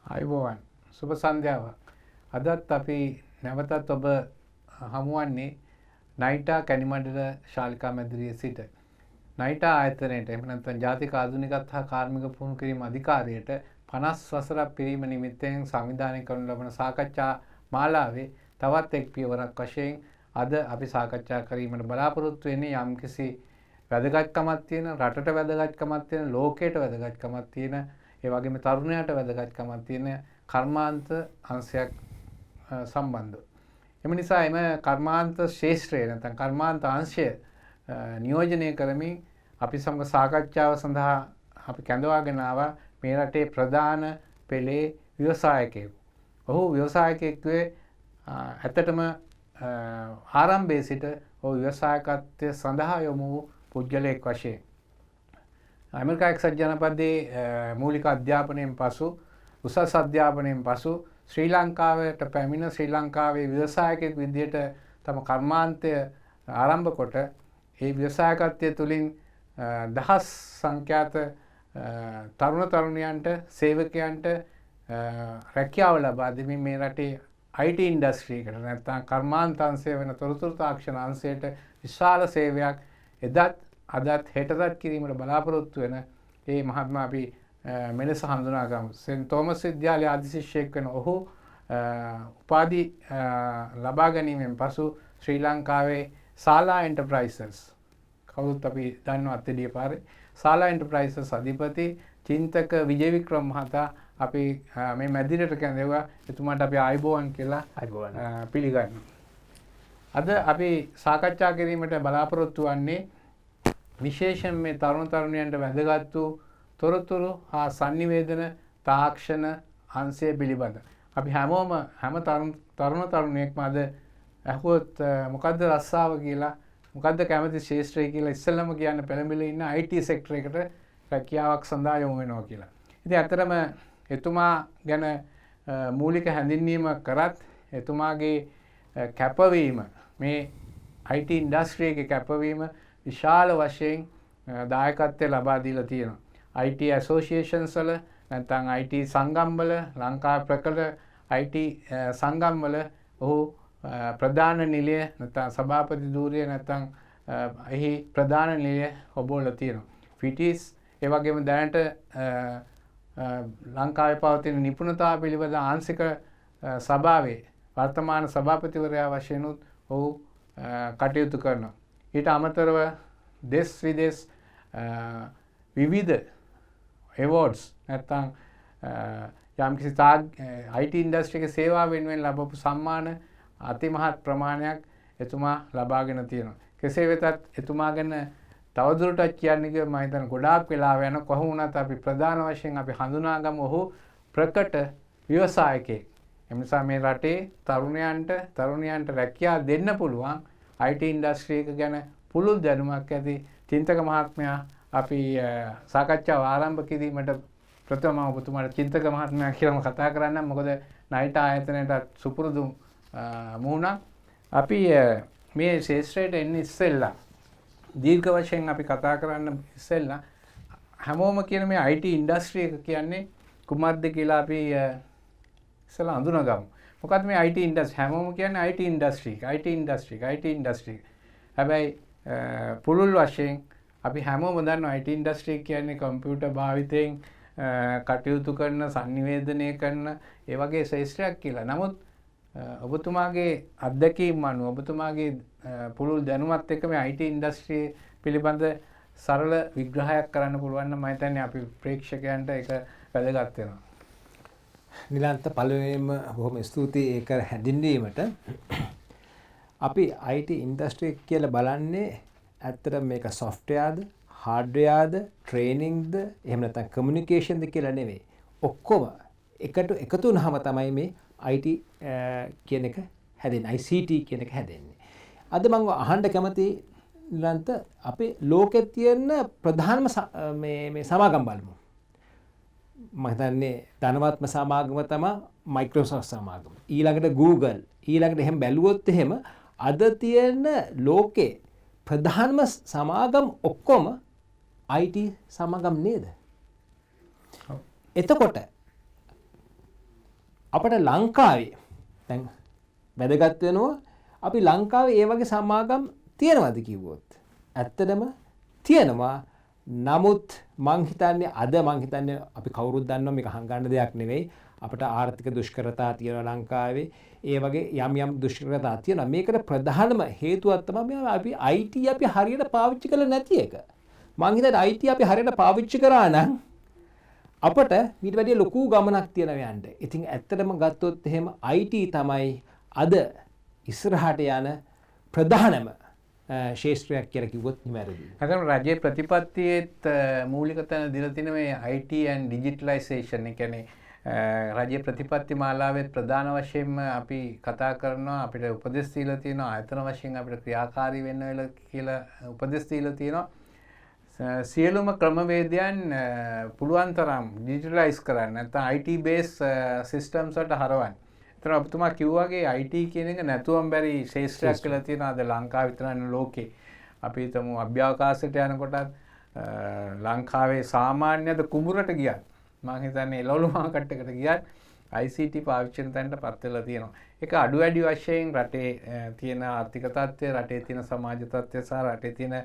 අයිබෝවන් සුබ සන්ධ්‍යාවක්. අදත් අපි නැවතත් ඔබ හමුවන්නේ නයිටා කැනිමඩල ශාලිකා මැදිරියේ සිට. නයිටා ආයතනයට එහෙම නැත්නම් ජාතික ආධුනිකත් හා කාර්මික පුහුණු කිරීම අධිකාරියට 50 වසරක් පිරීම නිමිත්තෙන් සංවිධානය කරනු ලබන සාකච්ඡා මාලාවේ තවත් එක් පියවරක් වශයෙන් අද අපි සාකච්ඡා කිරීමට බලාපොරොත්තු වෙන්නේ යම්කිසි වැදගත්කමක් තියෙන, රටට වැදගත්කමක් තියෙන, ලෝකයට වැදගත්කමක් තියෙන, ඒ වගේම තරුණයාට වැදගත්කමක් තියෙන කර්මාන්ත අංශයක් සම්බන්ධව. එම නිසා එම කර්මාන්ත ශාස්ත්‍රය නැත්නම් කර්මාන්ත අංශය නියෝජනය කරමින් අපි සමග සාකච්ඡාව සඳහා අපි කැඳවාගෙන ආවා මේ රටේ ප්‍රධාන පෙළේ ව්‍යවසායකයෙකු. ඔහු ව්‍යවසායකයෙකුගේ ඇත්තටම ආරම්භයේ සිට ඔහු ව්‍යවසායකත්වය සඳහා යොමු වූ පුද්ගලයෙක් වශයෙන් ඇමරිකා එක්සත් ජනපදයේ මූලික අධ්‍යාපනයෙන් පසු උසස් අධ්‍යාපනයෙන් පසු ශ්‍රී ලංකාවට පැමිණ ශ්‍රී ලංකාවේ ව්‍යවසායකයෙකු විදිහට තම කර්මාන්තය ආරම්භ කොට ඒ ව්‍යවසායකත්වය තුළින් දහස් සංඛ්‍යාත තරුණ තරුණියන්ට සේවකයන්ට රැකියාව ලබා දෙමින් මේ රටේ IT ඉන්ඩස්ට්‍රි එකට නැත්නම් කර්මාන්ත අංශය වෙන තොරතුරු තාක්ෂණ අංශයට විශාල සේවයක් එදත් අදත් හෙටටත් කිරීමට බලාපොරොත්තු වෙන ඒ මහත්මයා අපි මෙලෙස හඳුනා ගමු. සෙන්ට් තෝමස් විද්‍යාලයේ අධිශිෂ්‍යයෙක් වෙන ඔහු උපාධි ලබා ගැනීමෙන් පසු ශ්‍රී ලංකාවේ ශාලා එන්ටර්ප්‍රයිසස් කවුරුත් අපි දන්නවා අත්දැඩිය පාරේ ශාලා එන්ටර්ප්‍රයිසස් අධිපති චින්තක විජය වික්‍රම මහතා අපි මේ මැදිරියට කැඳවුවා. එතුමාට අපි ආයුබෝවන් කියලා පිළිගන්නවා. අද අපි සාකච්ඡා කිරීමට බලාපොරොත්තු වන්නේ විශේෂයෙන් මේ තරුණ තරුණියන්ට වැදගත් වූ තොරතුරු හා sannivedana තාක්ෂණ අංශය පිළිබඳ. අපි හැම තරුණ තරුණියෙක්ම අද අහුවොත් මොකද්ද රස්සාව කියලා, මොකද්ද කැමති ශාස්ත්‍රය කියලා ඉස්සෙල්ලම කියන්න පෙළඹිලා ඉන්න IT සෙක්ටර් එකට රැකියාවක් සඳහා යොමු වෙනවා කියලා. ඉතින් ඇත්තටම එතුමා ගැන මූලික හැඳින්වීමක් කරත් එතුමාගේ කැපවීම මේ IT ඉන්ඩස්ට්‍රි එකේ කැපවීම විශාල වශයෙන් දායකත්වය ලබා දීලා තියෙනවා. IT ඇසෝසියේෂන්ස් වල නැත්නම් IT සංගම් වල ලංකාවේ ප්‍රකට IT සංගම් වල ඔහු ප්‍රධාන නිලය නැත්නම් සභාපති ධූරය නැත්නම් එහි ප්‍රධාන නිලය ඔබවලා තියෙනවා. ෆිටිස් ඒ වගේම දැනට ලංකාවේ පවතින නිපුණතාව පිළිබඳ ආංශික සභාවේ වර්තමාන සභාපතිවරයා වශයෙන් ඔහු කටයුතු කරනවා. ඊට අමතරව දෙස් විදෙස් විවිධ එවෝඩ්ස් නැත්නම් යම්කිසි IT ඉන්ඩස්ට්‍රි එකේ සේවාව වෙනුවෙන් ලැබපු සම්මාන අතිමහත් ප්‍රමාණයක් එතුමා ලබාගෙන තියෙනවා. කෙසේ වෙතත් එතුමා ගැන තවදුරටත් කියන්න ගියොත් මම හිතන ගොඩාක් වෙලාව යන කොහොම වුණත් අපි ප්‍රධාන වශයෙන් අපි හඳුනාගමු ඔහු ප්‍රකට ව්‍යවසායකයෙක්. ඒ නිසා මේ රටේ තරුණයන්ට රැකියාව දෙන්න පුළුවන් IT ඉන්ඩස්ට්‍රි එක ගැන පුළුල් දැනුමක් ඇති චින්තක මහත්මයා අපි සාකච්ඡාව ආරම්භ කිරීමට ප්‍රථම ඔබතුමාට චින්තක මහත්මයා කියලාම කතා කරන්න. මොකද නයිට් ආයතනයට සුපුරුදු මුහුණක්. අපි මේ ශාස්ත්‍රයට එන්නේ ඉස්සෙල්ලා දීර්ඝ වශයෙන් අපි කතා කරන්න ඉස්සෙල්ලා හැමෝම කියන මේ IT ඉන්ඩස්ට්‍රි එක කියන්නේ කුමක්ද කියලා අපි ඉස්සෙල්ලා හඳුනගමු. මොකද මේ IT ඉන්ඩස්ට්‍රි හැමෝම කියන්නේ IT ඉන්ඩස්ට්‍රි. හැබැයි පුළුල් වශයෙන් අපි හැමෝම දන්නවා IT ඉන්ඩස්ට්‍රි කියන්නේ කම්පියුටර් භාවිතයෙන් කටයුතු කරන, sannivedanaya කරන ඒ වගේ ශාස්ත්‍රයක් කියලා. නමුත් ඔබතුමාගේ අත්දැකීම් අනුව ඔබතුමාගේ පුළුල් දැනුමත් එක්ක මේ IT ඉන්ඩස්ට්‍රි පිළිබඳ සරල විග්‍රහයක් කරන්න පුළුවන් නම් මම හිතන්නේ අපි ප්‍රේක්ෂකයන්ට ඒක වැදගත් වෙනවා. නිලන්ත පළවෙනිම බොහොම ස්තුතියි ඒක හැඳින්වීමට. අපි IT ඉන්ඩස්ට්‍රි කියලා බලන්නේ ඇත්තට මේක සොෆ්ට්වෙයාර්ද, හાર્ඩ්වෙයාර්ද, ට්‍රේනින්ග්ද, එහෙම නැත්නම් කමියුනිකේෂන්ද කියලා නෙවෙයි. ඔක්කොම එකතු වුනහම තමයි මේ IT කියන එක හැදෙන්නේ. ICT කියන එක හැදෙන්නේ. අද මම අහන්න කැමති නිලන්ත අපේ ලෝකෙත් තියෙන ප්‍රධානම මේ සමාගම් බලමු. මම හිතන්නේ ධනවත්ම සමාගම තමයි මයික්‍රොසොෆ්ට් සමාගම. ඊළඟට Google. ඊළඟට එහෙම බැලුවොත් එහෙම අද තියෙන ලෝකේ ප්‍රධානම සමාගම් ඔක්කොම IT සමාගම් නේද? එතකොට අපට ලංකාවේ දැන් වැදගත් වෙනවා අපි ලංකාවේ ඒ වගේ සමාගම් තියෙනවද කිව්වොත් ඇත්තටම තියෙනවා. නමුත් මං හිතන්නේ අද මං හිතන්නේ අපි කවුරුත් දන්නවා මේක හංගන්න දෙයක් නෙවෙයි. අපිට ආර්ථික දුෂ්කරතා තියෙනවා ලංකාවේ. ඒ වගේ යම් දුෂ්කරතා තියෙනවා. මේකට ප්‍රධානම හේතුවක් තමයි අපි IT අපි හරියට පාවිච්චි කරලා නැති එක. මං හිතන්නේ IT අපි හරියට පාවිච්චි කරා නම් අපට ඊට වැඩිය ලොකු ගමනක් තියෙනවා යන්න. ඉතින් ඇත්තටම ගත්තොත් එහෙම IT තමයි අද ඉස්සරහට යන ප්‍රධානම ශේෂ්ත්‍රයක් කියලා කිව්වොත් නිවැරදියි. අතන රජයේ ප්‍රතිපත්තියේත් මූලික තැන දීලා තියෙන මේ IT and digitalization ඒ කියන්නේ රජයේ ප්‍රතිපත්ති මාලාවේ ප්‍රධාන වශයෙන්ම අපි කතා කරනවා අපිට උපදෙස් දීලා තියෙනවා ආයතන වශයෙන් අපිට ක්‍රියාකාරී වෙන්න වෙලා කියලා උපදෙස් දීලා තියෙනවා. සියලුම ක්‍රමවේදයන් පුළුවන් තරම් ඩිජිටලයිස් කරන්න නැත්නම් IT based systems වලට හරවන්න. එතන ඔබතුමා කිව්වාගේ IT කියන එක නැතුවම බැරි ශේෂ්ත්‍රයක් කියලා තියෙනවා අද ලංකාව විතරක් ලෝකේ. අපි හිතමු අභ්‍යවකාශයට යනකොටත් ලංකාවේ සාමාන්‍යද කුඹුරට ගියත් මම හිතන්නේ එළවලු මාකට් එකට ගියත් ICT පාවිච්චි කරන තැනට පත් වෙලා තියෙනවා. ඒක අඩු වැඩි වශයෙන් රටේ තියෙන ආර්ථික තත්ත්වය, රටේ තියෙන සමාජ තත්ත්වය සහ රටේ තියෙන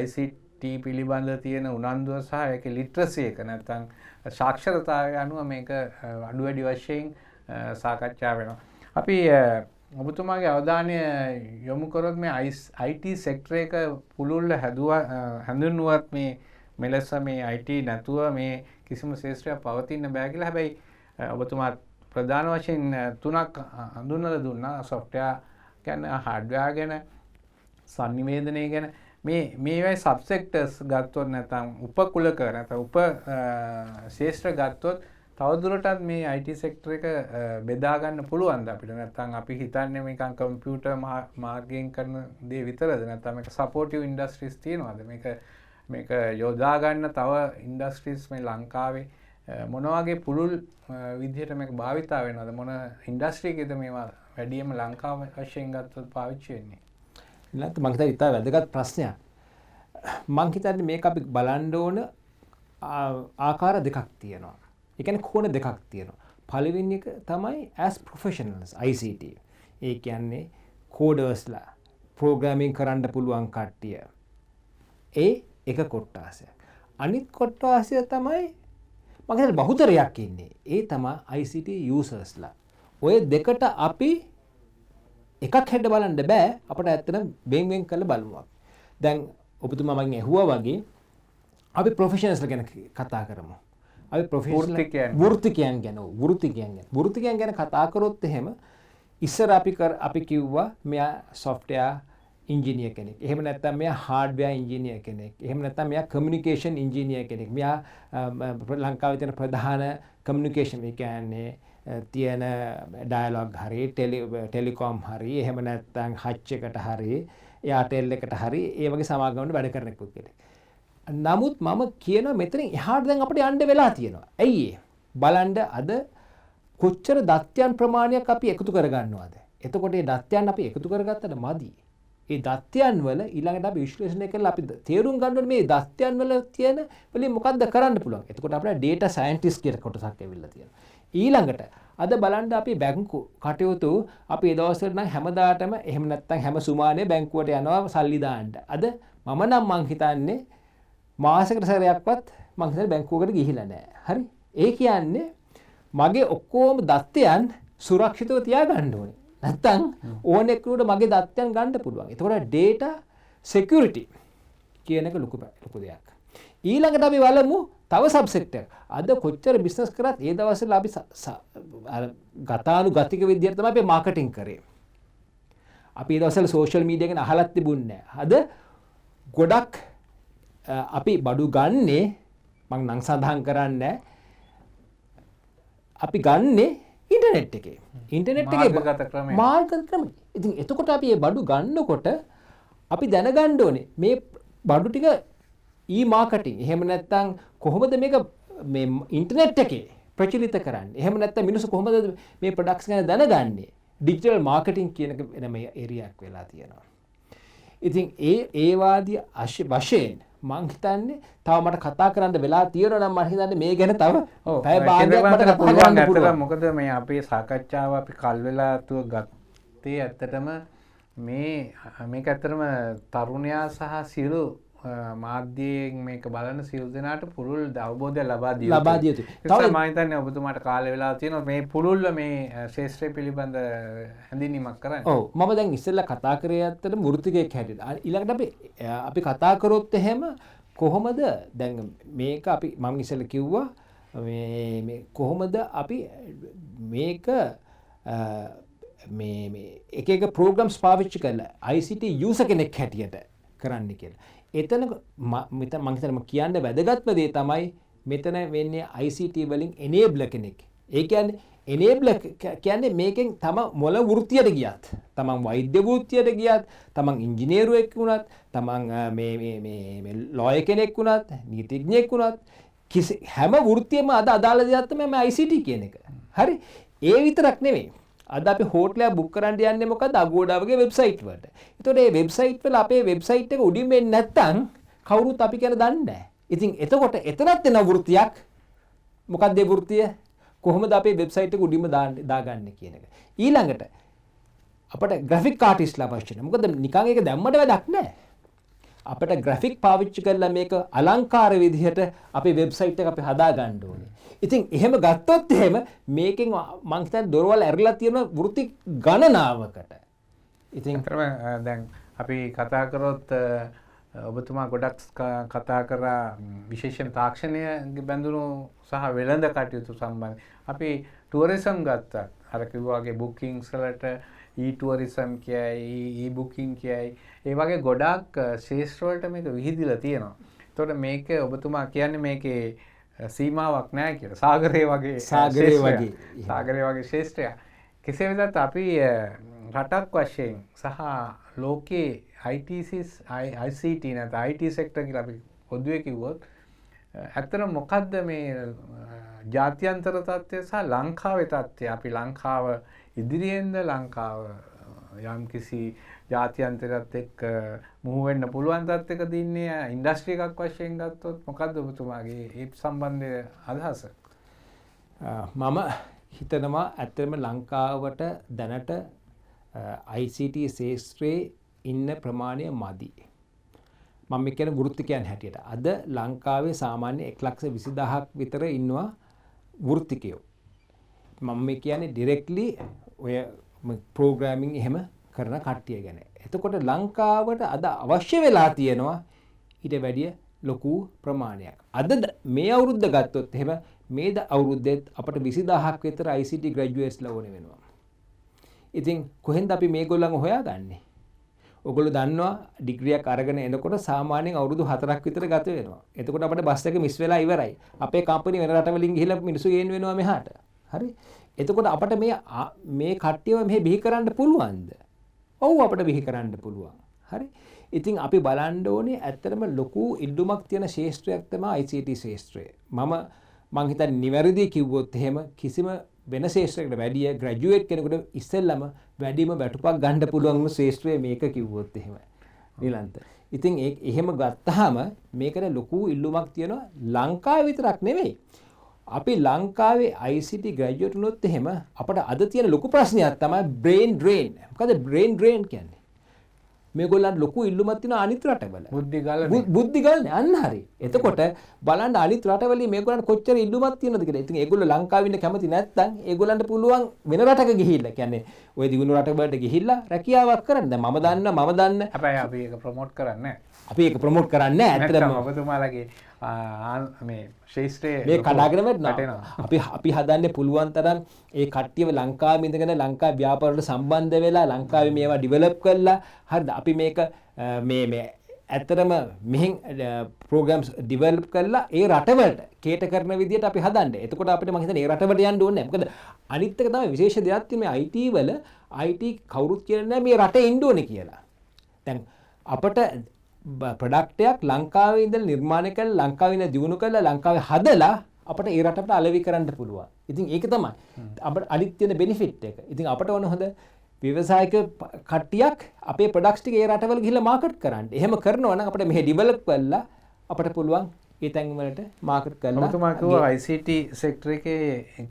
ICT පිළිබඳ තියෙන උනන්දුව සහ ඒකේ ලිටරසි එක නැත්නම් සාක්ෂරතාවය අනුව මේක අඩු වැඩි වශයෙන් සාකච්ඡා වෙනවා. අපි ඔබතුමාගේ අවධානය යොමු කරොත් මේ IT සෙක්ටර් එක පුළුල්ව හැඳුන්වුවත් මේ මෙලෙස මේ IT නැතුව මේ කිසිම ශේෂ්ත්‍රයක් පවතින්න බෑ කියලා. හැබැයි ඔබතුමා ප්‍රධාන වශයෙන් තුනක් හඳුන්වලා දුන්නා. සොෆ්ට්වෙයාර් ගැන, හાર્ඩ්වෙයාර් ගැන, සංනිවේදනය ගැන. මේවයි සබ්සෙක්ටර්ස් ගත්තොත් නැත්නම් උපකුලක නැත්නම් උප ශේෂ්ත්‍ර ගත්තොත් තවදුරටත් මේ IT සෙක්ටර් එක බෙදා ගන්න පුළුවන්ද අපිට? නැත්නම් අපි හිතන්නේ මේකන් කම්පියුටර් මාර්ගයෙන් කරන දේ විතරද? නැත්නම් මේක සපෝටිව් ඉන්ඩස්ට්‍රීස් තියෙනවද? මේක යොදා ගන්න තව ඉන්ඩස්ට්‍රීස් මේ ලංකාවේ මොන වගේ පුළුල් විදිහට මේක භාවිතා වෙනවද? මොන ඉන්ඩස්ට්‍රි එකේද මේවා වැඩියෙන්ම ලංකාව වශයෙන් ගත්තොත් පාවිච්චි වෙන්නේ? ඊළඟට මම හිතන්නේ ඉතාල වැදගත් ප්‍රශ්නයක්. මම හිතන්නේ මේක අපි බලන්න ඕන ආකාර දෙකක් තියෙනවා. ඒ කියන්නේ කෝණ දෙකක් තියෙනවා. පළවෙනි එක තමයි as professionals ICT. ඒ කියන්නේ කෝඩර්ස්ලා ප්‍රෝග්‍රෑමින් කරන්න පුළුවන් කට්ටිය. ඒ එක කොට්ටාසයක්. අනිත් කොට්ටාසය තමයි මම හිතන්නේ බහුතරයක් ඉන්නේ. ඒ තමයි ICT users-ලා. ඔය දෙකට අපි එකක් හැඩ බලන්න බෑ. අපිට ඇත්තටම වෙන් කරලා බලමු. දැන් ඔබතුමා මගෙන් ඇහුවා වගේ අපි ප්‍රොෆෙෂනල්ස්ලා ගැන කතා කරමු. අපි ප්‍රොෆෙෂනල් වෘත්තිකයන් ගැන කතා කරොත් එහෙම ඉස්සර අපි කිව්වා මෙයා සොෆ්ට්වෙයාර් ඉංජිනියර් කෙනෙක්. එහෙම නැත්නම් මෙයා හાર્ඩ්වෙයාර් ඉංජිනියර් කෙනෙක්. එහෙම නැත්නම් මෙයා කමියුනිකේෂන් ඉංජිනියර් කෙනෙක්. මෙයා ලංකාවේ තියෙන ප්‍රධාන කමියුනිකේෂන් ඒ කියන්නේ තියෙන ඩයලොග් හරි ටෙලිකොම් හරි එහෙම නැත්නම් හච් එකට හරි එයාටෙල් එකට හරි ඒ වගේ සමාගමකට වැඩ කරන කෙනෙක්. නමුත් මම කියනවා මෙතනින් එහාට දැන් අපිට යන්න වෙලා තියෙනවා. ඇයි ඒ? බලන්න අද කොච්චර දත්යන් ප්‍රමාණයක් අපි එකතු කරගන්නවද? එතකොට මේ දත්යන් අපි එකතු කරගත්තට මදි. ඒ දත්යන් වල ඊළඟට අපි විශ්ලේෂණය කරලා අපි තේරුම් ගන්න ඕනේ මේ දත්යන් වල තියෙන වලින් මොකක්ද කරන්න පුළුවන්. එතකොට අපිට ඩේටා සයන්ටිස්ට් කියලා කොටසක් ඇවිල්ලා තියෙනවා. ඊළඟට අද බලන්න අපි බැංකු කටයුතු අපි ඒ දවස්වල නම් හැමදාටම එහෙම නැත්නම් හැම සුමානේ බැංකුවට යනවා සල්ලි දාන්න. අද මම හිතන්නේ මාසෙකට සැරයක්වත් මං හිතන්නේ බැංකුවකට ගිහිලා නැහැ. හරි? ඒ කියන්නේ මගේ ඔක්කොම දත්තයන් සුරක්ෂිතව තියාගන්න ඕනේ. නැත්තම් ඕනෙකුට මගේ දත්තයන් ගන්න පුළුවන්. එතකොට data security කියන එක ලොකු දෙයක්. ඊළඟට අපි බලමු තව සබ්සෙක්ට් එකක්. අද කොච්චර බිස්නස් කරත් ඒ දවස්වල අපි ගතානුගතික විදියට තමයි අපි මාකටිං කරේ. අපි ඒ දවස්වල සෝෂල් මීඩියා ගැන අහලත් තිබුණේ නැහැ. අද ගොඩක් අපි බඩු ගන්නේ මං නම් සඳහන් කරන්නේ අපි ගන්නේ ඉන්ටර්නෙට් එකේ. ඉන්ටර්නෙට් එකේ මාර්ගගත ක්‍රම. ඉතින් එතකොට අපි මේ බඩු ගන්නකොට අපි දැනගන්න ඕනේ මේ බඩු ටික මාකටිං. එහෙම නැත්නම් කොහොමද මේක මේ ඉන්ටර්නෙට් එකේ ප්‍රචලිත කරන්නේ? එහෙම නැත්නම් මිනිස්සු කොහොමද මේ ප්‍රොඩක්ට්ස් ගැන දැනගන්නේ? ඩිජිටල් මාකටිං කියන එක වෙනම ඒරියාවක් වෙලා තියෙනවා. ඉතින් ඒ වාදී වශයෙන් මං හිතන්නේ තව මට කතා කරන්න වෙලා තියෙනවා නම් මම හිතන්නේ මේ ගැන තව ඔව්, පැය භාගයක් මට කතා පුළුවන් කරන්න ඇත්තටම. පුළුවන්. මොකද මේ අපේ සාකච්ඡාව අපි කල් වෙලාතුව ගත්තේ ඇත්තටම මේක ඇත්තටම තරුණයා සහ සියලු මාධ්‍යයෙන් මේක බලන සියලු දෙනාට පුළුල් අවබෝධය ලබා දිය ලබා දිය යුතුයි. තව මම හිතන්නේ ඔබතුමාට කාලය වෙලා තියෙනවා මේ පුළුල්ව මේ ශාස්ත්‍රය පිළිබඳ හැඳින්වීමක් කරන්න. ඔව් මම දැන් ඉස්සෙල්ලා කතා කරේ ඇත්තටම වෘත්තිකයෙක් හැටියට. ඊළඟට අපි කතා කරොත් එහෙම කොහොමද දැන් මේක අපි මම ඉස්සෙල්ලා කිව්වා මේ කොහොමද අපි මේක මේ එක ප්‍රෝග්‍රම්ස් පාවිච්චි කරලා ICT යූසර් කෙනෙක් හැටියට කරන්න කියලා. එතන මම හිතනවා කියන්න වැදගත්ම දේ තමයි මෙතන වෙන්නේ ICT වලින් enabler කෙනෙක්. ඒ කියන්නේ enabler කියන්නේ මේකෙන් තම මොළ වෘත්තියට ගියත්, තමන් වෛද්‍ය වෘත්තියට ගියත්, තමන් ඉංජිනේරුවෙක් වුණත්, තමන් මේ ලෝයර් කෙනෙක් වුණත්, නීතිඥයෙක් වුණත් හැම වෘත්තියෙම අද අදාළ දෙයක් තමයි මේ ICT කියන එක. හරි? ඒ විතරක් නෙවෙයි. අද අපි හෝටලයක් බුක් කරන්න යන්නේ මොකද? අගෝඩා වගේ වෙබ්සයිට් වලට. ඒතකොට මේ වෙබ්සයිට් වල අපේ වෙබ්සයිට් එක උඩින් වෙන්නේ නැත්තම් කවුරුත් අපි කියන දන්නේ නැහැ. ඉතින් එතකොට එතනත් එන වෘත්තියක් මොකක්ද ඒ වෘත්තිය? කොහොමද අපේ වෙබ්සයිට් එක උඩින්ම දාගන්නේ කියන එක. ඊළඟට අපිට ග්‍රැෆික් ආටිස්ට්ලා අවශ්‍ය නැහැ. මොකද නිකන් ඒක දැම්මට වැඩක් නැහැ. අපිට ග්‍රැෆික් පාවිච්චි කරලා මේක අලංකාර විදිහට අපේ වෙබ්සයිට් එක අපි හදා ගන්න ඕනේ. ඉතින් එහෙම ගත්තොත් එහෙම මේකෙන් මං හිතන්නේ දොරවල් ඇරලා තියෙන වෘත්ති ගණනාවකට. ඉතින් දැන් අපි කතා කරොත් ඔබතුමා ගොඩක් කතා කරා විශේෂයෙන් තාක්ෂණය බැඳුණු සහ වෙළඳ කටයුතු සම්බන්ධ. අපි ටුවරිසම් ගත්තා. අර කිව්වා වගේ බුකින්ග්ස් වලට ටුවරිසම් කියයි, බුකින් කියයි. ඒ වගේ ගොඩක් ශේෂ්ත්‍ර වලට මේක විහිදිලා තියෙනවා. ඒතකොට මේක ඔබතුමා කියන්නේ මේකේ සීමාවක් නැහැ කියලා. සාගරය වගේ ශේෂ්ත්‍රයක්. කෙසේ වෙතත් අපි රටක් වශයෙන් සහ ලෝකයේ ICT නැත්නම් IT සෙක්ටර් කියලා අපි පොදුවේ කිව්වොත් ඇත්තටම මොකද්ද මේ ජාත්‍යන්තර තත්ත්වය සහ ලංකාවේ තත්ත්වය? අපි ලංකාව ඉදිරියෙන්ද ලංකාව යම්කිසි ජාත්‍යන්තරයත් එක්ක මුහු වෙන්න පුළුවන් තත්ත්වයකද ඉන්නේ? ඉන්ඩස්ට්‍රි එකක් වශයෙන් ගත්තොත් මොකද්ද ඔබතුමාගේ ඒ සම්බන්ධය අදහස? මම හිතනවා ඇත්තටම ලංකාවට දැනට ICT ශාස්ත්‍රයේ ඉන්න ප්‍රමාණය මදි. මම කියන වෘත්තිකයන් හැටියට අද ලංකාවේ සාමාන්‍ය 1,20,000ක් විතර ඉන්නවා වෘත්තිකයෝ. මම කියන්නේ ඩිරෙක්ට්ලි ඔය ප්‍රෝග්‍රෑමින් එහෙම කරන කට්ටිය ගැන. එතකොට ලංකාවට අද අවශ්‍ය වෙලා තියෙනවා ඊට වැඩිය ලොකු ප්‍රමාණයක්. අද මේ අවුරුද්ද ගත්තොත් එහෙම මේ අවුරුද්දෙත් අපට 20,000ක් විතර ICT ග්‍රැජුවේට්ස්ලා ඕනේ වෙනවා. ඉතින් කොහෙන්ද අපි මේගොල්ලන් හොයාගන්නේ? ඔයගොල්ලෝ දන්නවා ඩිග්‍රියක් අරගෙන එනකොට සාමාන්‍යයෙන් අවුරුදු 4ක් විතර ගත වෙනවා. එතකොට අපිට බස් එක මිස් වෙලා ඉවරයි. අපේ කම්පැනි වෙන රටවලින් ගිහිල්ලා මිනිස්සු ගේන්න වෙනවා මෙහාට. හරි? එතකොට අපිට මේ කට්ටියව මෙහෙ බිහි කරන්න පුළුවන්ද? ඔව් අපිට බිහි කරන්න පුළුවන්. හරි? ඉතින් අපි බලන්න ඕනේ ඇත්තටම ලොකු ඉල්ලුමක් තියෙන ශාස්ත්‍රයක් තමයි ICT ශාස්ත්‍රය. මං හිතන්නේ නිවැරදි කිව්වොත් එහෙම කිසිම වෙන ශාස්ත්‍රයකට වැඩිය ග්‍රැජුවේට් කෙනෙකුට ඉස්සෙල්ලම වැඩිම වැටුපක් ගන්න පුළුවන් ශාස්ත්‍රය මේක කිව්වොත් එහෙම. නිලන්ත. ඉතින් එහෙම ගත්තාම මේකට ලොකු ඉල්ලුමක් තියෙනවා ලංකාවේ විතරක් නෙවෙයි. අපි ලංකාවේ ICT ග්‍රැජුවේට් වුණොත් එහෙම අපට අද තියෙන ලොකු ප්‍රශ්නයක් තමයි බ්‍රේන් ඩ්‍රේන්. මොකද බ්‍රේන් ඩ්‍රේන් කියන්නේ? මේගොල්ලන්ට ලොකු ඉල්ලුමක් තියෙනවා අනිත් රටවල. බුද්ධි ගාලනේ අන්න හරි. එතකොට බලන්න අනිත් රටවලින් මේගොල්ලන්ට කොච්චර ඉල්ලුමක් තියෙනවද කියලා. ඉතින් ඒගොල්ලෝ ලංකාවේ ඉන්න කැමති නැත්නම් ඒගොල්ලන්ට පුළුවන් වෙන රටක ගිහිල්ලා කියන්නේ ওই දිගුණු රටවලට ගිහිල්ලා රැකියාවක් කරන්න. දැන් මම දන්න හැබැයි අපි ඒක ප්‍රොමෝට් කරන්නේ නැහැ. අපි ඒක ප්‍රොමෝට් කරන්නේ නැහැ. ඇත්තටම ඔබතුමාලගේ මේ ශාස්ත්‍රයේ මේ කඩාගෙන වැටෙනවා. අපි හදන්නේ පුළුවන් තරම් ඒ කට්ටියව ලංකාවේ ඉඳගෙන ලංකාවේ ව්‍යාපාරවලට සම්බන්ධ වෙලා ලංකාවේ මේවා ඩෙවලොප් කරලා හරිද? අපි මේක මේ ඇත්තටම මෙහෙන් ප්‍රෝග්‍රෑම්ස් ඩෙවලොප් කරලා ඒ රටවලට කේටර් කරන විදිහට අපි හදන්නේ. එතකොට අපිට මම හිතන්නේ ඒ රටවලට යන්න ඕනේ නැහැ. මොකද අනිත් එක තමයි විශේෂ දෙයක් තියෙන මේ IT වල IT කවුරුත් කියන්නේ නැහැ මේ රටේ ඉන්න ඕනේ කියලා. දැන් අපට ප්‍රොඩක්ටයක් ලංකාවේ ඉඳලා නිර්මාණය කරලා ලංකාවේ ඉඳලා දිනු කරලා ලංකාවේ හදලා අපිට ඒ රටට අලෙවි කරන්න පුළුවන්. ඉතින් ඒක තමයි අපිට අනිත් තියෙන බෙනිෆිට් එක. ඉතින් අපිට ඕන හොඳ ව්‍යවසායික කට්ටියක් අපේ ප්‍රොඩක්ට්ස් ටික ඒ රටවල ගිහිල්ලා මාකට් කරන්න. එහෙම කරනවා නම් අපිට මෙහෙ ඩෙවලොප් කරලා අපට පුළුවන් ඒ තැන්වලට මාකට් කරලා ඔබතුමා කිව්වා ICT සෙක්ටර් එකේ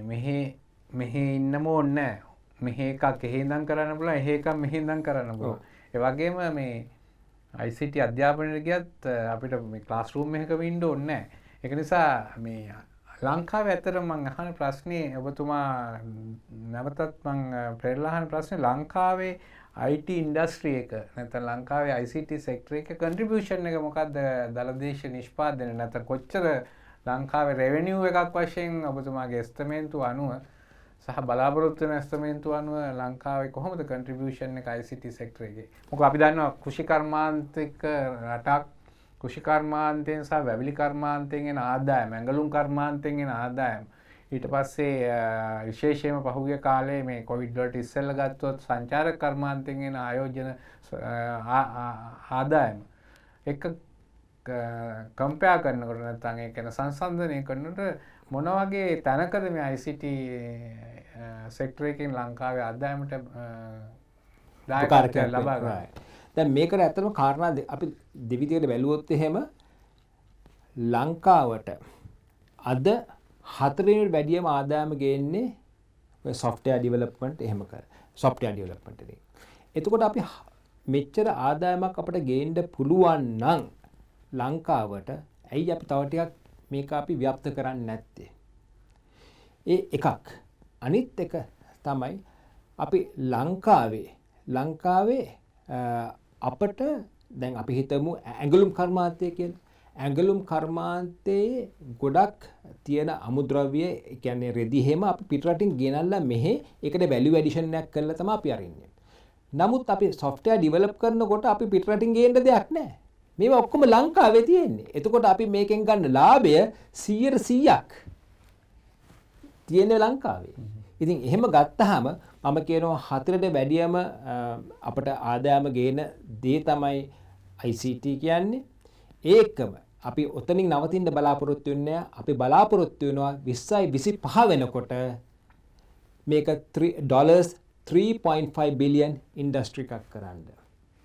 මෙහෙ ඉන්නම ඕනේ නැහැ. මෙහෙ එකක් එහෙ ඉඳන් කරන්න පුළුවන්, එහෙ එකක් මෙහෙ ඉඳන් කරන්න පුළුවන්. ඒ වගේම මේ ICT අධ්‍යාපනයට ගියත් අපිට මේ ක්ලාස් රූම් එකක ඉන්න ඕනේ නැහැ. ඒක නිසා මේ ලංකාවේ ඇත්තටම මම අහන ප්‍රශ්නේ ඔබතුමා නැවතත් මම පෙරලා අහන ප්‍රශ්නේ ලංකාවේ IT ඉන්ඩස්ට්‍රි එක නැත්නම් ලංකාවේ ICT සෙක්ටර් එකේ කන්ට්‍රිබියුෂන් එක මොකක්ද දලදේශ නිෂ්පාදනය නැත්නම් කොච්චර ලංකාවේ රෙවෙනියු එකක් වශයෙන් ඔබතුමාගේ එස්ටිමේට් අනුව සහ බලාපොරොත්තු වෙන එස්ටිමේට් අනුව ලංකාවේ කොහොමද කන්ට්‍රිබියුෂන් එක ICT සෙක්ටර් එකේ මොකද අපි දන්නවා කෘෂි කර්මාන්තික රටක් කෘෂි කර්මාන්තයෙන් සහ වැවිලි කර්මාන්තයෙන් එන ආදායම ඇඟලුම් කර්මාන්තයෙන් එන ආදායම ඊට පස්සේ විශේෂයෙන්ම පහුගිය කාලේ මේ කොවිඩ් වලට ඉස්සෙල්ලා ගත්තොත් සංචාරක කර්මාන්තයෙන් එන ආයෝජන ආදායම එක කම්පෙයාර් කරනකොට නැත්නම් ඒ කියන්නේ සංසන්දනය කරනකොට මොන වගේ තැනකද මේ ICT සෙක්ටර් එකෙන් ලංකාවේ ආදායමට දායකත්වය ලබා ගන්න. දැන් මේකට ඇත්තටම කාරණා අපි දෙවිදියට බැලුවොත් එහෙම ලංකාවට අද 4 වැඩියම ආදායම ගේන්නේ software development එහෙම කර software development එකේ. එතකොට අපි මෙච්චර ආදායමක් අපිට ගේන්න පුළුවන් නම් ලංකාවට ඇයි අපි තව ටිකක් මේක අපි ව්‍යාප්ත කරන්නේ නැත්තේ? ඒ එකක්. අනිත් එක තමයි අපි ලංකාවේ අපට දැන් අපි හිතමු ඇඟලුම් කර්මාන්තය කියලා. ඇඟලුම් කර්මාන්තයේ ගොඩක් තියෙන අමුද්‍රව්‍ය කියන්නේ රෙදි හැම අපි පිටරටින් ගෙනල්ලා මෙහෙ ඒකට වැලියු ඇඩිෂන් එකක් කරලා තමයි අපි අරින්නේ. නමුත් අපි software develop කරනකොට අපි පිටරටින් ගේන්න දෙයක් නැහැ. මේවා ඔක්කොම ලංකාවේ තියෙන්නේ. එතකොට අපි මේකෙන් ගන්න ලාභය 100%ක් තියෙන්නේ ලංකාවේ. ඉතින් එහෙම ගත්තාම මම කියනවා 4ට වැඩියම අපට ආදායම ගේන දේ තමයි ICT කියන්නේ. ඒකම අපි ඔතනින් නවතින්න බලාපොරොත්තු වෙන්නේ අපි බලාපොරොත්තු වෙනවා 2025 වෙනකොට මේක $3.5 billion ඉන්ඩස්ට්‍රි එකක් කරන්න.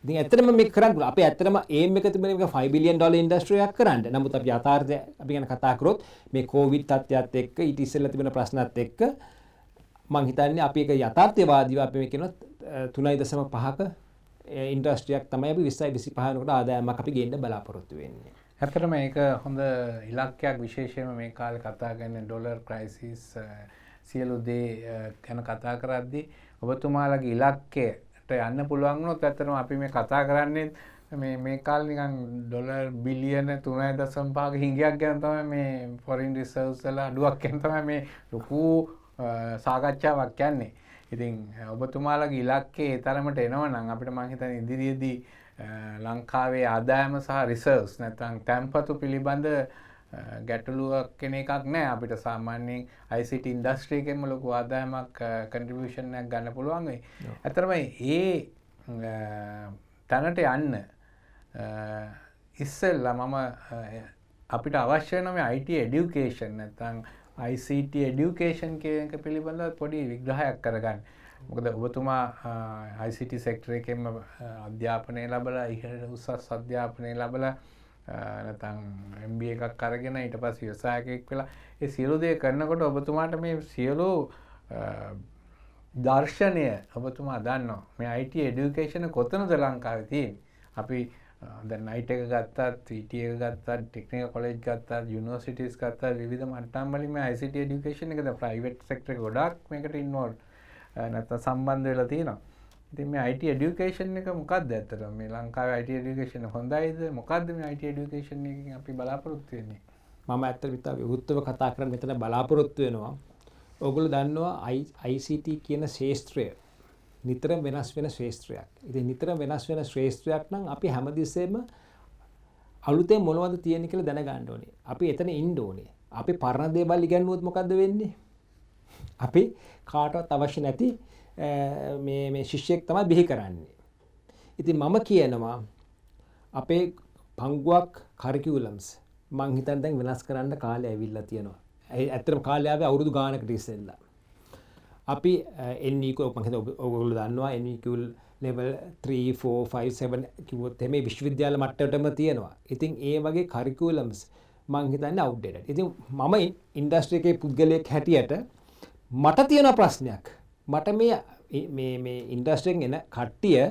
ඉතින් ඇත්තටම මේක කරන්න අපි ඇත්තටම ඒම් එක තිබුණේ මේක $5 billion ඉන්ඩස්ට්‍රි එකක් කරන්න. නමුත් අපි යථාර්ථය අපි ගැන කතා කරොත් මේ කොවිඩ් තත්ත්වයත් එක්ක ඊට ඉස්සෙල්ලා තිබෙන ප්‍රශ්නත් එක්ක මම හිතන්නේ අපි ඒක යථාර්ථවාදීව අපි මේ කියන 3.5ක ඉන්ඩස්ට්‍රියක් තමයි අපි 2025 වෙනකොට ආදායමක් අපි ගේන්න බලාපොරොත්තු වෙන්නේ. ඇත්තටම මේක හොඳ ඉලක්කයක් විශේෂයෙන්ම මේ කාලේ කතා කරන ඩොලර් ක්‍රයිසිස් සියලු දේ ගැන කතා කරද්දී ඔබතුමාලගේ ඉලක්කයට යන්න පුළුවන් වුණොත් ඇත්තටම අපි මේ කතා කරන්නේ මේ කාලේ නිකන් ඩොලර් බිලියන 3.5ක හිඟයක් ගැන තමයි මේ ෆොරින් රිසර්ව්ස් වල අඩුවක් ගැන තමයි මේ ලොකු සාකච්ඡාවක් යන්නේ. ඉතින් ඔබතුමාලගේ ඉලක්කේ ඒ තරමට එනවා නම් අපිට මම හිතන්නේ ඉදිරියේදී ලංකාවේ ආදායම සහ රිසර්ව්ස් නැත්නම් තැන්පතු පිළිබඳ ගැටලුවක් කෙන එකක් නැහැ. අපිට සාමාන්‍යයෙන් ICT ඉන්ඩස්ට්‍රි එකෙන්ම ලොකු ආදායමක් කන්ට්‍රිබියුෂන් එකක් ගන්න පුළුවන් වෙයි. ඇත්තටම ඒ තැනට යන්න ඉස්සෙල්ලා මම අපිට අවශ්‍ය වෙන මේ IT එඩියුකේෂන් නැත්නම් ICT එඩියුකේෂන් කියන එක පිළිබඳව පොඩි විග්‍රහයක් කරගන්න. මොකද ඔබතුමා ICT සෙක්ටර් එකෙන්ම අධ්‍යාපනය ලැබලා ඉහළ උසස් අධ්‍යාපනය ලැබලා නැත්නම් MBA එකක් අරගෙන ඊට පස්සේ ව්‍යවසායකයෙක් වෙලා ඒ සියලු දේ කරනකොට ඔබතුමාට මේ සියලු දර්ශනය ඔබතුමා දන්නවා. මේ IT එඩියුකේෂන් කොතනද ලංකාවේ තියෙන්නේ? අපි දැන් නයිට් එක ගත්තත්, TT එක ගත්තත්, ටෙක්නිකල් කොලෙජ් ගත්තත්, යුනිවර්සිටිස් ගත්තත් විවිධ මට්ටම් වලින් මේ ICT එඩියුකේෂන් එකද ප්‍රයිවට් සෙක්ටර් එක ගොඩාක් මේකට ඉන්වෝල්ව් නැත්නම් සම්බන්ධ වෙලා තියෙනවා. ඉතින් මේ IT එඩියුකේෂන් එක මොකක්ද ඇත්තටම? මේ ලංකාවේ IT එඩියුකේෂන් හොඳයිද? මොකක්ද මේ IT එඩියුකේෂන් එකකින් අපි බලාපොරොත්තු වෙන්නේ? මම ඇත්තට විවෘතව කතා කරන්න මෙතන බලාපොරොත්තු වෙනවා. ඔයගොල්ලෝ දන්නවා ICT කියන ශාස්ත්‍රය නිතරම වෙනස් වෙන ශාස්ත්‍රයක්. ඉතින් නිතරම වෙනස් වෙන ශාස්ත්‍රයක් නම් අපි හැමදෙස්සෙම අලුතෙන් මොනවද තියෙන්නේ කියලා දැනගන්න ඕනේ. අපි එතන ඉන්න ඕනේ. අපි පරණ දේවල් ඉගෙනුවොත් මොකද්ද වෙන්නේ? අපි කාටවත් අවශ්‍ය නැති මේ ශිෂ්‍යෙක් තමයි බිහි කරන්නේ. ඉතින් මම කියනවා අපේ පංගුවක් කරිකියුලම්ස් මං හිතන්නේ දැන් වෙනස් කරන්න කාලය ඇවිල්ලා තියෙනවා. ඇත්තටම කාලය ආවේ අවුරුදු ගානකට ඉස්සෙල්ලා. අපි NEQ මම හිතන්නේ ඔයගොල්ලෝ දන්නවා NEQ level 3 4 5 7 කිව්වොත් එමේ විශ්වවිද්‍යාල මට්ටමටම තියෙනවා. ඉතින් ඒ වගේ curriculums මං හිතන්නේ outdated. ඉතින් මම ඉන්ඩස්ට්‍රි එකේ පුද්ගලයෙක් හැටියට මට තියෙන ප්‍රශ්නයක්. මට මේ ඉන්ඩස්ට්‍රි එකෙන් එන කට්ටිය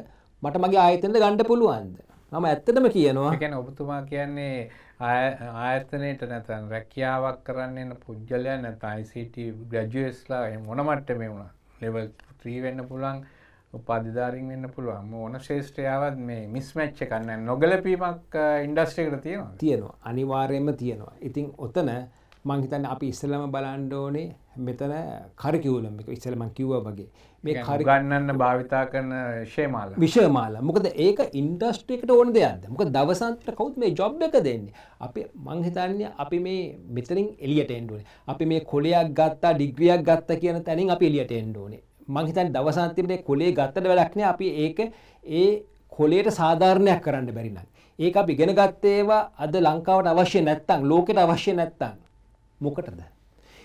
මට මගේ ආයතනෙට ගන්න පුළුවන්ද? මම ඇත්තටම කියනවා. ඒ කියන්නේ ඔබතුමා කියන්නේ ආයතනයේට නැත්නම් රැකියාවක් කරන්න යන පුද්ගලයන් නැත්නම් ICT ග්‍රැජුවේට්ස්ලා මොන මට්ටමේ වුණා level 3 වෙන්න පුළුවන් උපාධිධාරීන් වෙන්න පුළුවන් මොන ශේෂ්ත්‍රයාවත් මේ මිස්මැච් එකක් නැහැ නොගැලපීමක් ඉන්ඩස්ට්‍රි එකට තියෙනවා අනිවාර්යයෙන්ම තියෙනවා. ඉතින් ඔතන මං හිතන්නේ අපි ඉස්සෙල්ලාම බලන්න ඕනේ මෙතන කරිකියුලම් එක ඉස්සෙල්ලා මං කිව්වා වගේ මේ ගන්නන්න භාවිතා කරන විෂයමාලා. මොකද ඒක ඉන්ඩස්ට්‍රි එකට ඕන දෙයක්ද? මොකද දවසන්තර කවුද මේ ජොබ් එක දෙන්නේ? අපි මං හිතන්නේ අපි මේ මෙතනින් එළියට එන්න ඕනේ. අපි මේ කොලයක් ගත්තා, ඩිග්‍රියක් ගත්තා කියන තැනින් අපි එළියට එන්න ඕනේ. මං හිතන්නේ දවසන්තිමේ කොලේ ගත්තට වැඩක් නෑ. අපි ඒක ඒ කොලේට සාධාරණයක් කරන්න බැරි නම්. ඒක අපි ඉගෙන ගත්තේ ඒවා අද ලංකාවට අවශ්‍ය නැත්තම්, ලෝකෙට අවශ්‍ය නැත්තම් මොකටද?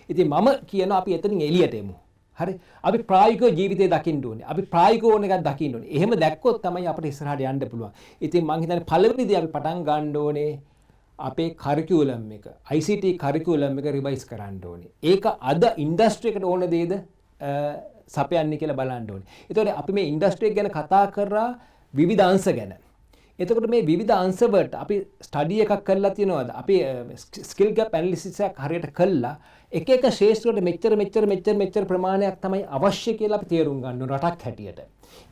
ඉතින් මම කියනවා අපි එතනින් එළියට එමු. හරි අපි ප්‍රායෝගික ජීවිතය දකින්න ඕනේ. අපි ප්‍රායෝගික ඕන එකක් දකින්න ඕනේ. එහෙම දැක්කොත් තමයි අපිට ඉස්සරහට යන්න පුළුවන්. ඉතින් මං හිතන්නේ පළවෙනිදී අපි පටන් ගන්න ඕනේ අපේ කරිකියුලම් එක ICT කරිකියුලම් එක රිවයිස් කරන්න ඕනේ. ඒක අද ඉන්ඩස්ට්‍රි එකට ඕන දේද සපයන්නේ කියලා බලන්න ඕනේ. ඒතකොට අපි මේ ඉන්ඩස්ට්‍රි එක ගැන කතා කරා විවිධ අංශ ගැන. එතකොට මේ විවිධ අංශ වලට අපි ස්ටඩි එකක් කරලා තියෙනවද? අපි ස්කිල් ගැප් ඇනලිසිස් එකක් හරියට කළා එක එක ශේෂ්ත්‍රවලට මෙච්චර ප්‍රමාණයක් තමයි අවශ්‍ය කියලා අපි තේරුම් ගන්න ඕන රටක් හැටියට.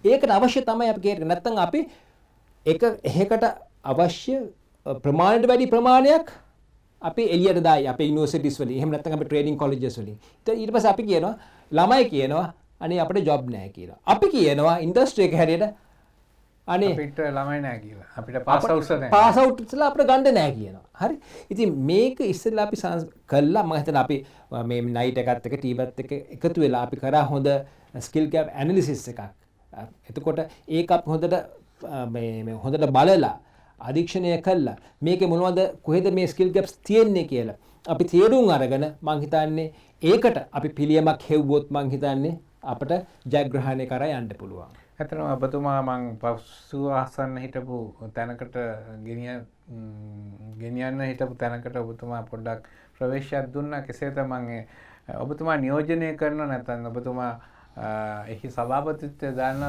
ඒකට අවශ්‍ය තමයි අපි කියන්නේ. නැත්නම් අපි එහෙකට අවශ්‍ය ප්‍රමාණයට වැඩි ප්‍රමාණයක් අපි එළියට දායි අපේ යුනිවර්සිටිස් වලින්. එහෙම නැත්නම් අපි ට්‍රේනින් කොලෙජස් වලින්. ඊට පස්සේ අපි කියනවා ළමයි කියනවා අනේ අපිට ජොබ් නැහැ කියලා. අපි කියනවා ඉන්ඩස්ට්‍රි එක හැටියට අනේ අපිට ළමයි නැහැ කියලා. අපිට පාස් අවුට්ස් නැහැ. පාස් අවුට් ඉස්සලා අපිට ගන්න නැහැ කියනවා. හරි. ඉතින් මේක ඉස්සෙල්ලා අපි කළා මම හිතනවා අපි මේ නයිට් එකත් එක්ක ටීවත් එක්ක එකතු වෙලා අපි කරා හොඳ ස්කිල් ගැප් ඇනලිසිස් එකක්. එතකොට ඒක අපි හොඳට මේ හොඳට බලලා අධීක්ෂණය කළා. මේකේ මොනවද කොහෙද මේ ස්කිල් ගැප්ස් තියෙන්නේ කියලා. අපි තේරුම් අරගෙන මං හිතන්නේ ඒකට අපි පිළියමක් හෙව්වොත් මං හිතන්නේ අපිට ජයග්‍රහණය කරා යන්න පුළුවන්. ඇත්තටම ඔබතුමා මං පසු ආසන්න හිටපු තැනකට ගෙනියන්න හිටපු තැනකට ඔබතුමා පොඩ්ඩක් ප්‍රවේශයක් දුන්නා. කෙසේද මං ඔබතුමා නියෝජනය කරන නැත්නම් ඔබතුමා එහි සභාපතිත්වය දාන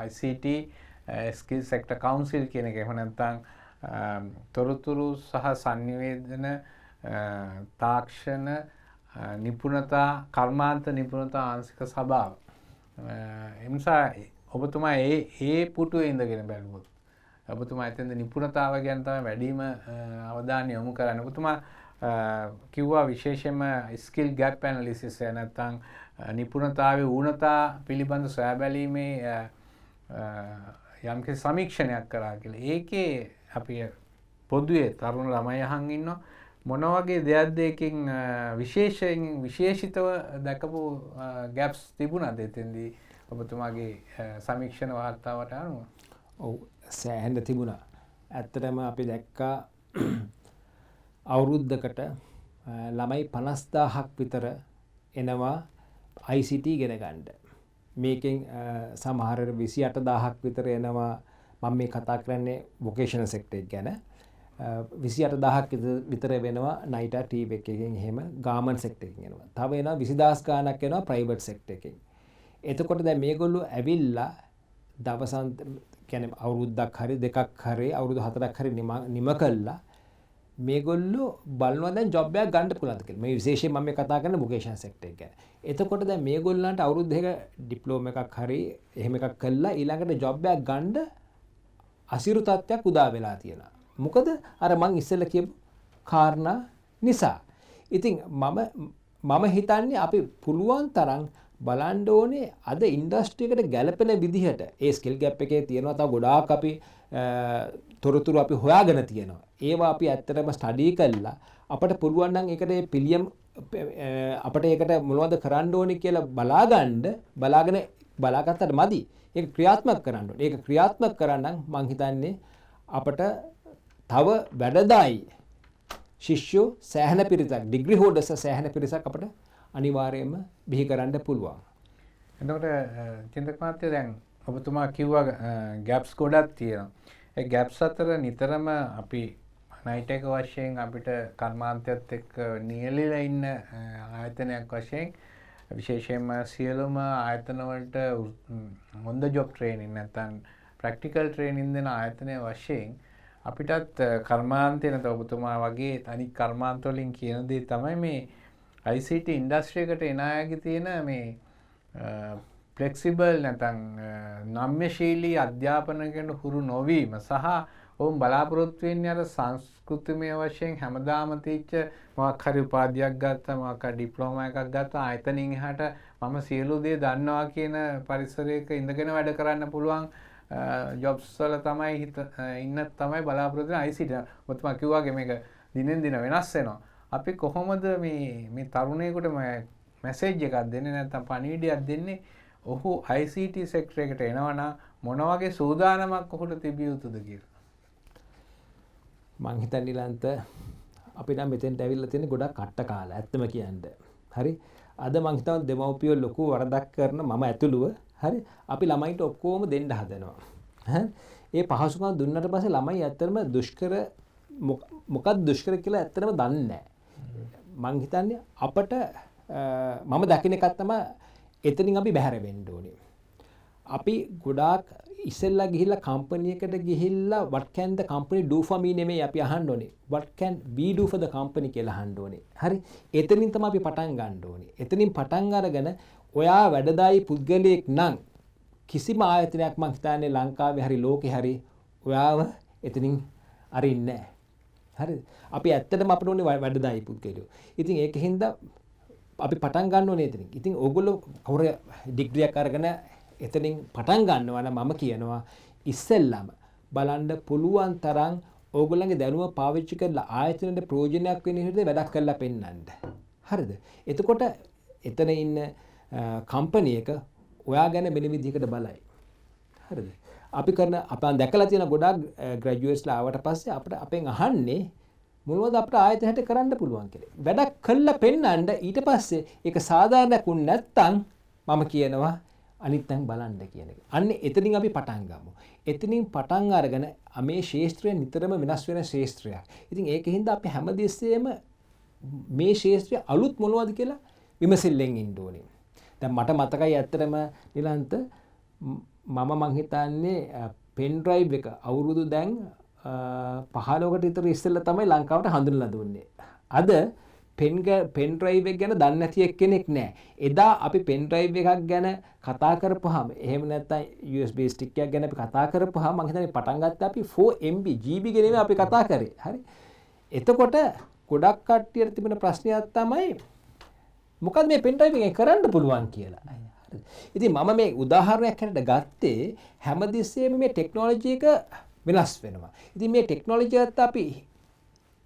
ICT ස්කිල් සෙක්ටර් කවුන්සිල් කියන එක. එහෙම නැත්නම් තොරතුරු සහ sannivedana තාක්ෂණ නිපුණතා කර්මාන්ත නිපුණතා ආංශික සභාව. එනිසා ඔබතුමා ඒ පුටුවේ ඉඳගෙන බැලුවොත් ඔබතුමා එතෙන්ද නිපුණතාව ගැන තමයි වැඩිම අවධානය යොමු කරන්නේ. ඔබතුමා කිව්වා විශේෂයෙන්ම ස්කිල් ගැප් ඇනලිසිස් එක නැත්නම් නිපුණතාවයේ ඌනතා පිළිබඳ සොයා බැලීමේ යම්කිසි සමීක්ෂණයක් කරා කියලා. ඒකේ අපි පොදුවේ තරුණ ළමයි අහන් ඉන්නවා මොන වගේ දෙයක්ද එකකින් විශේෂිතව දැකපු ගැප්ස් තිබුණාද එතෙන්දී ඔබතුමාගේ සමීක්ෂණ වාර්තාවට අනුව? ඔව් සෑහෙන්න තිබුණා. ඇත්තටම අපි දැක්කා අවුරුද්දකට ළමයි 50000ක් විතර එනවා ICT ඉගෙන ගන්න. මේකෙන් සමහර 28000ක් විතර එනවා මම මේ කතා කරන්නේ වොකේෂනල් සෙක්ටර් එක ගැන. 28000ක් විතර වෙනවා නයිටා ටීව් එකකින් එහෙම ගාමන් සෙක්ටර් එකකින් එනවා. තව එනවා 20000 ගාණක් එනවා ප්‍රයිවට් සෙක්ටර් එකකින්. එතකොට දැන් මේගොල්ලෝ ඇවිල්ලා දවසන්ත කියන්නේ අවුරුද්දක් හරි දෙකක් හරි අවුරුදු 4ක් හරි නිම කළා මේගොල්ලෝ බලනවා දැන් ජොබ් එකක් ගන්න පුළුවන්ද කියලා. මේ විශේෂයෙන් මම මේ කතා කරන්නේ වොකේෂනල් සෙක්ටර් එක ගැන. එතකොට දැන් මේගොල්ලන්ට අවුරුදු දෙක ඩිප්ලෝමා එකක් හරි එහෙම එකක් කළා ඊළඟට ජොබ් එකක් ගන්න අසිරු තත්ත්වයක් උදා වෙලා තියෙනවා. මොකද අර මං ඉස්සෙල්ලා කියපු කාරණා නිසා. ඉතින් මම හිතන්නේ අපි පුළුවන් තරම් බලන්න ඕනේ අද ඉන්ඩස්ට්‍රි එකට ගැලපෙන විදිහට ඒ ස්කිල් ගැප් එකේ තියෙනවා තව ගොඩාක් අපි තොරතුරු අපි හොයාගෙන තියෙනවා. ඒවා අපි ඇත්තටම ස්ටඩි කළා අපිට පුළුවන් නම් ඒකට පිළියම් අපිට ඒකට මොනවද කරන්න ඕනේ කියලා බලාගත්තට මදි. ඒක ක්‍රියාත්මක කරන්න ඕනේ. ඒක ක්‍රියාත්මක කරන්න මං හිතන්නේ අපිට තව වැඩදායි ශිෂ්‍යෝ සෑහෙන පිරිසක් ඩිග්‍රී හෝල්ඩර්ස් සෑහෙන පිරිසක් අපිට අනිවාර්යයෙන්ම බිහි කරන්න පුළුවන්. එතකොට චින්තක මහත්තයා දැන් ඔබතුමා කිව්වා ගැප්ස් ගොඩක් තියෙනවා. ඒ ගැප්ස් අතර නිතරම අපි නයිට් එක වශයෙන් අපිට කර්මාන්තයත් එක්ක නියැලිලා ඉන්න ආයතනයක් වශයෙන් විශේෂයෙන්ම සියලුම ආයතන වලට හොඳ ජොබ් ට්‍රේනින් නැත්නම් ප්‍රැක්ටිකල් ට්‍රේනින් දෙන ආයතනය වශයෙන් අපිටත් කර්මාන්තය නැත්නම් ඔබතුමා වගේ අනිත් කර්මාන්ත වලින් කියන දේ තමයි මේ ICT ඉන්ඩස්ට්‍රි එකට එන අයගේ තියෙන මේ ෆ්ලෙක්සිබල් නැත්නම් නම්‍යශීලී අධ්‍යාපනයකට හුරු නොවීම සහ ඔවුන් බලාපොරොත්තු වෙන්නේ අර සංස්කෘතිමය වශයෙන් හැමදාම තීච්ච මොකක් හරි උපාධියක් ගත්තා මොකක් හරි ඩිප්ලෝමා එකක් ගත්තා ආයතනින් එහාට මම සියලු දේ දන්නවා කියන පරිසරයක ඉඳගෙන වැඩ කරන්න පුළුවන් ජොබ්ස් වල තමයි ඉන්න තමයි බලාපොරොත්තු වෙන ICT. ඔබතුමා කිව්වාගේ මේක දිනෙන් දින වෙනස් වෙනවා. අපි කොහොමද මේ තරුණයෙකුට මැසේජ් එකක් දෙන්නේ නැත්නම් පණිවිඩයක් දෙන්නේ ඔහු ICT සෙක්ටර් එකට එනවා නම් මොන වගේ සූදානමක් ඔහුට තිබිය යුතුද කියලා? මං හිතන්නේ ඊළඟට අපි නම් මෙතෙන්ට ඇවිල්ලා තියෙන ගොඩක් කට්ට කාලා ඇත්තම කියන්න. හරි. අද මං හිතනවා දෙමව්පියෝ ලොකු වරදක් කරන මම ඇතුළුව හරි අපි ළමයින්ට ඔක්කොම දෙන්න හදනවා. ඒ පහසුකම් දුන්නට පස්සේ ළමයි ඇත්තටම දුෂ්කර මොකක්ද දුෂ්කර කියලා ඇත්තටම දන්නේ නැහැ. මං හිතන්නේ අපට මම දකින එකක් තමයි එතනින් අපි බැහැර වෙන්න ඕනේ. අපි ගොඩාක් ඉස්සෙල්ලා ගිහිල්ලා කම්පැනි එකට ගිහිල්ලා what can the company do for me නෙමෙයි අපි අහන්න ඕනේ. what can we do for the company කියලා අහන්න ඕනේ. හරි. එතනින් තමයි අපි පටන් ගන්න ඕනේ. එතනින් පටන් අරගෙන ඔයා වැඩදායි පුද්ගලයෙක් නම් කිසිම ආයතනයක් මං හිතන්නේ ලංකාවේ හරි ලෝකේ හරි ඔයාව එතනින් අරින්නේ නැහැ. හරිද? අපි ඇත්තටම අපිට ඕනේ වැඩදායි පුද්ගලයෝ. ඉතින් ඒකෙන්ද අපි පටන් ගන්න ඕනේ එතනින්. ඉතින් ඕගොල්ලෝ කවුරු ඩිග්‍රියක් අරගෙන එතනින් පටන් ගන්නවා නම් මම කියනවා ඉස්සෙල්ලාම බලන්න පුළුවන් තරම් ඕගොල්ලන්ගේ දැනුම පාවිච්චි කරලා ආයතනයේ ප්‍රයෝජනයක් වෙන විදිහට වැඩක් කරලා පෙන්නන්න. හරිද? එතකොට එතන ඉන්න කම්පැනි එක ඔයා ගැන මෙන්න විදිහකට බලයි. හරිද? අපි කරන අපෙන් දැකලා තියෙන ගොඩාක් ග්‍රැජුවේට්ස්ලා ආවට පස්සේ අපිට අපෙන් අහන්නේ මොනවද අපිට ආයතනයට කරන්න පුළුවන් කියලා. වැඩක් කළා පෙන්නන්න ඊට පස්සේ ඒක සාධාරණයක් වුණ නැත්නම් මම කියනවා අනිත්තන් බලන්න කියන එක. අන්න එතනින් අපි පටන් ගමු. එතනින් පටන් අරගෙන මේ ශාස්ත්‍රය නිතරම වෙනස් වෙන ශාස්ත්‍රයක්. ඉතින් ඒකින්ද අපි හැමදෙස්සෙම මේ ශාස්ත්‍රය අලුත් මොනවද කියලා විමසිල්ලෙන් ඉන්න ඕනේ. දැන් මට මතකයි ඇත්තටම නිලන්ත මම හිතන්නේ පෙන් ඩ්‍රයිව් එක අවුරුදු දැන් 15කට විතර ඉස්සෙල්ලා තමයි ලංකාවට හඳුන්වලා දුන්නේ. අද පෙන් ඩ්‍රයිව් එක ගැන දන්නේ නැති එක්කෙනෙක් නැහැ. එදා අපි පෙන් ඩ්‍රයිව් එකක් ගැන කතා කරපුවාම එහෙම නැත්නම් USB stick එකක් ගැන අපි කතා කරපුවාම මම හිතන්නේ පටන් ගත්තා අපි 4MB GB ගෙනෙම අපි කතා කරේ. හරි. එතකොට ගොඩක් කට්ටියට තිබෙන ප්‍රශ්නයක් තමයි මොකද මේ පෙන් ඩ්‍රයිව් එකෙන් කරන්න පුළුවන් කියලා. හරි. ඉතින් මම මේ උදාහරණයක් හැටියට ගත්තේ හැමදෙස්සෙම මේ ටෙක්නොලොජි එක වෙනස් වෙනවා. ඉතින් මේ ටෙක්නොලොජි එකත් අපි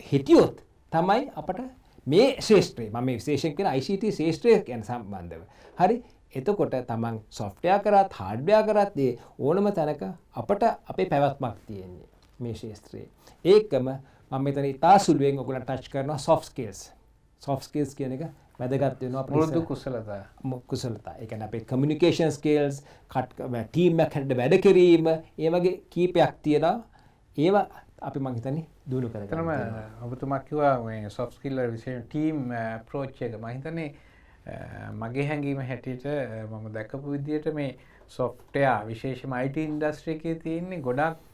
හිටියොත් තමයි අපට මේ ශාස්ත්‍රය මම විශේෂයෙන් කියන ICT ශාස්ත්‍රය ගැන සම්බන්ධව. හරි. එතකොට තමන් සොෆ්ට්වෙයාර් කරත් හાર્ඩ්වෙයාර් කරත් ඒ ඕනම තැනක අපට අපේ පැවැත්මක් තියෙන්නේ මේ ශාස්ත්‍රයේ. ඒකම මම මෙතන ඉතා සුළුවෙන් ඔයගොල්ලන්ට ටච් කරනවා soft skills. soft skills කියන එක වැදගත් වෙනවා අපේ මෘදු කුසලතා. කුසලතා. ඒ කියන්නේ අපේ communication skills, ටීම් එකක් හැටියට වැඩ කිරීම, ඒ වගේ කීපයක් තියෙනවා. ඒවා අපි මං හිතන්නේ දිනු කරගන්න. ඔබතුමා කිව්වා මේ soft skill විශේෂ ටීම් approach එක. මම හිතන්නේ මගේ හැඟීම හැටියට මම දැකපු විදිහට මේ software විශේෂම IT ඉන්ඩස්ට්‍රි එකේ තියෙන්නේ ගොඩක්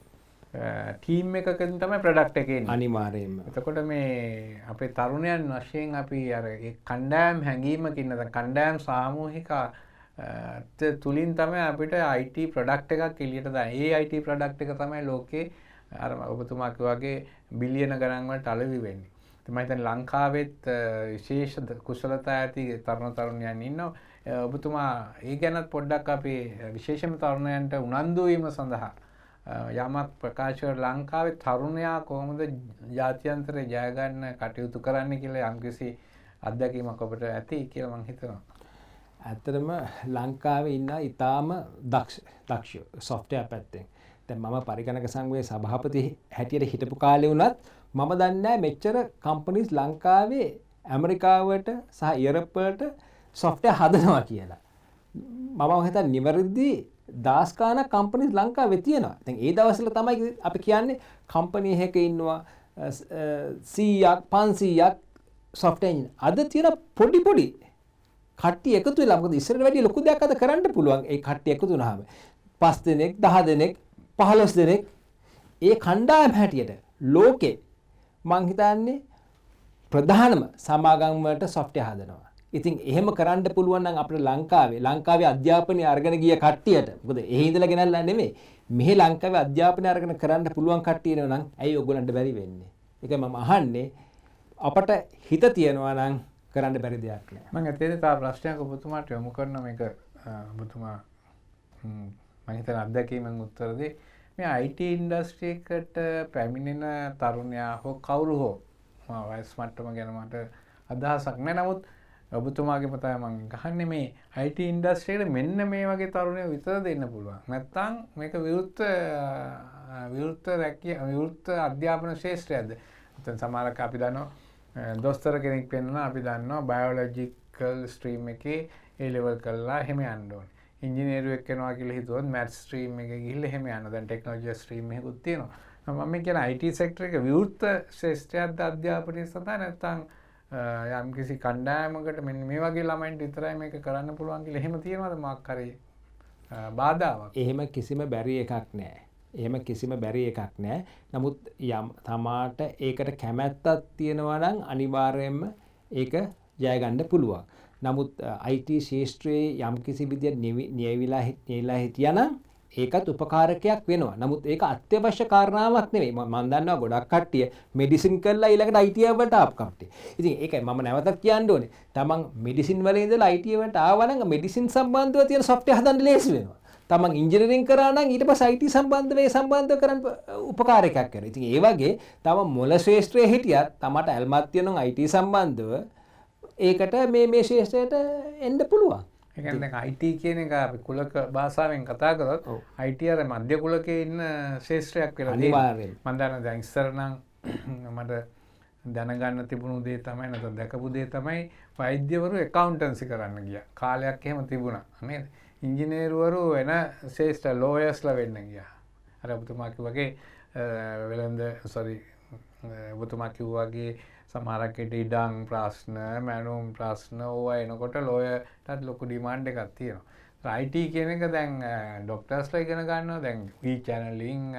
ටීම් එකකින් තමයි ප්‍රොඩක්ට් එක එන්නේ. අනිවාර්යයෙන්ම. එතකොට මේ අපේ තරුණයන් වශයෙන් අපි අර ඒ කණ්ඩායම් හැඟීමකින් නැත්නම් කණ්ඩායම් සාමූහික තුලින් තමයි අපිට IT ප්‍රොඩක්ට් එකක් එළියට දාන්නේ. ඒ IT ප්‍රොඩක්ට් එක තමයි ලෝකේ අර ඔබතුමා වගේ බිලියන ගණන් වලට අලෙවි වෙන්නේ. මම හිතන්නේ ලංකාවෙත් විශේෂ කුසලතා ඇති තරුණ තරුණියන් ඉන්නවා. ඔබතුමා ඒ ගැනත් පොඩ්ඩක් අපි විශේෂම තරුණයන්ට උනන්දු වීම සඳහා යමක් ප්‍රකාශ කර ලංකාවේ තරුණයා කොහොමද ජාත්‍යන්තරේ ජය ගන්න කටයුතු කරන්න කියලා යම්කිසි අත්දැකීමක් ඔබට ඇති කියලා මම හිතනවා. ඇත්තටම ලංකාවේ ඉන්න ඉතාම දක්ෂ software පැත්තෙන්. දැන් මම පරිගණක සංඝයේ සභාපති හැටියට හිටපු කාලේ වුණත් මම දන්නේ නැහැ මෙච්චර කම්පනීස් ලංකාවේ ඇමරිකාවට සහ යුරෝප් වලට software හදනවා කියලා. මම හිතන්නේ නිවැරදි දාස්කාන කම්පනිස් ලංකාවේ තියෙනවා. දැන් ඒ දවස්වල තමයි අපි කියන්නේ කම්පනි එකක ඉන්නවා 100ක් 500ක් software engineer. අද තියෙන පොඩි කට්ටිය එකතු වෙලා මොකද ඉස්සරට වැඩිය ලොකු දෙයක් අද කරන්න පුළුවන්. ඒ කට්ටිය එකතු වුණාම 5 දෙනෙක් 10 දෙනෙක් 15 දෙනෙක් ඒ කණ්ඩායම හැටියට ලෝකේ මං හිතන්නේ ප්‍රධානම සමාගම් වලට software හදනවා. ඉතින් එහෙම කරන්න පුළුවන් නම් අපිට ලංකාවේ අධ්‍යාපනය අරගෙන ගිය කට්ටියට මොකද එහෙ ඉඳලා ගෙනල්ලා නෙමෙයි මෙහි ලංකාවේ අධ්‍යාපනය අරගෙන කරන්න පුළුවන් කට්ටිය නෝ නම් ඇයි ඔයගොල්ලන්ට බැරි වෙන්නේ? ඒකයි මම අහන්නේ අපට හිත තියනවා නම් කරන්න බැරි දෙයක් නෑ. මම ඇත්තටම තා ප්‍රශ්නයක් ඔබතුමාට යොමු කරන මේක ඔබතුමා මම හිතන අත්දැකීමෙන් උත්තර දෙයි. මේ IT ඉන්ඩස්ට්‍රි එකට පැමිණෙන තරුණයා හෝ කවුරු හෝ වයස් මට්ටම ගැන මට අදහසක් නෑ. නමුත් ඔබතුමාගේම තමයි මම ගහන්නේ මේ IT ඉන්ඩස්ට්‍රි එකට මෙන්න මේ වගේ තරුණයෝ විතර දෙන්න පුළුවන්. නැත්තම් මේක විවෘත අධ්‍යාපන ශාස්ත්‍රයක්ද? නැත්නම් සමහරක් අපි දන්නවා දොස්තර කෙනෙක් වෙනවා අපි දන්නවා බයොලොජිකල් ස්ට්‍රීම් එකේ A level කරලා එහෙම යන්න ඕනේ. ඉංජිනේරුවෙක් වෙනවා කියලා හිතුවොත් මැත්ස් ස්ට්‍රීම් එකේ ගිහිල්ලා එහෙම යනවා. දැන් ටෙක්නොලොජි ස්ට්‍රීම් එකකුත් තියෙනවා. මම කියන IT සෙක්ටර් එක විවෘත ශාස්ත්‍රයක්ද අධ්‍යාපනයේ සඳහා නැත්නම් යම් කිසි කණ්ඩායමකට මෙන්න මේ වගේ ළමයින්ට විතරයි මේක කරන්න පුළුවන් කියලා එහෙම තියෙනවද මොකක් හරි බාධාවක්? එහෙම කිසිම බැරි එකක් නෑ. නමුත් යම් තමාට ඒකට කැමැත්තක් තියෙනවා නම් අනිවාර්යයෙන්ම ඒක ජය ගන්න පුළුවන්. නමුත් IT ශාස්ත්‍රයේ යම් කිසි විදියට නියවිලා හිටියානම් ඒකත් උපකාරකයක් වෙනවා. නමුත් ඒක අත්‍යවශ්‍ය කාරණාවක් නෙවෙයි. මම දන්නවා ගොඩක් කට්ටිය මෙඩිසින් කරලා ඊළඟට IT වලට ආපු කට්ටිය. ඉතින් ඒකයි මම නැවතත් කියන්න ඕනේ. තමන් මෙඩිසින් වල ඉඳලා IT වලට ආවා නම් මෙඩිසින් සම්බන්ධව තියෙන software හදන්න ලේසි වෙනවා. තමන් ඉංජිනේරින් කරා නම් ඊට පස්සේ IT සම්බන්ධව කරන්න උපකාරකයක් වෙනවා. ඉතින් ඒ වගේ තම මොළ ශාස්ත්‍රයේ හිටියත් තමට ඇල්මක් තියෙනවා IT සම්බන්ධව ඒකට මේ ශාස්ත්‍රයට එන්න පුළුවන්. ඒ කියන්නේ IT කියන එක අපි කුලක භාෂාවෙන් කතා කරොත් IT අර මධ්‍ය කුලකේ ඉන්න ශාස්ත්‍රයක් වෙලා අනිවාර්යයෙන්. මම දන්නවා දැන් ඉස්සර නම් මට දැනගන්න තිබුණු දේ තමයි නැත්නම් දැකපු දේ තමයි වෛද්‍යවරු ඇකවුන්ටන්සි කරන්න ගියා. කාලයක් එහෙම තිබුණා නේද? ඉංජිනේරුවරු වෙන ශේෂ්ඨ ලෝයර්ස්ලා වෙන්න ගියා. අර ඔබතුමා කිව්වාගේ ඔබතුමා කිව්වාගේ සමහරක් ඉඩම් ප්‍රශ්න, මැනුම් ප්‍රශ්න ඕවා එනකොට ලෝයර්ටත් ලොකු ඩිමාන්ඩ් එකක් තියෙනවා. IT කියන එක දැන් ඩොක්ටර්ස්ලා ඉගෙන ගන්නවා. දැන් e-channeling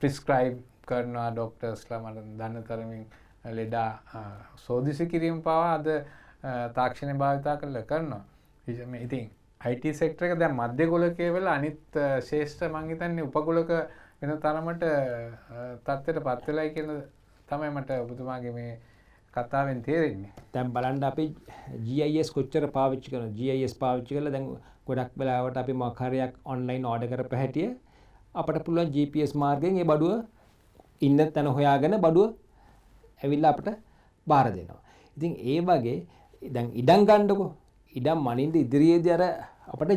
prescribe කරනවා ඩොක්ටර්ස්ලා මට දන්න තරමින් ලෙඩා සෝදිසි කිරීම පවා අද තාක්ෂණය භාවිතා කරලා කරනවා. ඉතින් IT සෙක්ටර් එක දැන් මධ්‍ය කුලකයේ වෙලා අනිත් ශේෂ්ඨ මං හිතන්නේ උපකුලක වෙන තරමට තත්ත්වයට පත් වෙලයි කියන තමයි මට ඔබතුමාගේ මේ කතාවෙන් තේරෙන්නේ. දැන් බලන්න අපි GIS කොච්චර පාවිච්චි කරනවද? GIS පාවිච්චි කරලා දැන් ගොඩක් වෙලාවට අපි මොකක් හරියක් ඔන්ලයින් ඕඩර් කරපු හැටිය අපිට පුළුවන් GPS මාර්ගයෙන් ඒ බඩුව ඉන්න තැන හොයාගෙන බඩුව ඇවිල්ලා අපිට බාර දෙනවා. ඉතින් ඒ වගේ දැන් ඉඩම් ගන්නකො ඉඩම් මනින්ද ඉදිරියේදී අර අපිට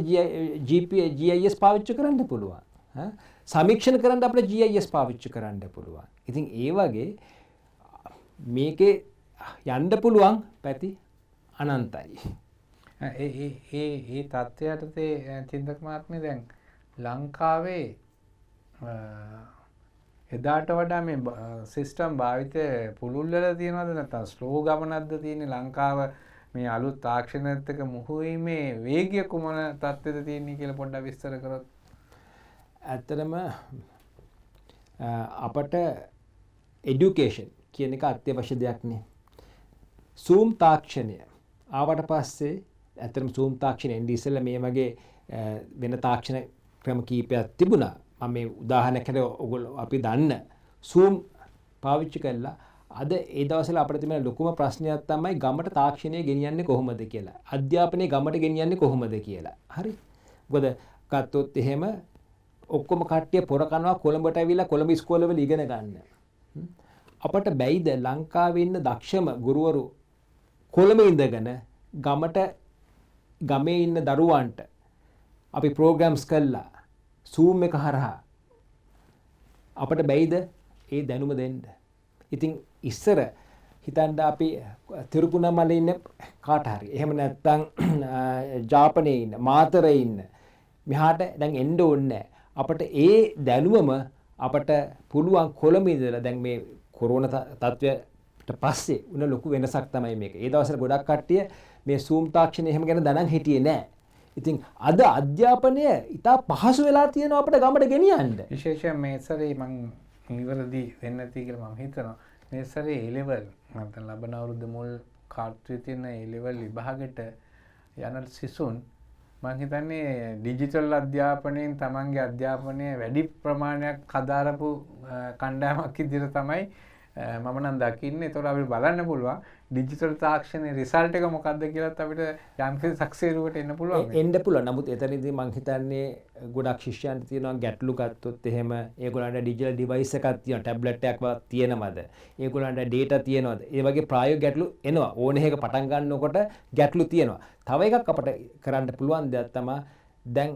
GIS පාවිච්චි කරන්න පුළුවන්. සමීක්ෂණ කරන්න අපිට GIS පාවිච්චි කරන්න පුළුවන්. ඉතින් ඒ වගේ මේකේ යන්න පුළුවන් පැති අනන්තයි. ඒ තත්ත්වයටතේ චින්තක මහත්මයා දැන් ලංකාවේ එදාට වඩා මේ සිස්ටම් භාවිතය පුළුල් වෙලා තියෙනවද නැත්නම් ස්ලෝ ගමනක්ද තියෙන්නේ ලංකාව මේ අලුත් තාක්ෂණයත් එක්ක මුහුවීමේ වේගය කුමන තත්ත්වෙද තියෙන්නේ කියලා පොඩ්ඩක් විස්තර කරොත්. ඇත්තටම අපට එඩියුකේෂන් කියන එක අත්‍යවශ්‍ය දෙයක් නේ. Zoom තාක්ෂණය ආවට පස්සේ ඇත්තටම Zoom තාක්ෂණය එන්නේ ඉස්සෙල්ලා මේ වගේ වෙන තාක්ෂණ ක්‍රම කීපයක් තිබුණා. මම මේ උදාහරණයකට ඔයගොල්ලෝ අපි දන්න Zoom පාවිච්චි කළා. අද ඒ දවස්වල අපිට තිබෙන ලොකුම ප්‍රශ්නයක් තමයි ගමට තාක්ෂණය ගෙනියන්නේ කොහොමද කියලා. අධ්‍යාපනය ගමට ගෙනියන්නේ කොහොමද කියලා. හරි. මොකද ගත්තොත් එහෙම ඔක්කොම කට්ටිය පොර කනවා කොළඹට ඇවිල්ලා කොළඹ ඉස්කෝලවල ඉගෙන ගන්න. අපට බැයිද ලංකාවේ ඉන්න දක්ෂම ගුරුවරු කොළඹ ඉඳගෙන ගමේ ඉන්න දරුවන්ට අපි ප්‍රෝග්‍රෑම්ස් කළා Zoom එක හරහා අපට බැයිද ඒ දැනුම දෙන්න. ඉතින් ඉස්සර හිතන්න අපි තිරුකුණමලේ ඉන්න කාට හරි එහෙම නැත්නම් ජාපනයේ ඉන්න මාතරේ ඉන්න මෙහාට දැන් එන්න ඕනේ නැහැ. අපිට ඒ දැනුමම අපට පුළුවන් කොළඹ ඉඳලා දැන් මේ කොරෝනා තත්ත්වයට පස්සේ උන ලොකු වෙනසක් තමයි මේක. ඒ දවස්වල ගොඩක් කට්ටිය මේ Zoom තාක්ෂණය එහෙම ගැන දැනන් හිටියේ නැහැ. ඉතින් අද අධ්‍යාපනය ඉතා පහසු වෙලා තියෙනවා අපිට ගමට ගෙනියන්න. විශේෂයෙන් මේ සැරේ මම නිවැරදි වෙන්න ඇති කියලා මම හිතනවා. මේ සැරේ A level නැත්නම් ලබන අවුරුද්ද මුල් කාර්යයේ තියෙන A level විභාගෙට යන සිසුන් මම හිතන්නේ ඩිජිටල් අධ්‍යාපනයෙන් තමන්ගේ අධ්‍යාපනය වැඩි ප්‍රමාණයක් හදාරපු කණ්ඩායමක් විදිහට තමයි මම නම් දකින්නේ. ඒතකොට අපිට බලන්න පුළුවන් ඩිජිටල් තාක්ෂණයේ රිසල්ට් එක මොකක්ද කියලාත් අපිට යම්කිසි සක්සේරුවකට එන්න පුළුවන්. එන්න පුළුවන්. නමුත් එතනදී මම හිතන්නේ ගොඩක් ශිෂ්‍යයන්ට තියෙනවා ගැටලු ගත්තොත් එහෙම ඒගොල්ලන්ට ඩිජිටල් ඩිවයිස් එකක් තියෙනවා, ටැබ්ලට් එකක් තියෙනවද? ඒගොල්ලන්ට ඩේටා තියෙනවද? ඒ වගේ ප්‍රායෝගික ගැටලු එනවා. ඕන එකක පටන් ගන්නකොට ගැටලු තියෙනවා. තව එකක් අපිට කරන්න පුළුවන් දෙයක් තමයි දැන්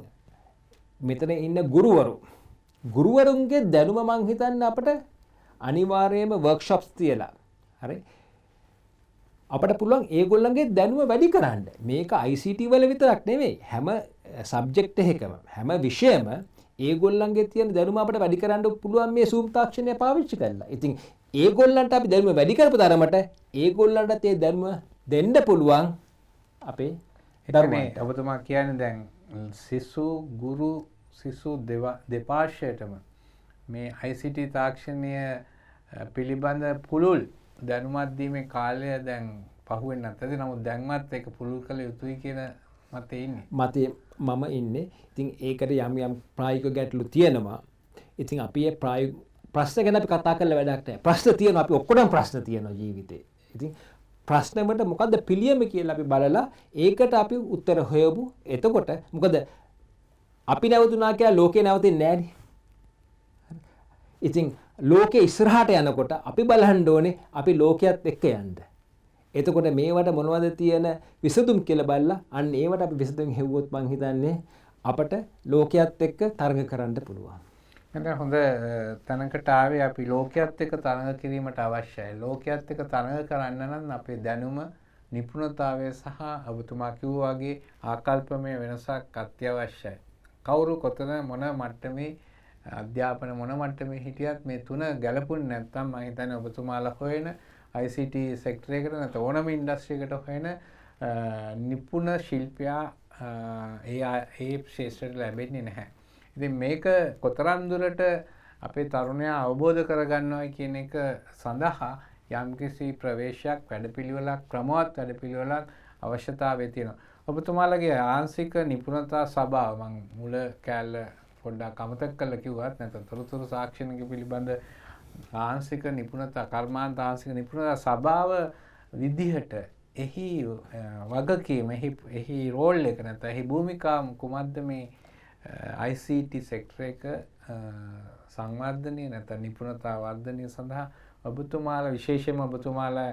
මෙතන ඉන්න ගුරුවරුන්ගේ දැනුම මං හිතන්නේ අපිට අනිවාර්යයෙන්ම වර්ක්ෂොප්ස් තියලා හරි අපිට පුළුවන් ඒගොල්ලන්ගේ දැනුම වැඩි කරන්න. මේක ICT වල විතරක් නෙවෙයි හැම සබ්ජෙක්ට් එකකම හැම විෂයෙම ඒගොල්ලන්ගේ තියෙන දැනුම අපිට වැඩි කරන්න පුළුවන් මේ Zoom තාක්ෂණය පාවිච්චි කරලා. ඉතින් ඒගොල්ලන්ට අපි දැනුම වැඩි කරපු තරමට ඒගොල්ලන්ට ඒ දැනුම දෙන්න පුළුවන් අපේ ධර්මයේ. ඔබතුමා කියන්නේ දැන් සිසු ගුරු සිසු දෙපාර්ශ්වයටම මේ ICT තාක්ෂණය පිළිබඳ පුළුල් දැනුමක් දීමේ කාලය දැන් පහුවෙන්නේ නැත්ද? නමුත් දැන්වත් ඒක පුළුල් කළ යුතුයි කියන මතේ ඉන්නේ. මම ඉන්නේ. ඉතින් ඒකට යම් ප්‍රායෝගික ගැටලු තියෙනවා. ඉතින් අපි ඒ ප්‍රායෝගික ප්‍රශ්න ගැන අපි කතා කරලා වැඩක් නැහැ. ප්‍රශ්න තියෙනවා. අපි ඔක්කොටම ප්‍රශ්න තියෙනවා ජීවිතේ. ඉතින් ප්‍රශ්න වලට මොකද්ද පිළියම කියලා අපි බලලා ඒකට අපි උත්තර හොයමු. එතකොට මොකද අපි නැවතුණා කියලා ලෝකේ නැවතින්නේ නැහැනේ. ඉතින් ලෝකේ ඉස්සරහට යනකොට අපි බලන්න ඕනේ අපි ලෝකයේත් එක්ක යන්න. එතකොට මේවට මොනවද තියෙන විසඳුම් කියලා බලලා අන්න ඒවට අපි විසඳුම් හෙව්වොත් මං හිතන්නේ අපට ලෝකයේත් එක්ක තරඟ කරන්න පුළුවන්. මම හොඳ තැනකට ආවේ අපි ලෝකයේත් එක්ක තරඟ කිරීමට අවශ්‍යයි. ලෝකයේත් එක්ක තරඟ කරන්න නම් අපේ දැනුම නිපුණතාවය සහ ඔබතුමා කිව්වා වගේ ආකල්පමය වෙනසක් අත්‍යවශ්‍යයි. කවුරු කොතන මොන මට්ටමේ අධ්‍යාපන මොන මට්ටමේ හිටියත් මේ තුන ගැලපුණ නැත්නම් මම හිතන්නේ ඔබතුමාලා හොයන ICT සෙක්ටර් එකට නැත්නම් ඕනම ඉන්ඩස්ට්‍රි එකකට හොයන නිපුණ ශිල්පියා ඒ ශේෂ්ත්‍රයට ලැබෙන්නේ නැහැ. ඉතින් මේක කොතරම් දුරට අපේ තරුණයා අවබෝධ කරගන්නවයි කියන එක සඳහා යම්කිසි ප්‍රවේශයක් වැඩපිළිවෙලක් ක්‍රමවත් වැඩපිළිවෙලක් අවශ්‍යතාවය තියෙනවා. ඔබතුමාලගේ ආංශික නිපුණතා සභාව මම මුල කැලල පොඩ්ඩක් අමතක කරලා කිව්වත් නැත්නම් තොරතුරු සාක්ෂණික පිළිබඳ ආංශික නිපුණතා කර්මාන්ත ආංශික නිපුණතා සභාව විදිහට එහි වගකීම එහි රෝල් එක නැත්නම් එහි භූමිකාව කුමක්ද මේ ICT සෙක්ටර් එක සංවර්ධනය නැත්නම් නිපුණතා වර්ධනය සඳහා ඔබතුමාලා විශේෂයෙන්ම ඔබතුමාලා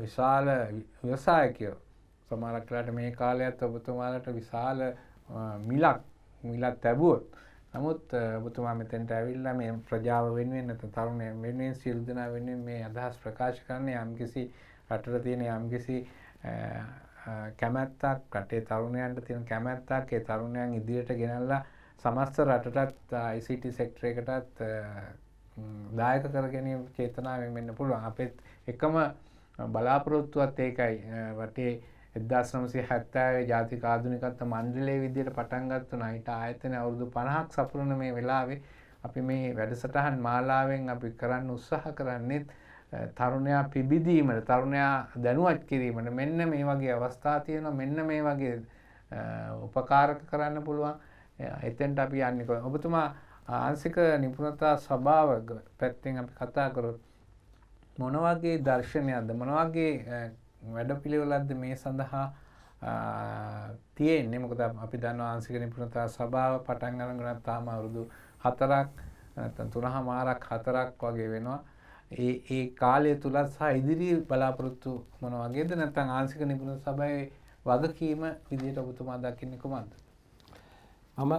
විශාල ව්‍යවසායකයෝ සමහරක් වෙලාවට මේ කාලයත් ඔබතුමාලට විශාල මිලක් ලැබුවොත් නමුත් ඔබතුමා මෙතෙන්ට ඇවිල්ලා මේ ප්‍රජාව වෙනුවෙන් නැත්නම් තරුණයන් වෙනුවෙන් සියලු දෙනා වෙනුවෙන් මේ අදහස් ප්‍රකාශ කරන්නේ යම්කිසි රටට තියෙන යම්කිසි කැමැත්තක් රටේ තරුණයන්ට තියෙන කැමැත්තක් ඒ තරුණයන් ඉදිරියට ගෙනල්ලා සමස්ත රටටත් ICT සෙක්ටර් එකටත් දායක කර ගැනීම චේතනාවෙන් වෙන්න පුළුවන්. අපිත් එකම බලාපොරොත්තුවත් ඒකයි. රටේ 1970 ජාතික ආධුනිකත්ව මණ්ඩලයේ විදියට පටන් ගත්ත නයිට ආයතන අවුරුදු 50ක් සපුරන මේ වෙලාවේ අපි මේ වැඩසටහන් මාලාවෙන් අපි කරන්න උත්සාහ කරන්නේ තරුණයා පිබිදීමට තරුණයා දැනුවත් කිරීමට මෙන්න මේ වගේ අවස්ථා තියෙනවා මෙන්න මේ වගේ උපකාරක කරන්න පුළුවන් එතෙන්ට අපි යන්නේ කොහොමද ඔබතුමා ආංශික නිපුණතා ස්වභාව පැත්තෙන් අපි කතා කරොත් මොන වගේ දර්ශනයක්ද මොන වගේ වැඩපිළිවෙලක්ද මේ සඳහා තියෙන්නේ මොකද අපි දන්නවා ආංශික නිපුණතා ස්වභාව පටන් ගන්න තාම අවුරුදු 4ක් නැත්නම් 3මාරක් 4ක් වගේ වෙනවා ඒ කාලය තුල සහ ඉදිරි බලාපොරොත්තු මොන වගේද නැත්නම් ආංශික නිපුණතා සභාවේ වගකීම විදිහට ඔබතුමා දකින්නේ කොහොමද? මම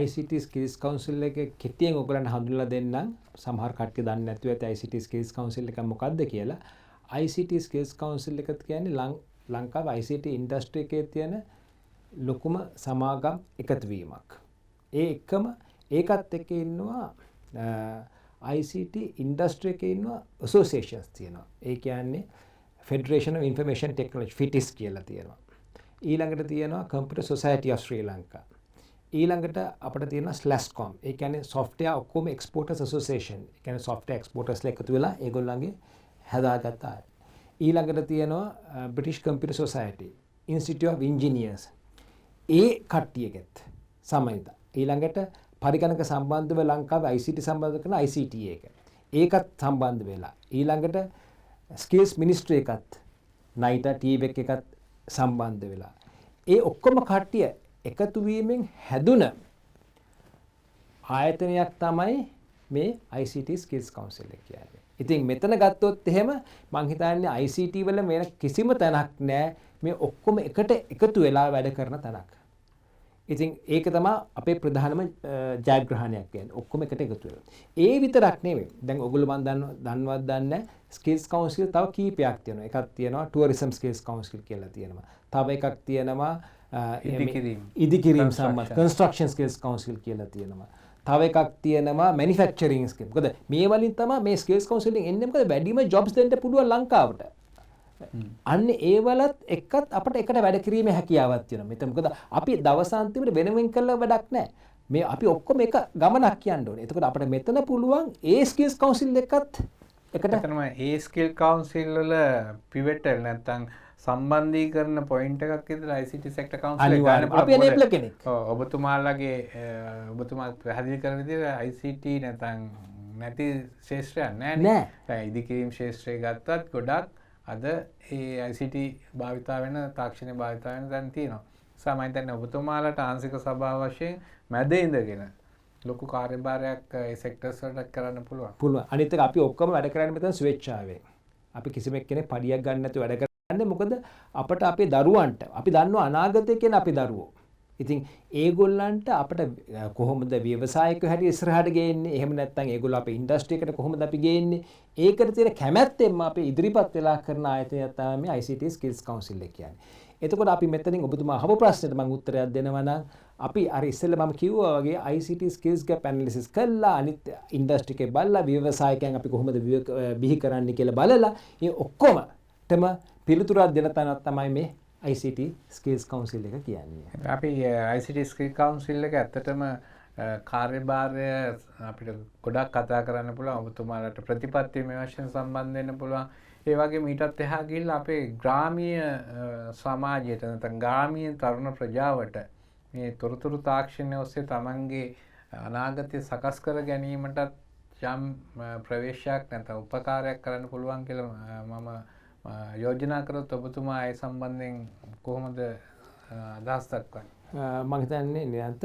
ICT Skills Council එකේ කෙටියෙන් ඔයගලන්ට හඳුන්වලා දෙන්නම්. සමහර කට්ටිය දන්නේ නැතුව ඇති ICT Skills Council එක මොකක්ද කියලා. ICT Skills Council එක කියන්නේ ලංකාවේ ICT ඉන්ඩස්ට්‍රි එකේ තියෙන ලොකුම සමාගම් එකතුවීමක්. ඒ එක්කම ඒකත් එක්ක ඉන්නවා ICT ඉන්ඩස්ට්‍රි එකේ ඉන්නවා ඇසෝසියේෂන්ස් තියෙනවා. ඒ කියන්නේ Federation of Information Technology FITIS කියලා තියෙනවා. ඊළඟට තියෙනවා Computer Society of Sri Lanka. ඊළඟට අපිට තියෙනවා SLASCOM. ඒ කියන්නේ Software ඔක්කොම Exporters Association. ඒ කියන්නේ software exporters ලා එකතු වෙලා ඒගොල්ලන්ගේ හදාගත්ත අය. ඊළඟට තියෙනවා British Computer Society, Institute of Engineers. ඒ කට්ටියගෙත් සමයිද. ඊළඟට පරිගණක සම්බන්ධව ලංකාවේ ICT සම්බන්ධ කරන ICT එක. ඒකත් සම්බන්ධ වෙලා. ඊළඟට ස්කිල්ස් මිනිස්ට්‍රි එකත් NITA TVEC එකත් සම්බන්ධ වෙලා. ඒ ඔක්කොම කට්ටිය එකතු වීමෙන් හැදුන ආයතනයක් තමයි මේ ICT Skills Council එක කියන්නේ. ඉතින් මෙතන ගත්තොත් එහෙම මං හිතන්නේ ICT වල වෙන කිසිම තැනක් නැහැ මේ ඔක්කොම එකට එකතු වෙලා වැඩ කරන තැනක්. ඉතින් ඒක තමයි අපේ ප්‍රධානම ජයග්‍රහණයක් කියන්නේ. ඔක්කොම එකට එකතු වෙලා. ඒ විතරක් නෙමෙයි. දැන් ඔයගොල්ලෝ මන් දන්නවත් දන්නේ ස්කිල්ස් කවුන්සිල් තව කීපයක් තියෙනවා. එකක් තියෙනවා ටුවරිසම් ස්කිල්ස් කවුන්සිල් කියලා තියෙනවා. තව එකක් තියෙනවා ඉදිකිරීම සම්බන්ධ කන්ස්ට්‍රක්ෂන් ස්කිල්ස් කවුන්සිල් කියලා තියෙනවා. තව එකක් තියෙනවා මැනුෆැක්චරින් ස්කිල්. මොකද මේ වලින් තමයි මේ ස්කිල්ස් කවුන්සිල් එකෙන් එන්නේ මොකද වැඩිම ජොබ්ස් දෙන්න පුළුවන් ලංකාවට. අන්න ඒවලත් එක්කත් අපිට එකට වැඩ කිරීමේ හැකියාවක් තියෙනවා. මෙතන මොකද අපි දවසාන්තිමට වෙනවෙන් කළා වැඩක් නැහැ. මේ අපි ඔක්කොම එක ගමනක් යන්න ඕනේ. එතකොට අපිට මෙතන පුළුවන් ඒ ස්කිල්ස් කවුන්සිල් එකත් එකට තමයි ඒ ස්කිල් කවුන්සිල් වල පිවෙටල් නැත්නම් සම්බන්ධීකරණ පොයින්ට් එකක් විතර ICT සෙක්ටර් කවුන්සිල් එක ගන්න අපි එනේබ්ලර් කෙනෙක්. ඔව් ඔබතුමාලගේ ඔබතුමා පැහැදිලි කරන විදිහට ICT නැත්නම් නැති ශාස්ත්‍රයක් නැහැ. දැන් ඉදිකිරීම ශාස්ත්‍රය ගත්තත් ගොඩක් අද ඒ ICT භාවිතා වෙන තාක්ෂණය භාවිතා වෙන දැන් තියෙනවා. සමහන් දැන් ඔබතුමාලට ආංශික සභාව වශයෙන් මැද ඉඳගෙන ලොකු කාර්යභාරයක් ඒ සෙක්ටර්ස් වලට කරන්න පුළුවන්. පුළුවන්. අනිත් එක අපි ඔක්කොම වැඩ කරන්නේ මෙතන ස්වේච්ඡාවෙන්. අපි කිසිම කෙනෙක් පඩියක් ගන්න නැතුව වැඩ කරන්නේ මොකද අපට අපේ දරුවන්ට අපි දන්නවා අනාගතේ කියන අපේ දරුවෝ. ඉතින් ඒගොල්ලන්ට අපිට කොහොමද ව්‍යවසායක හැටි ඉස්සරහට ගේන්නේ? එහෙම නැත්නම් ඒගොල්ලෝ අපේ ඉන්ඩස්ට්‍රි එකට කොහොමද අපි ගේන්නේ? ඒකට තියෙන කැමැත්තෙන්ම අපි ඉදිරිපත් වෙලා කරන ආයතනයක් තමයි මේ ICT Skills Council එක කියන්නේ. එතකොට අපි මෙතනින් ඔබතුමා අහපු ප්‍රශ්නෙට මම උත්තරයක් දෙනවා නම් අපි අර ඉස්සෙල්ලා මම කිව්වා වගේ ICT skills gap analysis කළා අනිත් ඉන්ඩස්ට්‍රි එකේ බලලා ව්‍යවසායකයන් අපි කොහොමද බිහි කරන්නේ කියලා බලලා මේ ඔක්කොමටම පිළිතුරක් දෙන තැනක් තමයි මේ ICT Skills Council එක කියන්නේ. අපි ICT Skills Council එක ඇත්තටම කාර්යභාරය අපිට ගොඩක් කතා කරන්න පුළුවන්. ඔබතුමාලට ප්‍රතිපත්ති මේ වශයෙන් සම්බන්ධ වෙන්න පුළුවන්. ඒ වගේම ඊටත් එහා ගිහිල්ලා අපේ ග්‍රාමීය සමාජයට නැත්නම් ග්‍රාමීය තරුණ ප්‍රජාවට මේ තොරතුරු තාක්ෂණය ඔස්සේ තමන්ගේ අනාගතය සකස් කර ගැනීමටත් යම් ප්‍රවේශයක් නැත්නම් උපකාරයක් කරන්න පුළුවන් කියලා මම යෝජනා කරොත් ඔබතුමා ඒ සම්බන්ධයෙන් කොහොමද අදහස් දක්වන්නේ? මම හිතන්නේ නිරන්ත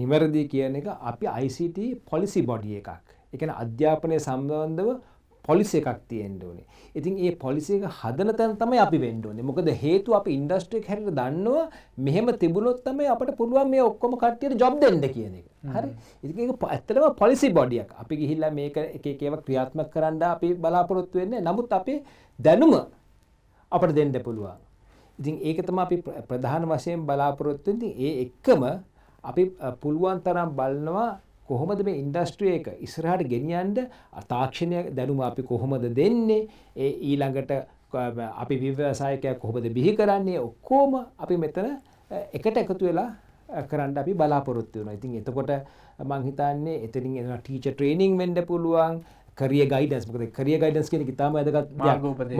නිවැරදි කියන එක අපි ICT policy body එකක්. ඒ කියන්නේ අධ්‍යාපනය සම්බන්ධව පොලිසි එකක් තියෙන්න ඕනේ. ඉතින් ඒ පොලිසි එක හදන තැන තමයි අපි වෙන්න ඕනේ. මොකද හේතුව අපි ඉන්ඩස්ට්‍රි එක හැටියට දන්නවා මෙහෙම තිබුණොත් තමයි අපිට පුළුවන් මේ ඔක්කොම කට්ටියට ජොබ් දෙන්න කියන එක. හරි. ඉතින් ඒක ඇත්තටම පොලිසි බොඩි එකක්. අපි ගිහිල්ලා මේක එක එක ඒවා ක්‍රියාත්මක කරන්න අපි බලාපොරොත්තු වෙන්නේ. නමුත් අපේ දැනුම අපිට දෙන්න පුළුවන්. ඉතින් ඒක තමයි අපි ප්‍රධාන වශයෙන් බලාපොරොත්තු වෙන්නේ. ඒ එක්කම අපි පුළුවන් තරම් බලනවා කොහොමද මේ ඉන්ඩස්ට්‍රි එක ඉස්සරහට ගෙනියන්න තාක්ෂණය දැනුම අපි කොහොමද දෙන්නේ ඒ ඊළඟට අපි ව්‍යවසායකයා කොහොමද බිහි කරන්නේ ඔක්කොම අපි මෙතන එකට එකතු වෙලා කරන්න අපි බලාපොරොත්තු වෙනවා. ඉතින් එතකොට මම හිතන්නේ එතනින් එන ටීචර් ට්‍රේනින් වෙන්න පුළුවන් career guidance මොකද career guidance කියන එක ඉතාම වැදගත්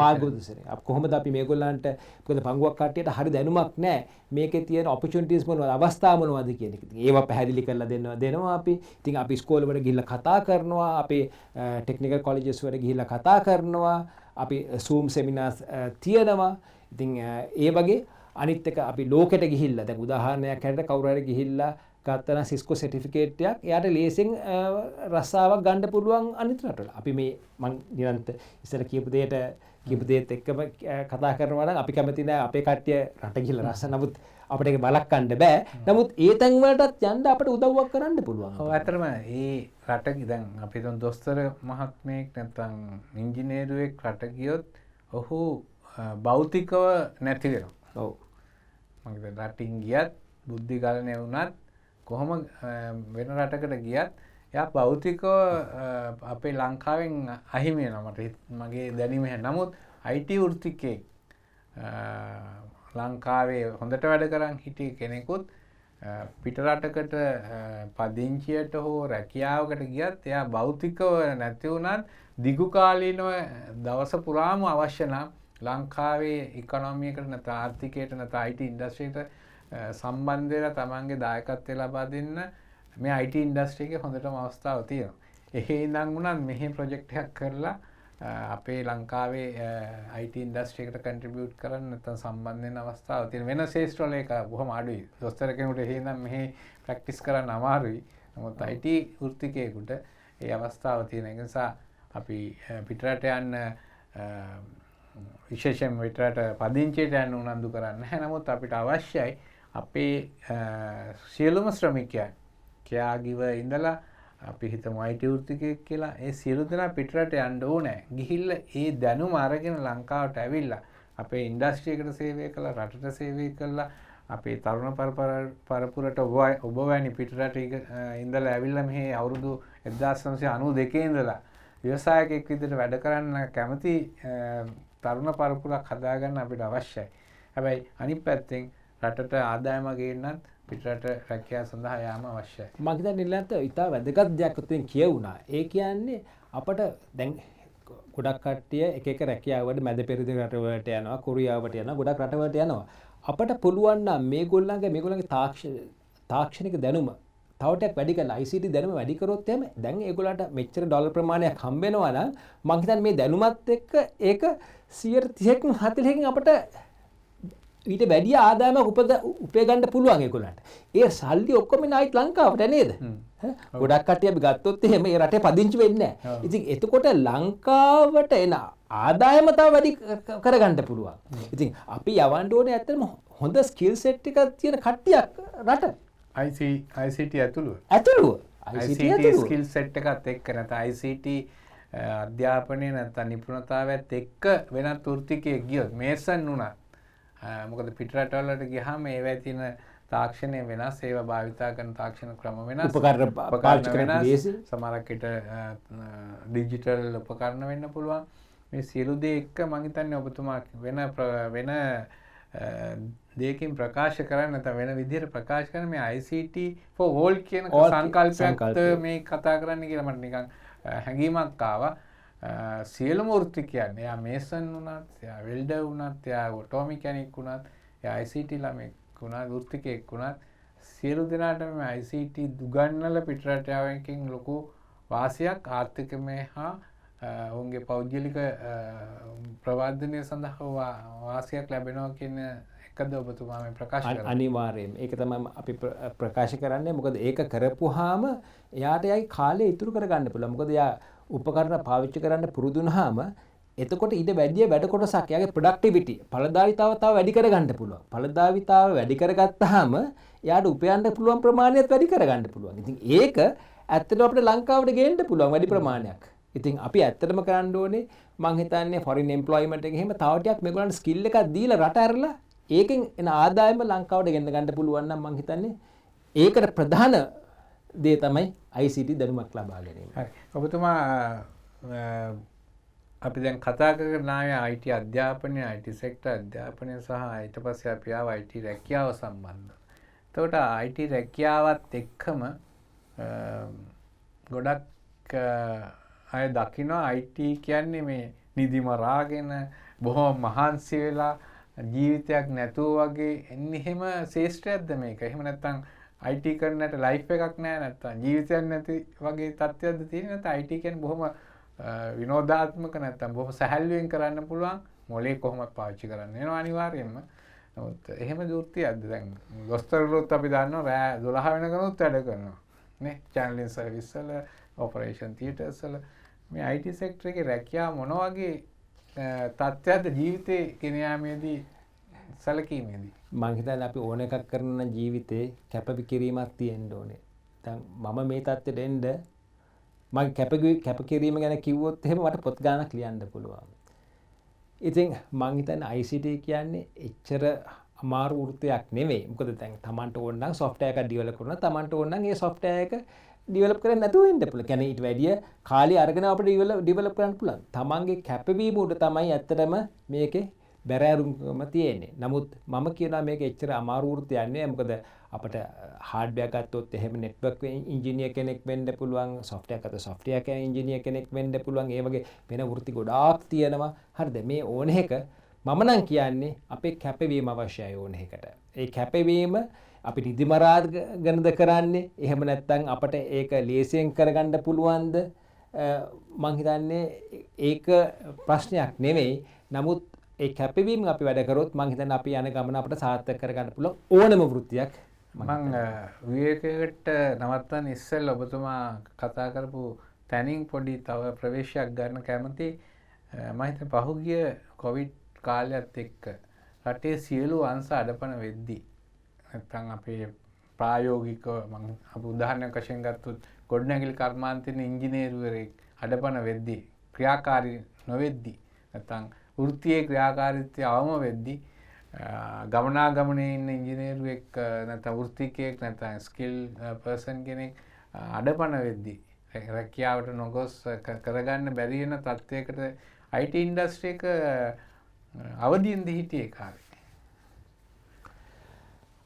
මාර්ගෝපදේශනය. අපි කොහොමද අපි මේගොල්ලන්ට මොකද පංගුවක් කට්ටියට හරි දැනුමක් නැහැ. මේකේ තියෙන opportunities මොනවද අවස්ථා මොනවද කියන එක. ඉතින් ඒවා පැහැදිලි කරලා දෙනවා අපි. ඉතින් අපි ස්කෝල වල ගිහිල්ලා කතා කරනවා. අපි technical colleges වල ගිහිල්ලා කතා කරනවා. අපි Zoom seminars තියනවා. ඉතින් ඒ වගේ අනිත් එක අපි ලෝකෙට ගිහිල්ලා දැන් උදාහරණයක් හැටියට කවුරු හරි ගිහිල්ලා ගත්තනම් සිස්කෝ සර්ටිෆිකේට් එකක් එයාට ලේසින් රස්සාවක් ගන්න පුළුවන් අනිත් රටවල. අපි මේ මං නිරන්ත ඉස්සර කියපු දෙයට එක්කම කතා කරනවා නම් අපි කැමති නෑ අපේ කට්ටිය රට ගිහිල්ලා රස්ස නමුත් අපිට ඒක බලක් ගන්න බෑ. නමුත් ඒ තැන් වලටත් යන්න අපිට උදව්වක් කරන්න පුළුවන්. ඔව් ඇත්තටම මේ රට දැන් අපි දැන් දොස්තර මහත්මයෙක් නැත්නම් ඉංජිනේරුවෙක් රට ගියොත් ඔහු භෞතිකව නැති වෙනවා. ඔව්. මම හිතන්නේ රටින් ගියත් බුද්ධිගලණය වුණත් කොහොම වෙන රටකට ගියත් එයා භෞතිකව අපේ ලංකාවෙන් අහිමි වෙනවා මගේ දැනීම හැටියට. නමුත් IT වෘත්තිකයෙක් ලංකාවේ හොඳට වැඩ කරන් හිටිය කෙනෙකුත් පිටරටකට පදිංචියට හෝ රැකියාවකට ගියත් එයා භෞතිකව නැති වුණත් දිගු කාලීනව දවස පුරාම අවශ්‍ය නම් ලංකාවේ ඉකොනොමියකට නැත්නම් ආර්ථිකයට නැත්නම් IT ඉන්ඩස්ට්‍රියට සම්බන්ධ වෙලා තමන්ගේ දායකත්වය ලබා දෙන්න මේ IT ඉන්ඩස්ට්‍රි එකේ හොඳටම අවස්ථාවක් තියෙනවා. එහෙ ඉඳන් උනත් මෙහි ප්‍රොජෙක්ට් එකක් කරලා අපේ ලංකාවේ IT ඉන්ඩස්ට්‍රි එකට කන්ට්‍රිබියුට් කරන්න නැත්නම් සම්බන්ධ වෙන අවස්ථාවක් තියෙනවා. වෙන ශේෂ්ත්‍රවල ඒක බොහොම අඩුයි. දොස්තර කෙනෙකුට එහෙ ඉඳන් මෙහි ප්‍රැක්ටිස් කරන්න අමාරුයි. නමුත් IT වෘත්තිකයෙකුට ඒ අවස්ථාව තියෙන නිසා අපි පිටරට යන්න විශේෂයෙන් පිටරට පදිංචියට යන්න උනන්දු කරන්නේ නැහැ. නමුත් අපිට අවශ්‍යයි අපේ සියලුම ශ්‍රමිකයන් කියාගිව ඉඳලා අපි හිතමු IT වෘත්තිකයෙක් කියලා ඒ සියලු දෙනා පිටරට යන්න ඕනේ. ගිහිල්ලා ඒ දැනුම අරගෙන ලංකාවට ඇවිල්ලා අපේ ඉන්ඩස්ට්‍රි එකට සේවය කළා, රටට සේවය කළා, අපේ තරුණ පරපුරට ඔබ වැනි පිටරට ඉඳලා ඇවිල්ලා මෙහි අවුරුදු 1992 ඉඳලා ව්‍යවසායකයෙක් විදිහට වැඩ කරන්න කැමති තරුණ පරපුරක් හදාගන්න අපිට අවශ්‍යයි. හැබැයි අනිත් පැත්තෙන් රටට ආදායම ගේන්නත් පිටරට රැකියාව සඳහා යාම අවශ්‍යයි. මම හිතන්නේ නිලන්ත ඉතා වැදගත් දෙයක් උතෙන් කියවුණා. ඒ කියන්නේ අපට දැන් ගොඩක් කට්ටිය එක එක රැකියාවලට මැද පෙරදිග රටවලට යනවා, කොරියාවට යනවා, ගොඩක් රටවලට යනවා. අපට පුළුවන් නම් මේගොල්ලන්ගේ තාක්ෂණික දැනුම තව ටිකක් වැඩි කරලා ICT දැනුම වැඩි කරොත් එහෙම දැන් ඒගොල්ලන්ට මෙච්චර ඩොලර් ප්‍රමාණයක් හම්බ වෙනවා නම් මම හිතන්නේ මේ දැනුමත් එක්ක ඒක 130කින් 40කින් අපට ඊට වැඩි ආදායමක් උපය ගන්න පුළුවන් ඒගොල්ලන්ට. ඒ සල්ලි ඔක්කොම නායිත් ලංකාවට නේද? ගොඩක් කට්ටිය අපි ගත්තොත් එහෙම මේ රටේ පදිංචි වෙන්නේ නැහැ. ඉතින් එතකොට ලංකාවට එන ආදායම තව වැඩි කරගන්න පුළුවන්. ඉතින් අපි යවන්න ඕනේ ඇත්තටම හොඳ ස්කිල් සෙට් එකක් තියෙන කට්ටියක් රට. ICT ඇතුළුව ICT ස්කිල් සෙට් එකත් එක්ක නැත්නම් ICT අධ්‍යාපනයේ නැත්නම් නිපුණතාවයත් එක්ක වෙනත් වෘත්තිකයෙක් ගියොත් මේසන් වුණා. මොකද පිටරට වලට ගියාම ඒවැය තියෙන තාක්ෂණය වෙනස්, ඒවා භාවිතා කරන තාක්ෂණ ක්‍රම වෙනස්, උපකරණ පාවිච්චි කරන දේශේ සමහරක් විට ඩිජිටල් උපකරණ වෙන්න පුළුවන්. මේ සියලු දේ එක්ක මම හිතන්නේ ඔබතුමා වෙන දෙයකින් ප්‍රකාශ කරන්න නැත්නම් වෙන විදිහට ප්‍රකාශ කරන මේ ICT for all කියන සංකල්පයක් මේ කතා කරන්න කියලා මට නිකන් හැඟීමක් ආවා. සියලුම වෘත්තිකයන්, එයා මේසන් වුණත්, එයා වෙල්ඩර් වුණත්, එයා ඔටෝ මෙකැනික් වුණත්, එයා ICT ළමෙක් වුණත්, වෘත්තිකයෙක් වුණත් සියලු දෙනාටම මේ ICT දුගන්නලා පිටරට යවන්නකින් ලොකු වාසියක් ආර්ථිකමය හා ඔවුන්ගේ පෞද්ගලික ප්‍රවර්ධනය සඳහා වාසියක් ලැබෙනවා කියන එකද ඔබතුමා මේ ප්‍රකාශ කරන්නේ? අනිවාර්යයෙන්. ඒක තමයි අපි ප්‍රකාශ කරන්නේ. මොකද ඒක කරපුවාම එයාට යයි කාලය ඉතුරු කරගන්න පුළුවන්. මොකද එයා උපකරණ පාවිච්චි කරන්න පුරුදු වුණාම එතකොට ඊට වැඩි වැඩ කොටසක් එයාගේ ප්‍රොඩක්ටිවිටි ඵලදායීතාව තව වැඩි කරගන්න පුළුවන්. ඵලදායීතාව වැඩි කරගත්තාම එයාට උපයන්න පුළුවන් ප්‍රමාණයත් වැඩි කරගන්න පුළුවන්. ඉතින් ඒක ඇත්තටම අපිට ලංකාවට ගේන්න පුළුවන් වැඩි ප්‍රමාණයක්. ඉතින් අපි ඇත්තටම කරන්න ඕනේ මං හිතන්නේ ෆොරින් එම්ප්ලොයිමන්ට් එකේ එහෙම තව ටිකක් මේගොල්ලන්ට ස්කිල් එකක් දීලා රට ඇරලා ඒකෙන් එන ආදායම ලංකාවට ගෙන්න ගන්න පුළුවන් නම් මං හිතන්නේ ඒකට ප්‍රධාන දේ තමයි ICT දැනුමක් ලබා ගැනීම. හරි. ඔබතුමා අපි දැන් කතා කරගෙන ආවේ IT අධ්‍යාපනය, IT සෙක්ටර් අධ්‍යාපනය සහ ඊට පස්සේ අපි ආව IT රැකියාව සම්බන්ධව. එතකොට IT රැකියාවත් එක්කම ගොඩක් අය දකිනවා IT කියන්නේ මේ නිදි මරාගෙන බොහොම මහන්සි වෙලා ජීවිතයක් නැතුව වගේ එන්නේ එහෙම ශේෂ්ත්‍රයක්ද මේක? එහෙම නැත්නම් IT කරන්නට ලයිෆ් එකක් නැහැ නැත්නම් ජීවිතයක් නැති වගේ තත්ත්වයක්ද තියෙන්නේ? නැත්නම් IT කියන්නේ බොහොම විනෝදාත්මක නැත්නම් බොහොම සැහැල්ලුවෙන් කරන්න පුළුවන්, මොලේ කොහොමද පාවිච්චි කරන්න වෙනවා අනිවාර්යයෙන්ම. නමුත් එහෙම දෘෂ්ටියක්ද? දැන් දොස්තරවරුත් අපි දන්නවා රෑ 12 වෙනකනුත් වැඩ කරනවා නේ, චැනලින් සර්විස් වල, ඔපරේෂන් තියටර්ස් වල. මේ IT සෙක්ටර් එකේ රැකියාව මොන වගේ තත්ත්වයක්ද ජීවිතේ ගෙන යාමේදී සැලකීමේදී? මං හිතන්නේ අපි ඕන එකක් කරන ජීවිතේ කැපකිරීමක් තියෙන්න ඕනේ. දැන් මම මේ තත්ත්වෙට එන්න මම කැපකිරීම ගැන කිව්වොත් එහෙම මට පොත් ගානක් ලියන්න පුළුවන්. ඉතින් මං හිතන්නේ ICT කියන්නේ එච්චර අමාරු වෘත්තයක් නෙවෙයි. මොකද දැන් Tamanට ඕන නම් software එකක් develop කරනවා. Tamanට ඕන නම් ඒ software එක develop කරන්න නැතුව ඉන්න පුළුවන්. කියන්නේ ඊට වැඩිය කාලය අරගෙන අපිට develop කරන්න පුළුවන්. Tamanගේ කැපවීම උඩ තමයි ඇත්තටම මේකේ බැරෑරුම්කම තියෙන්නේ. නමුත් මම කියනවා මේක එච්චර අමාරු වෘත්තයක් නෙවෙයි. මොකද අපිට hardware ගත්තොත් එහෙම network engineer කෙනෙක් වෙන්න පුළුවන්, software ගත්තොත් software engineer කෙනෙක් වෙන්න පුළුවන්. ඒ වගේ වෙන වෘත්ති ගොඩාක් තියෙනවා. හරිද? මේ ඕන එක මම නම් කියන්නේ අපේ කැපවීම අවශ්‍යයි ඕන එකට. ඒ කැපවීම අපි නිදිමරාගනද කරන්නේ? එහෙම නැත්නම් අපට ඒක ලේසියෙන් කරගන්න පුළුවන්ද? මං හිතන්නේ ඒක ප්‍රශ්නයක් නෙවෙයි. නමුත් ඒ කැපවීම අපි වැඩ කරොත් මං හිතන්නේ අපි යන ගමන අපිට සාර්ථක කරගන්න පුළුවන් ඕනම වෘත්තියක්. මං විවේකයකට නවත්තන්න ඉස්සෙල්ලා ඔබතුමා කතා කරපු තැනින් පොඩි තව ප්‍රවේශයක් ගන්න කැමති. මම හිතන්නේ පහුගිය කොවිඩ් කාලයත් එක්ක රටේ සියලු අංශ අඩපණ වෙද්දී නැත්නම් අපේ ප්‍රායෝගිකව මම අප උදාහරණයක් වශයෙන් ගත්තොත් ගොඩනැගිලි කර්මාන්තයේ ඉංජිනේරුවරයෙක් අඩපණ වෙද්දී ක්‍රියාකාරී නොවෙද්දී නැත්නම් වෘත්තීය ක්‍රියාකාරීත්වය අවම වෙද්දී ගමනාගමනේ ඉන්න ඉංජිනේරුවෙක් නැත්නම් වෘත්තිකයෙක් නැත්නම් ස්කිල් පර්සන් කෙනෙක් අඩපණ වෙද්දී රැකියාවට නොගොස් කරගන්න බැරි වෙන තත්ත්වයකට IT ඉන්ඩස්ට්‍රි එක අවදියෙන් හිටියේ කාලේ.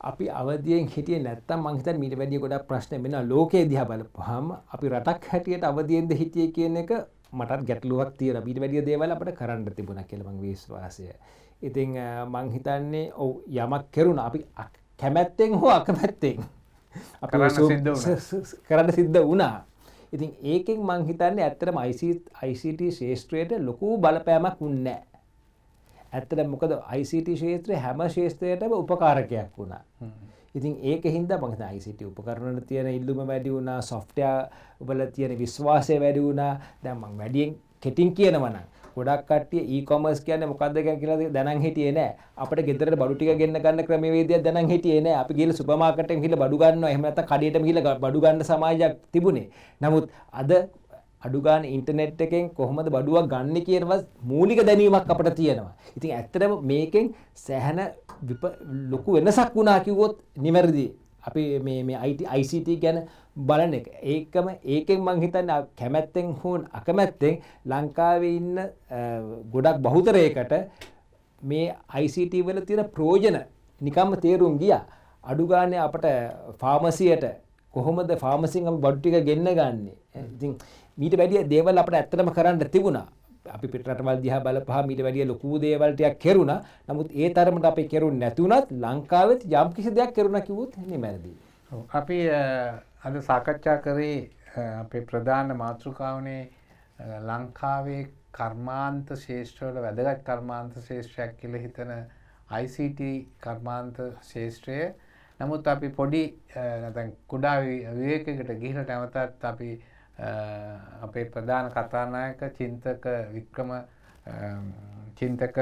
අපි අවදියෙන් හිටියේ නැත්තම් මං හිතන්නේ මීට වැඩිය ගොඩක් ප්‍රශ්න වෙනවා ලෝකයේ දිහා බලපුවාම අපි රටක් හැටියට අවදියෙන්ද හිටියේ කියන එක මටත් ගැටලුවක් තියෙනවා. ඊට වැඩිය දේවල් අපිට කරන්න තිබුණා කියලා මං විශ්වාසය. ඉතින් මං හිතන්නේ ඔව් යමක් කරුණා අපි කැමැත්තෙන් හෝ අකමැත්තෙන් අපි කරන්න සිද්ධ වුණා. ඉතින් ඒකෙන් මං හිතන්නේ ඇත්තටම ICT ශාස්ත්‍රයට ලොකු බලපෑමක් වුණේ නැහැ. ඇත්තටම මොකද ICT ශාස්ත්‍රය හැම ශාස්ත්‍රයකටම උපකාරකයක් වුණා. ඉතින් ඒක හින්දා මම හිතන්නේ ICT උපකරණ වල තියෙන ඉල්ලුම වැඩි වුණා, software වල තියෙන විශ්වාසය වැඩි වුණා. දැන් මම වැඩියෙන් කෙටින් කියනවා නම් ගොඩක් කට්ටිය e-commerce කියන්නේ මොකක්ද කියලා දැනන් හිටියේ නෑ. අපිට ගෙදරට බඩු ටික ගෙන්න ගන්න ක්‍රමවේදයක් දැනන් හිටියේ නෑ. අපි ගිහලා සුපර් මාකට් එකෙන් ගිහලා බඩු ගන්නවා. එහෙම නැත්නම් කඩේටම ගිහලා බඩු ගන්න සමාජයක් තිබුණේ. නමුත් අද අඩු ගන්න ඉන්ටර්නෙට් එකෙන් කොහොමද බඩුවක් ගන්න කියනවත් මූලික දැනීමක් අපිට තියෙනවා. ඉතින් ඇත්තටම මේකෙන් සෑහෙන ලොකු වෙනසක් වුණා කිව්වොත් නිවැරදි. අපි මේ ICT ගැන බලන එක. ඒකෙන් මම හිතන්නේ කැමැත්තෙන් හෝ අකමැත්තෙන් ලංකාවේ ඉන්න ගොඩක් බහුතරයකට මේ ICT වල තියෙන ප්‍රයෝජන නිකම්ම තේරුම් ගියා. අඩු ගානේ අපට ෆාමසියට කොහොමද ෆාමසියෙන් අපි බඩු ටික ගෙන්න ගන්නේ. ඉතින් මීට වැඩිය දේවල් අපිට ඇත්තටම කරන්න තිබුණා. අපි පිට රටවල් දිහා බලපුවාම මීට වැඩිය ලොකු දේවල් ටිකක් කෙරුණා. නමුත් ඒ තරමට අපි කෙරුන්නේ නැතුණත් ලංකාවෙත් යම් කිසි දෙයක් කෙරුණා කිව්වොත් නෙමෙයිද? අපි අද සාකච්ඡා කරේ අපේ ප්‍රධාන මාතෘකාවනේ ලංකාවේ කර්මාන්ත ශාස්ත්‍රවල වැදගත් කර්මාන්ත ශාස්ත්‍රයක් කියලා හිතන ICT කර්මාන්ත ශාස්ත්‍රය. නමුත් අපි පොඩි නැත්නම් කුඩා විවේකයකට ගිහිල්ලා නැවතත් අපි අපේ ප්‍රධාන කතානායක චින්තක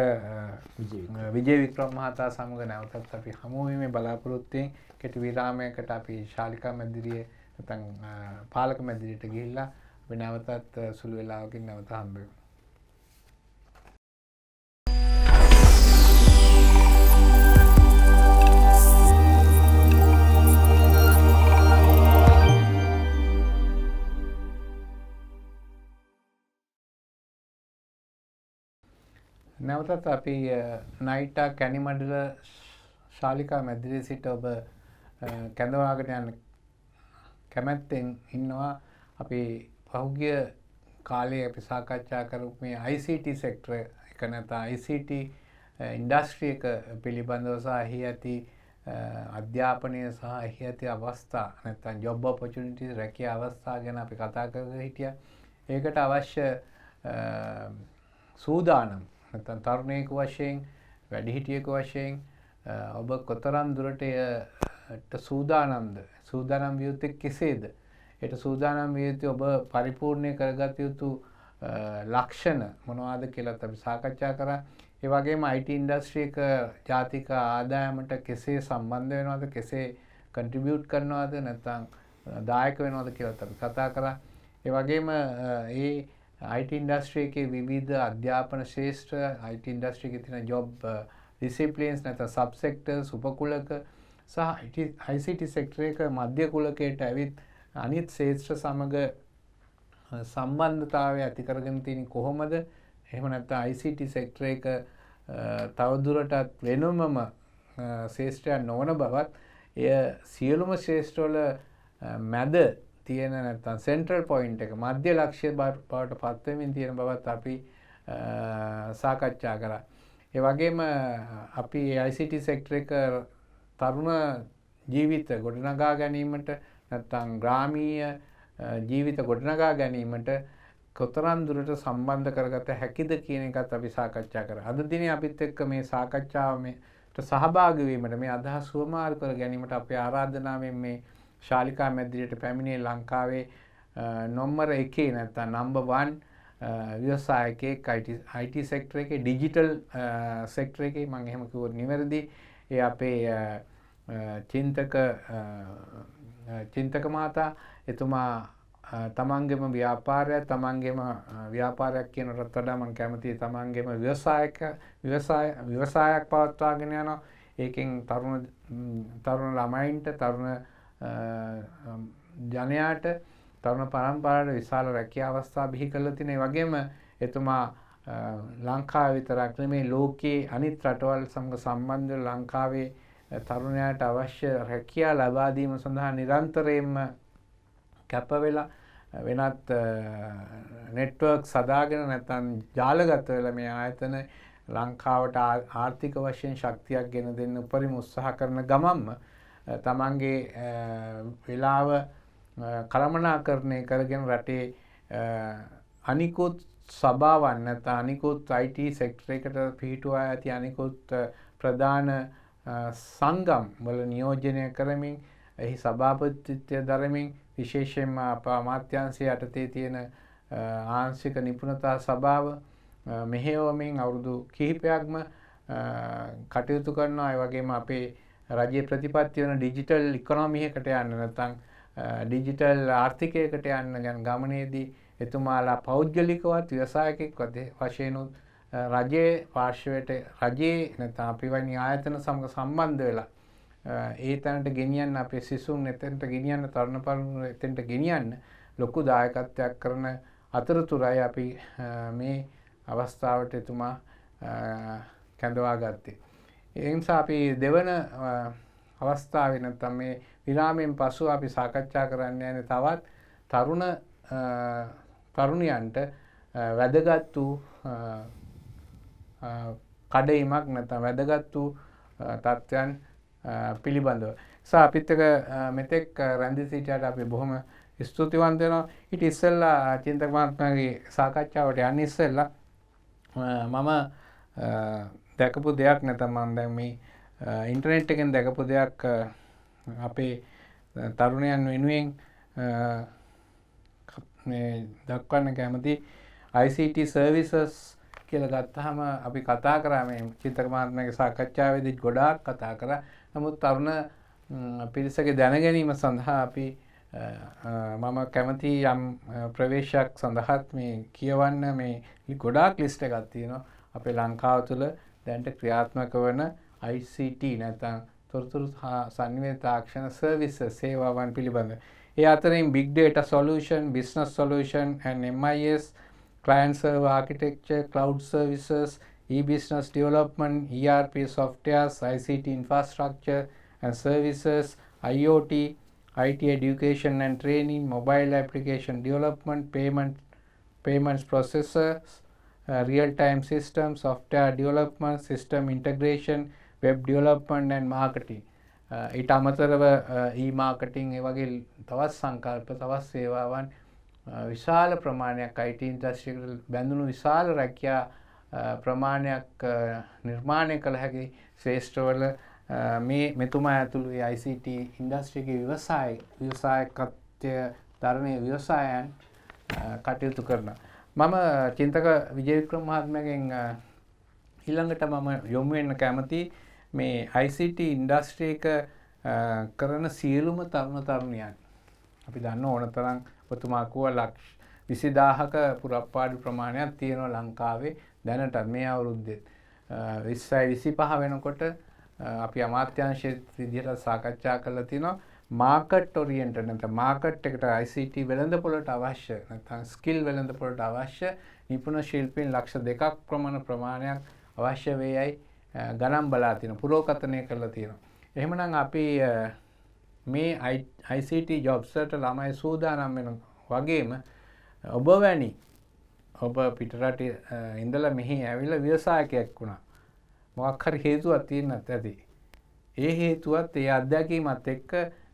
විජේ වික්‍රම මහතා සමග නැවතත් අපි හමු වීමේ බලාපොරොත්තු වෙමින් කෙටි විරාමයකට අපි ශාලිකා මැදිරියේ නැත්නම් පාලක මැදිරියට ගිහිල්ලා අපි නැවතත් සුළු වේලාවකින් නැවත හම්බ වෙමු. නැවතත් අපි නයිටා කැනිමඩල ශාලිකා මැදිරියේ සිට ඔබ කැඳවාගෙන යන කැමැත්තෙන් ඉන්නවා. අපි පහුගිය කාලේ අපි සාකච්ඡා කරපු මේ ICT සෙක්ටර් එක නැත්නම් ICT ඉන්ඩස්ට්‍රි එක පිළිබඳව සහ එහි ඇති අධ්‍යාපනය සහ එහි ඇති අවස්ථා නැත්නම් ජොබ් ඔපචුනිටිස් රැකියා අවස්ථා ගැන අපි කතා කරගෙන හිටියා. ඒකට අවශ්‍ය සූදානම් නැත්නම් තරුණයෙකු වශයෙන් වැඩිහිටියෙකු වශයෙන් ඔබ කොතරම් දුරට සූදානම්ද? සූදානම් විය යුත්තේ කෙසේද? ඒට සූදානම් විය යුතු ඔබ පරිපූර්ණ කරගත යුතු ලක්ෂණ මොනවාද කියලාත් අපි සාකච්ඡා කරා. ඒ වගේම IT ඉන්ඩස්ට්‍රි එක ජාතික ආදායමට කෙසේ සම්බන්ධ වෙනවද? කෙසේ කන්ට්‍රිබියුට් කරනවද? නැත්නම් දායක වෙනවද කියලාත් අපි කතා කරා. ඒ වගේම IT ඉන්ඩස්ට්‍රි එකේ විවිධ අධ්‍යාපන ශාස්ත්‍ර IT ඉන්ඩස්ට්‍රි එකේ තියෙන ජොබ් ඩිසිප්ලින්ස් නැත්නම් සබ් සෙක්ටර්ස් උපකුලක සහ ICT සෙක්ටර් එක මධ්‍ය කුලකයට ඇවිත් අනිත් ශේෂ්ත්‍ර සමග සම්බන්ධතාවය ඇති කරගෙන තියෙන්නේ කොහොමද? එහෙම නැත්නම් ICT සෙක්ටර් එක තවදුරටත් වෙනමම ශේෂ්ත්‍රයක් නොවන බවත් එය සියලුම ශේෂ්ත්‍රවල මැද තියෙන නැත්නම් සෙන්ට්‍රල් පොයින්ට් එක මධ්‍ය ලක්ෂ්‍ය බවට පත් වෙමින් තියෙන බවත් අපි සාකච්ඡා කරා. ඒ වගේම අපි ICT සෙක්ටර් එක තරුණ ජීවිත ගොඩනගා ගැනීමට නැත්නම් ග්‍රාමීය ජීවිත ගොඩනගා ගැනීමට කොතරම් දුරට සම්බන්ධ කරගත හැකිද කියන එකත් අපි සාකච්ඡා කරා. අද දිනේ අපිත් එක්ක මේ සාකච්ඡාවට සහභාගී වීමට මේ අදහස් සුවමාරු කර ගැනීමට අපේ ආරාධනාවෙන් මේ ශාලිකා මැදිරියට පැමිණේ ලංකාවේ නම්බර් 1 නැත්නම් නම්බර් 1 ව්‍යවසායකයෙක් IT සෙක්ටර් එකේ ඩිජිටල් සෙක්ටර් එකේ මම එහෙම කිව්වොත් නිවැරදි. ඒ අපේ චින්තක මහතා එතුමා තමන්ගේම ව්‍යාපාරයක් කියනකට වඩා මම කැමතියි තමන්ගේම ව්‍යවසායක් පවත්වාගෙන යනවා. ඒකෙන් තරුණ ළමයින්ට තරුණ ජනයාට තරුණ පරම්පරාවට විශාල රැකියා අවස්ථා බිහි කරලා තියෙන. ඒ වගේම එතුමා ලංකාව විතරක් නෙමෙයි ලෝකයේ අනිත් රටවල් සමග සම්බන්ධ ලංකාවේ තරුණයාට අවශ්‍ය රැකියා ලබා දීම සඳහා නිරන්තරයෙන්ම කැප වෙලා වෙනත් නෙට්වර්ක් සදාගෙන නැත්නම් ජාලගත වෙලා මේ ආයතන ලංකාවට ආර්ථික වශයෙන් ශක්තියක් ගෙන දෙන්න උපරිම උත්සාහ කරන ගමන්ම තමන්ගේ වෙලාව කළමනාකරණය කරගෙන රටේ අනිකුත් සභාවන් නැත්නම් අනිකුත් IT සෙක්ටර් එකට පිහිටුවා ඇති අනිකුත් ප්‍රධාන සංගම් වල නියෝජනය කරමින් එහි සභාපතිත්වය දරමින් විශේෂයෙන්ම අමාත්‍යාංශය යටතේ තියෙන ආංශික නිපුණතා සභාව මෙහෙයවමින් අවුරුදු කිහිපයක්ම කටයුතු කරනවා. ඒ වගේම අපේ රජයේ ප්‍රතිපත්ති වෙන ඩිජිටල් ඉකොනොමි එකට යන්න නැත්නම් ඩිජිටල් ආර්ථිකයකට යන්න ගැන ගමනේදී එතුමාලා පෞද්ගලිකවත් ව්‍යවසායකෙක්වත් වශයෙන් රජයේ පාර්ශවයට රජයේ නැත්නම් අපි වැනි ආයතන සමග සම්බන්ධ වෙලා ඒ තැනට ගෙනියන්න අපේ සිසුන් එතෙන්ට ගෙනියන්න තරුණ පරපුර එතෙන්ට ගෙනියන්න ලොකු දායකත්වයක් කරන අතරතුරයි අපි මේ අවස්ථාවට එතුමා කැඳවා ගත්තේ. ඒ නිසා අපි දෙවන අවස්ථාවේ නැත්නම් මේ විරාමයෙන් පසු අපි සාකච්ඡා කරන්න යන්නේ තවත් තරුණයන්ට වැදගත් වූ කඩයිමක් නැත්නම් වැදගත් වූ තත්ත්වයන් පිළිබඳව. අපිත් එක්ක මෙතෙක් රැඳී සිටියට අපි බොහොම ස්තුතිවන්ත වෙනවා. ඊට ඉස්සෙල්ලා චින්තක මහත්මයාගේ සාකච්ඡාවට යන්න ඉස්සෙල්ලා මම දැකපු දෙයක් නැත්නම් මම දැන් මේ ඉන්ටර්නෙට් එකෙන් දැකපු දෙයක් අපේ තරුණයන් වෙනුවෙන් මේ දක්වන්න කැමති ICT services කියලා ගත්තාම අපි කතා කරා මේ චින්තක මහත්මයාගේ සාකච්ඡාවේදී ගොඩාක් කතා කරා. නමුත් තරුණ පිරිසගේ දැන ගැනීම සඳහා අපි මම කැමති යම් ප්‍රවේශයක් සඳහාත් මේ කියවන්න මේ ගොඩාක් ලිස්ට් එකක් තියෙනවා අපේ ලංකාව තුළ දැනට ක්‍රියාත්මක වන ICT නැත්නම් තොරතුරු සංවේද තාක්ෂණ සර්විසස් සේවාවන් පිළිබඳ. ඒ අතරින් big data solution, business solution and MIS, client server architecture, cloud services, e-business development, ERP softwares, ICT infrastructure and services, IoT, IT education and training, mobile application development, payments processors, real-time systems, software development, system integration, web development and marketing. ඊට අමතරව e-marketing ඒ වගේ තවත් සංකල්ප තවත් සේවාවන් විශාල ප්‍රමාණයක් IT ඉන්ඩස්ට්‍රියකට බැඳුණු විශාල රැකියා ප්‍රමාණයක් නිර්මාණය කළ හැකි ශ්‍රේෂ්ඨවල මේ මෙතුමා ඇතුළු ICT ඉන්ඩස්ට්‍රියගේ ව්‍යවසායකත්වය දරණීය ව්‍යවසායයන් කටයුතු කරනවා. මම චින්තක විජේවික්‍රම මහත්මයාගෙන් ඊළඟට මම යොමු වෙන්න කැමති මේ ICT ඉන්ඩස්ට්‍රි එක කරන සියලුම තරුණයන් අපි දන්න ඕන තරම් ඔතුමා කිව්වා 20000ක පුරප්පාඩු ප්‍රමාණයක් තියෙනවා ලංකාවේ දැනට මේ අවුරුද්දේ. 2025 වෙනකොට අපි අමාත්‍යාංශයේ විදිහට සාකච්ඡා කරලා තිනවා මාකට් ඔරියන්ටඩ් නැත්නම් මාකට් එකට ICT වෙළඳපොළට අවශ්‍ය නැත්නම් ස්කිල් වෙළඳපොළට අවශ්‍ය නිපුණ ශිල්පීන් ලක්ෂ 2ක් ප්‍රමාණයක් අවශ්‍ය වේයයි ගණන් බලා තිනවා පුරෝකථනය කරලා තියෙනවා. එහෙමනම් අපි මේ ICT jobs වලට ළමයි සූදානම් වෙන වගේම ඔබ වැනි ඔබ පිටරට ඉඳලා මෙහි ඇවිල්ලා ව්‍යවසායකයෙක් වුණා. මොකක් හරි හේතුවක් තියෙන්නත් ඇති. ඒ හේතුවත් ඒ අත්දැකීමත් එක්ක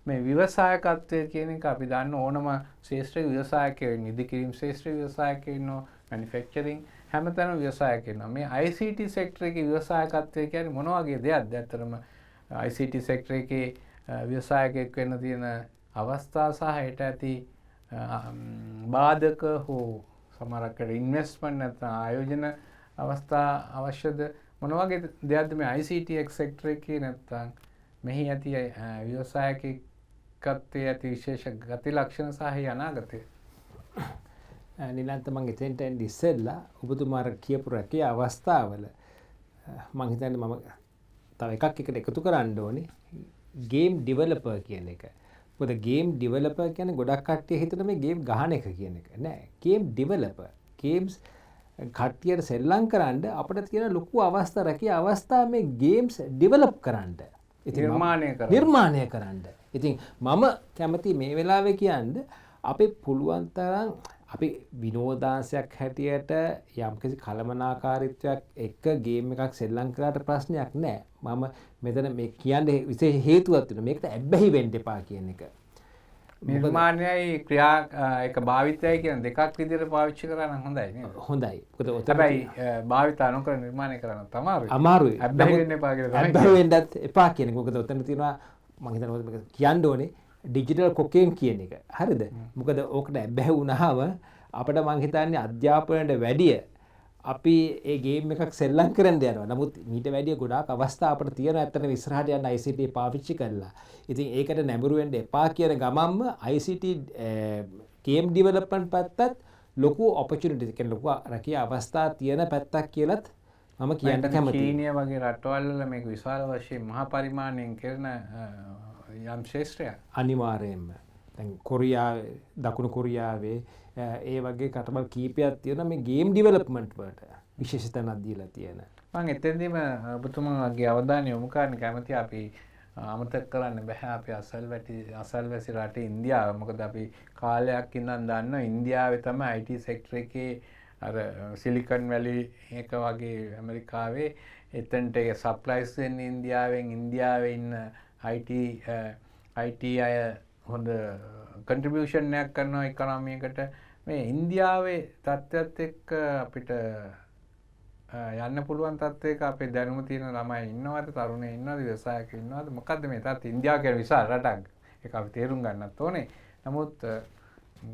මේ ව්‍යවසායකත්වය කියන එක අපි දන්න ඕනම ශාස්ත්‍රීය ව්‍යවසායකයෙක් වෙන්න ඉදිකිරීම ශාස්ත්‍රීය ව්‍යවසායකයෙක් ඉන්නවා මැනුෆැක්චරින් හැමතැනම ව්‍යවසායකයෙක් ඉන්නවා. මේ ICT සෙක්ටර් එකේ ව්‍යවසායකත්වය කියන්නේ මොන වගේ දෙයක්ද? ඇත්තටම ICT සෙක්ටර් එකේ ව්‍යවසායකයෙක් වෙන්න තියෙන අවස්ථා සහ ඊට ඇති බාධක හෝ සමහරකට ඉන්වෙස්ට්මන්ට් නැත්නම් ආයෝජන අවස්ථා අවශ්‍යද? මොන වගේ දෙයක්ද මේ ICT සෙක්ටර් එකේ නැත්නම් මෙහි ඇති ව්‍යවසායකත්වයේ ඇති විශේෂ ගති ලක්ෂණ සහ අනාගතය? නිලන්ත මං එතෙන්ට එන්න ඉස්සෙල්ලා ඔබතුමාට කියපු රැකිය අවස්ථාවල මං හිතන්නේ මම තව එකක් එකට එකතු කරන්න ඕනේ ගේම් ඩෙවලොපර් කියන එක. මොකද ගේම් ඩෙවලොපර් කියන්නේ ගොඩක් කට්ටිය හිතන මේ ගේම් ගහන එක කියන එක. නෑ. ගේම් ඩෙවලොපර් ගේම්ස් කට්ටියට සෙල්ලම් කරන්න අපිට තියෙන ලොකු අවස්ථා රැකිය අවස්ථා මේ ගේම්ස් ඩෙවලොප් කරන්න. නිර්මාණය කරන්න. ඉතින් මම කැමති මේ වෙලාවේ කියන්න අපි පුළුවන් තරම් අපි විනෝදාංශයක් හැටියට යම්කිසි කළමනාකාරීත්වයක් එක්ක ගේම් එකක් සෙල්ලම් කරාට ප්‍රශ්නයක් නැහැ. මම මෙතන මේ කියන්නේ විශේෂ හේතුවක් තියෙනවා. මේකට ඇබ්බැහි වෙන්න එපා කියන එක. නිර්මාණයයි ක්‍රියා එක භාවිතයයි කියන දෙකක් විදිහට පාවිච්චි කරා නම් හොඳයි නේද? හොඳයි. මොකද හැබැයි භාවිත නොකර නිර්මාණය කරන්න තමයි අමාරුයි. ඇබ්බැහි වෙන්න එපා කියලා තමයි. ඇබ්බැහි වෙන්නත් එපා කියන එක. මොකද උතන තියෙනවා මම හිතනවා මේක කියන්න ඕනේ ඩිජිටල් කොකේන් කියන එක. හරිද? මොකද ඕකට ඇබ්බැහි වුණාම අපිට මං හිතන්නේ අධ්‍යාපනයට වැඩිය අපි ඒ ගේම් එකක් සෙල්ලම් කරන්න යනවා. නමුත් මීට වැඩිය ගොඩාක් අවස්ථා අපිට තියෙනවා ඇත්තටම ඉස්සරහට යන්න ICT පාවිච්චි කරලා. ඉතින් ඒකට නැඹුරු වෙන්න එපා කියන ගමන්ම ICT ගේම් ඩෙවලොප්මන්ට් පැත්තත් ලොකු ඔපචුනිටි කියන්නේ ලොකු රැකිය අවස්ථා තියෙන පැත්තක් කියලාත් මම කියන්න කැමතියි. චීනිය වගේ රටවල් වල මේක විශාල වශයෙන් මහා පරිමාණයෙන් කරන යම් ශාස්ත්‍රයක්. අනිවාර්යයෙන්ම. දැන් කොරියාවේ දකුණු කොරියාවේ ඒ වගේ කටවල් කීපයක් තියෙනවා මේ ගේම් ඩෙවලොප්මන්ට් වලට විශේෂ තැනක් දීලා තියෙන. මම එතෙන්දීම ඔබතුමාගේ අවධානය යොමු කරන්න කැමතියි. අපි අමතක කරන්න බෑ අපි අසල්වැසි රටේ ඉන්දියාව. මොකද අපි කාලයක් ඉඳන් දන්නවා ඉන්දියාවේ තමයි IT සෙක්ටර් එකේ අර සිලිකන් වැලි එක වගේ ඇමරිකාවේ එතනට ඒ සප්ලයිස් වෙන්නේ ඉන්දියාවේ ඉන්න IT අය හොඳ කන්ට්‍රිබියුෂන් එකක් කරනවා ඉකොනොමි එකට. මේ ඉන්දියාවේ තත්ත්වයක් එක්ක අපිට යන්න පුළුවන් තත්ත්වයක අපේ දැනුම තියෙන ළමයි ඉන්නවද, තරුණයෝ ඉන්නවද, ව්‍යවසායකයෝ ඉන්නවද? මොකද්ද මේ තත්ත්වය? ඉන්දියාව කියන විශාල රටක්. ඒක අපි තේරුම් ගන්නත් ඕනේ. නමුත්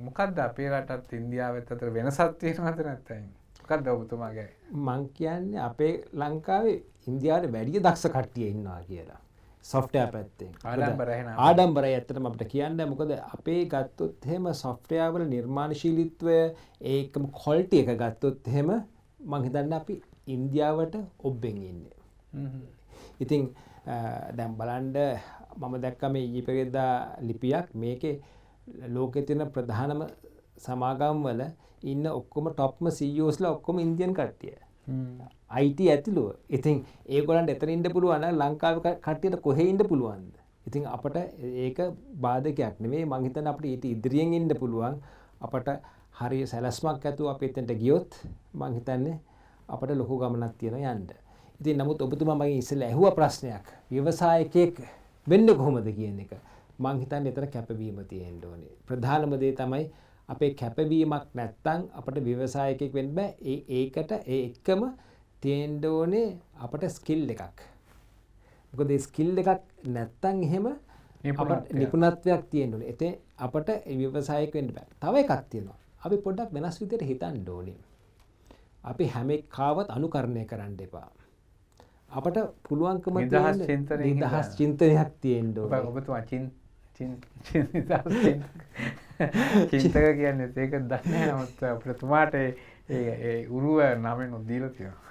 මොකද්ද අපේ රටත් ඉන්දියාවත් අතර වෙනසක් තියෙනවද නැත්නම්? මොකද්ද ඔබතුමාගේ? මං කියන්නේ අපේ ලංකාවේ ඉන්දියාවේ වැඩි දක්ෂ කට්ටිය ඉන්නවා කියලා. සොෆ්ට්වෙයාර් පැත්තෙන් ආඩම්බරයි ඇත්තටම අපිට කියන්න. මොකද අපේ ගත්තොත් එහෙම සොෆ්ට්වෙයාර් වල නිර්මාණශීලීත්වය ඒකම ක්වොලිටි එක ගත්තොත් එහෙම මං හිතන්නේ අපි ඉන්දියාවට ඔබ්බෙන් ඉන්නේ. ඉතින් දැන් බලන්න මම දැක්කම මේ ඊපෙරේදා ලිපියක් මේකේ ලෝකේ තියෙන ප්‍රධානම සමාගම් වල ඉන්න ඔක්කොම টොප්ම CEOs ලා ඔක්කොම ඉන්දියන් කට්ටිය. IT ඇතුළුව. ඉතින් ඒගොල්ලන්ට එතන ඉන්න පුළුවන් නම් ලංකාවේ කට්ටියට කොහේ ඉන්න පුළුවන්ද? ඉතින් අපට ඒක බාධකයක් නෙමෙයි. මං හිතන්නේ අපිට ඊට ඉදිරියෙන් ඉන්න පුළුවන්. අපට හරිය සැලැස්මක් ඇතුව අපි එතනට ගියොත් මං හිතන්නේ අපට ලොකු ගමනක් තියෙනවා යන්න. ඉතින් නමුත් ඔබතුමා මගෙන් ඉස්සෙල්ලා ඇහුවා ප්‍රශ්නයක්. ව්‍යවසායකයෙක් වෙන්න කොහොමද කියන එක. මං හිතන්නේ එතන කැපවීම තියෙන්න ඕනේ. ප්‍රධානම දේ තමයි අපේ කැපවීමක් නැත්තම් අපිට ව්‍යවසායකයෙක් වෙන්න බෑ. ඒකට ඒ එක්කම තියෙන්න ඕනේ අපට ස්කිල් එකක්. මොකද ඒ ස්කිල් එකක් නැත්තම් එහෙම අපට නිපුණත්වයක් තියෙන්න ඕනේ. එතේ අපට ව්‍යවසායක වෙන්න බෑ. තව එකක් තියෙනවා. අපි පොඩ්ඩක් වෙනස් විදිහට හිතන්න ඕනේ. අපි හැම එකාවත් අනුකරණය කරන්න එපා. අපට පුළුවන්කම තියෙන නිදහස් චින්තනයක් තියෙන්න ඕනේ. ඔබතුමා චින්තක කියන්නේ ඒක දන්නේ නැහැ. නමුත් ඔබතුමාට ඒ උරුව නමෙන් දීලා තියෙනවා.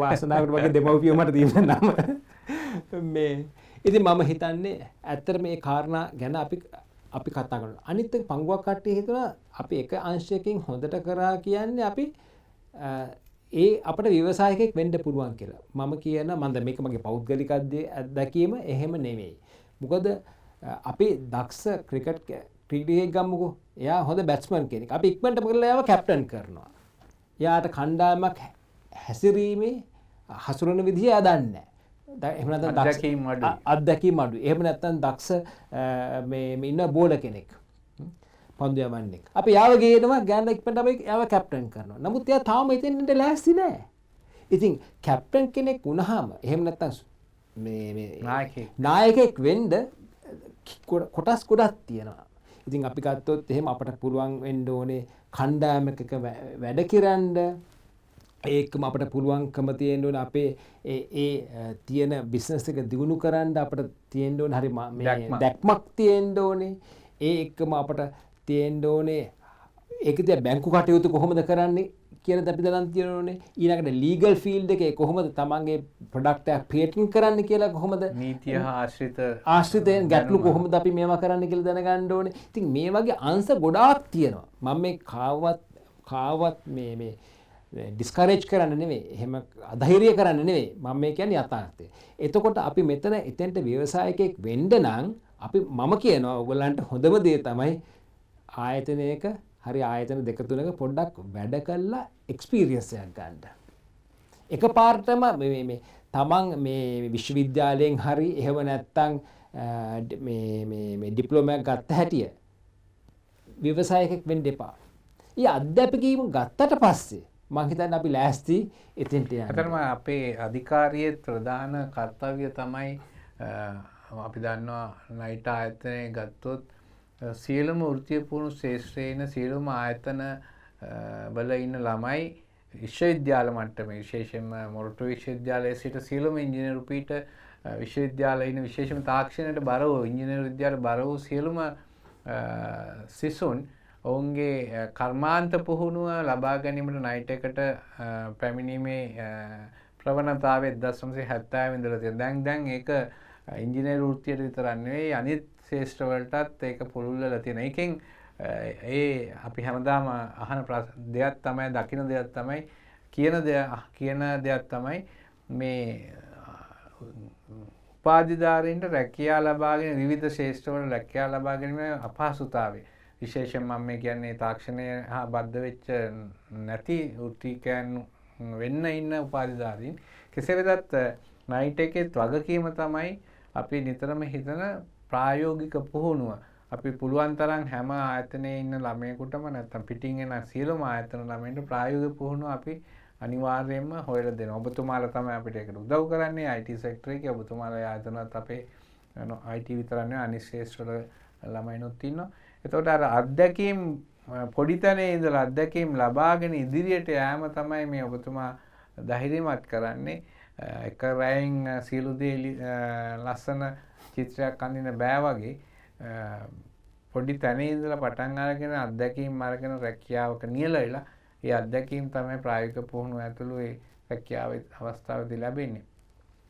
වාසනාවට වගේ දෙමව්පියෝ මට දීලා නම මේ ඉතින් මම හිතන්නේ ඇත්තට මේ කාරණා ගැන අපි කතා කරනවා. අනිත් එක පංගුවක් කට්ටිය හිතනවා අපි එක අංශයකින් හොඳට කරා කියන්නේ අපි ඒ අපිට ව්‍යවසායකයෙක් වෙන්න පුළුවන් කියලා. මම කියන මන්ද මේක මගේ පෞද්ගලික අත්දැකීම එහෙම නෙමෙයි. මොකද අපි දක්ෂ ක්‍රිකට් ගම්මුකෝ. එයා හොඳ බැට්ස්මන් කෙනෙක්. අපි ඉක්මනට මොකද එයාව කැප්ටන් කරනවා. එයාට කණ්ඩායමක් හැසිරීමේ හසුරන විදිහ එයා දන්නේ නැහැ. එහෙම නැත්නම් අත්දැකීම් අඩු. එහෙම නැත්නම් දක්ෂ මේ ඉන්න බෝලර් කෙනෙක්. පන්දු යවන්නෙක්. අපි යාව ගේනවා ගෑන ඉක්මනට අපි යාව කැප්ටන් කරනවා. නමුත් එයා තාම එතෙන්ට ලෑස්ති නැහැ. ඉතින් කැප්ටන් කෙනෙක් වුණාම එහෙම නැත්නම් මේ නායකයෙක් වෙන්න කොටස් ගොඩක් තියෙනවා. ඉතින් අපි ගත්තොත් එහෙම අපට පුළුවන් වෙන්න ඕනේ කණ්ඩායමක වැඩ කරන්න. ඒකම අපට පුළුවන්කම තියෙන්න ඕනේ අපේ ඒ තියෙන බිස්නස් එක දියුණු කරන්න අපට තියෙන්න ඕනේ හරි දැක්මක් තියෙන්න ඕනේ. ඒ එක්කම අපට තියෙන්න ඕනේ ඒකද බැංකු කටයුතු කොහොමද කරන්නේ කියලා අපි දැනන් තියෙන්න ඕනේ. ඊළඟට ලීගල් ෆීල්ඩ් එකේ කොහොමද තමන්ගේ ප්‍රොඩක්ට් එක පේටන්ට් කරන්නේ කියලා කොහොමද නීතිය හා ආශ්‍රිතයෙන් ගැටලු කොහොමද අපි මේවා කරන්න කියලා දැනගන්න ඕනේ. ඉතින් මේ වගේ අංශ ගොඩාක් තියෙනවා. මම මේ කාවත් මේ ඩිස්කරේජ් කරන්න නෙවෙයි. එහෙම අධෛර්ය කරන්න නෙවෙයි. මම මේ කියන්නේ යථාර්ථය. එතකොට අපි මෙතන එතෙන්ට ව්‍යවසායකයෙක් වෙන්න නම් අපි මම කියනවා ඔයගොල්ලන්ට හොඳම දේ තමයි ආයතනයක හරි ආයතන දෙක තුනක පොඩ්ඩක් වැඩ කරලා එක්ස්පීරියන්ස් එකක් ගන්න. එකපාරටම මේ තමන් මේ විශ්වවිද්‍යාලයෙන් හරි එහෙම නැත්නම් මේ ඩිප්ලෝමා එකක් ගත්ත හැටිය ව්‍යවසායකයෙක් වෙන්න එපා. ඊ අධ්‍යාපකීම ගත්තට පස්සේ මං හිතන්නේ අපි ලෑස්ති එතෙන්ට යන්න. අතරම අපේ අධිකාරියේ ප්‍රධාන කාර්යය තමයි අපි දන්නවා නයිට් ආයතනය ගත්තොත් සියලුම වෘත්තීය පුහුණු ශාස්ත්‍රයේ ඉන්න සියලුම ආයතන වල ඉන්න ළමයි විශ්වවිද්‍යාල මට්ටමේ විශේෂයෙන්ම මොරටු විශ්වවිද්‍යාලයේ සිට සියලුම ඉංජිනේරු පීඨ විශ්වවිද්‍යාලයේ ඉන්න විශේෂම තාක්ෂණයට බර වූ ඉංජිනේරු විද්‍යාලයට බර වූ සියලුම සිසුන් ඔවුන්ගේ කර්මාන්ත පුහුණුව ලබා ගැනීමට නයිට් එකට පැමිණීමේ ප්‍රවණතාවය 1970 ඉඳලා තියෙනවා. දැන් ඒක ඉංජිනේරු වෘත්තියට විතරක් නෙවෙයි අනිත් ශාස්ත්‍ර වලටත් ඒක පුළුල් වෙලා තියෙනවා. ඒකෙන් ඒ අපි හැමදාම අහන දෙයක් තමයි දකින්න දෙයක් තමයි කියන දෙයක් තමයි මේ උපාධිධාරීන්ට රැකියාව ලබාගෙන විවිධ ශාස්ත්‍ර වල රැකියාව ලබා ගැනීමේ අපහසුතාවය. විශේෂයෙන් මම මේ කියන්නේ තාක්ෂණය හා බද්ධ වෙච්ච නැති වෘත්තිකයන් වෙන්න ඉන්න උපාධිධාරීන් කෙසේ වෙතත් නයිට් එකේ වගකීම තමයි අපි නිතරම හිතන ප්‍රායෝගික පුහුණුව. අපි පුළුවන් තරම් හැම ආයතනයේ ඉන්න ළමයෙකුටම නැත්නම් පිටින් එන සියලුම ආයතන ළමයින්ට ප්‍රායෝගික පුහුණුව අපි අනිවාර්යයෙන්ම හොයලා දෙනවා. ඔබතුමාලා තමයි අපිට ඒකට උදව් කරන්නේ. IT සෙක්ටර් එකේ ඔබතුමාලා ආයතනත් අපේ IT විතරක් නෙවෙයි අනිත් ශාස්ත්‍රවල ළමයිනුත් ඉන්නවා. එතකොට අර අත්දැකීම් පොඩි තැනේ ඉඳලා අත්දැකීම් ලබාගෙන ඉදිරියට යෑම තමයි මේ ඔබතුමා ධෛර්යමත් කරන්නේ. එක රැයෙන් සියලු දේ ලස්සන චිත්‍රයක් අඳින්න බෑ වගේ පොඩි තැනේ ඉඳලා පටන් අරගෙන අත්දැකීම් අරගෙන රැකියාවක නියැලවිලා ඒ අත්දැකීම් තමයි ප්‍රායෝගික පුහුණුව ඇතුළු ඒ රැකියාවේ අවස්ථාවේදී ලැබෙන්නේ.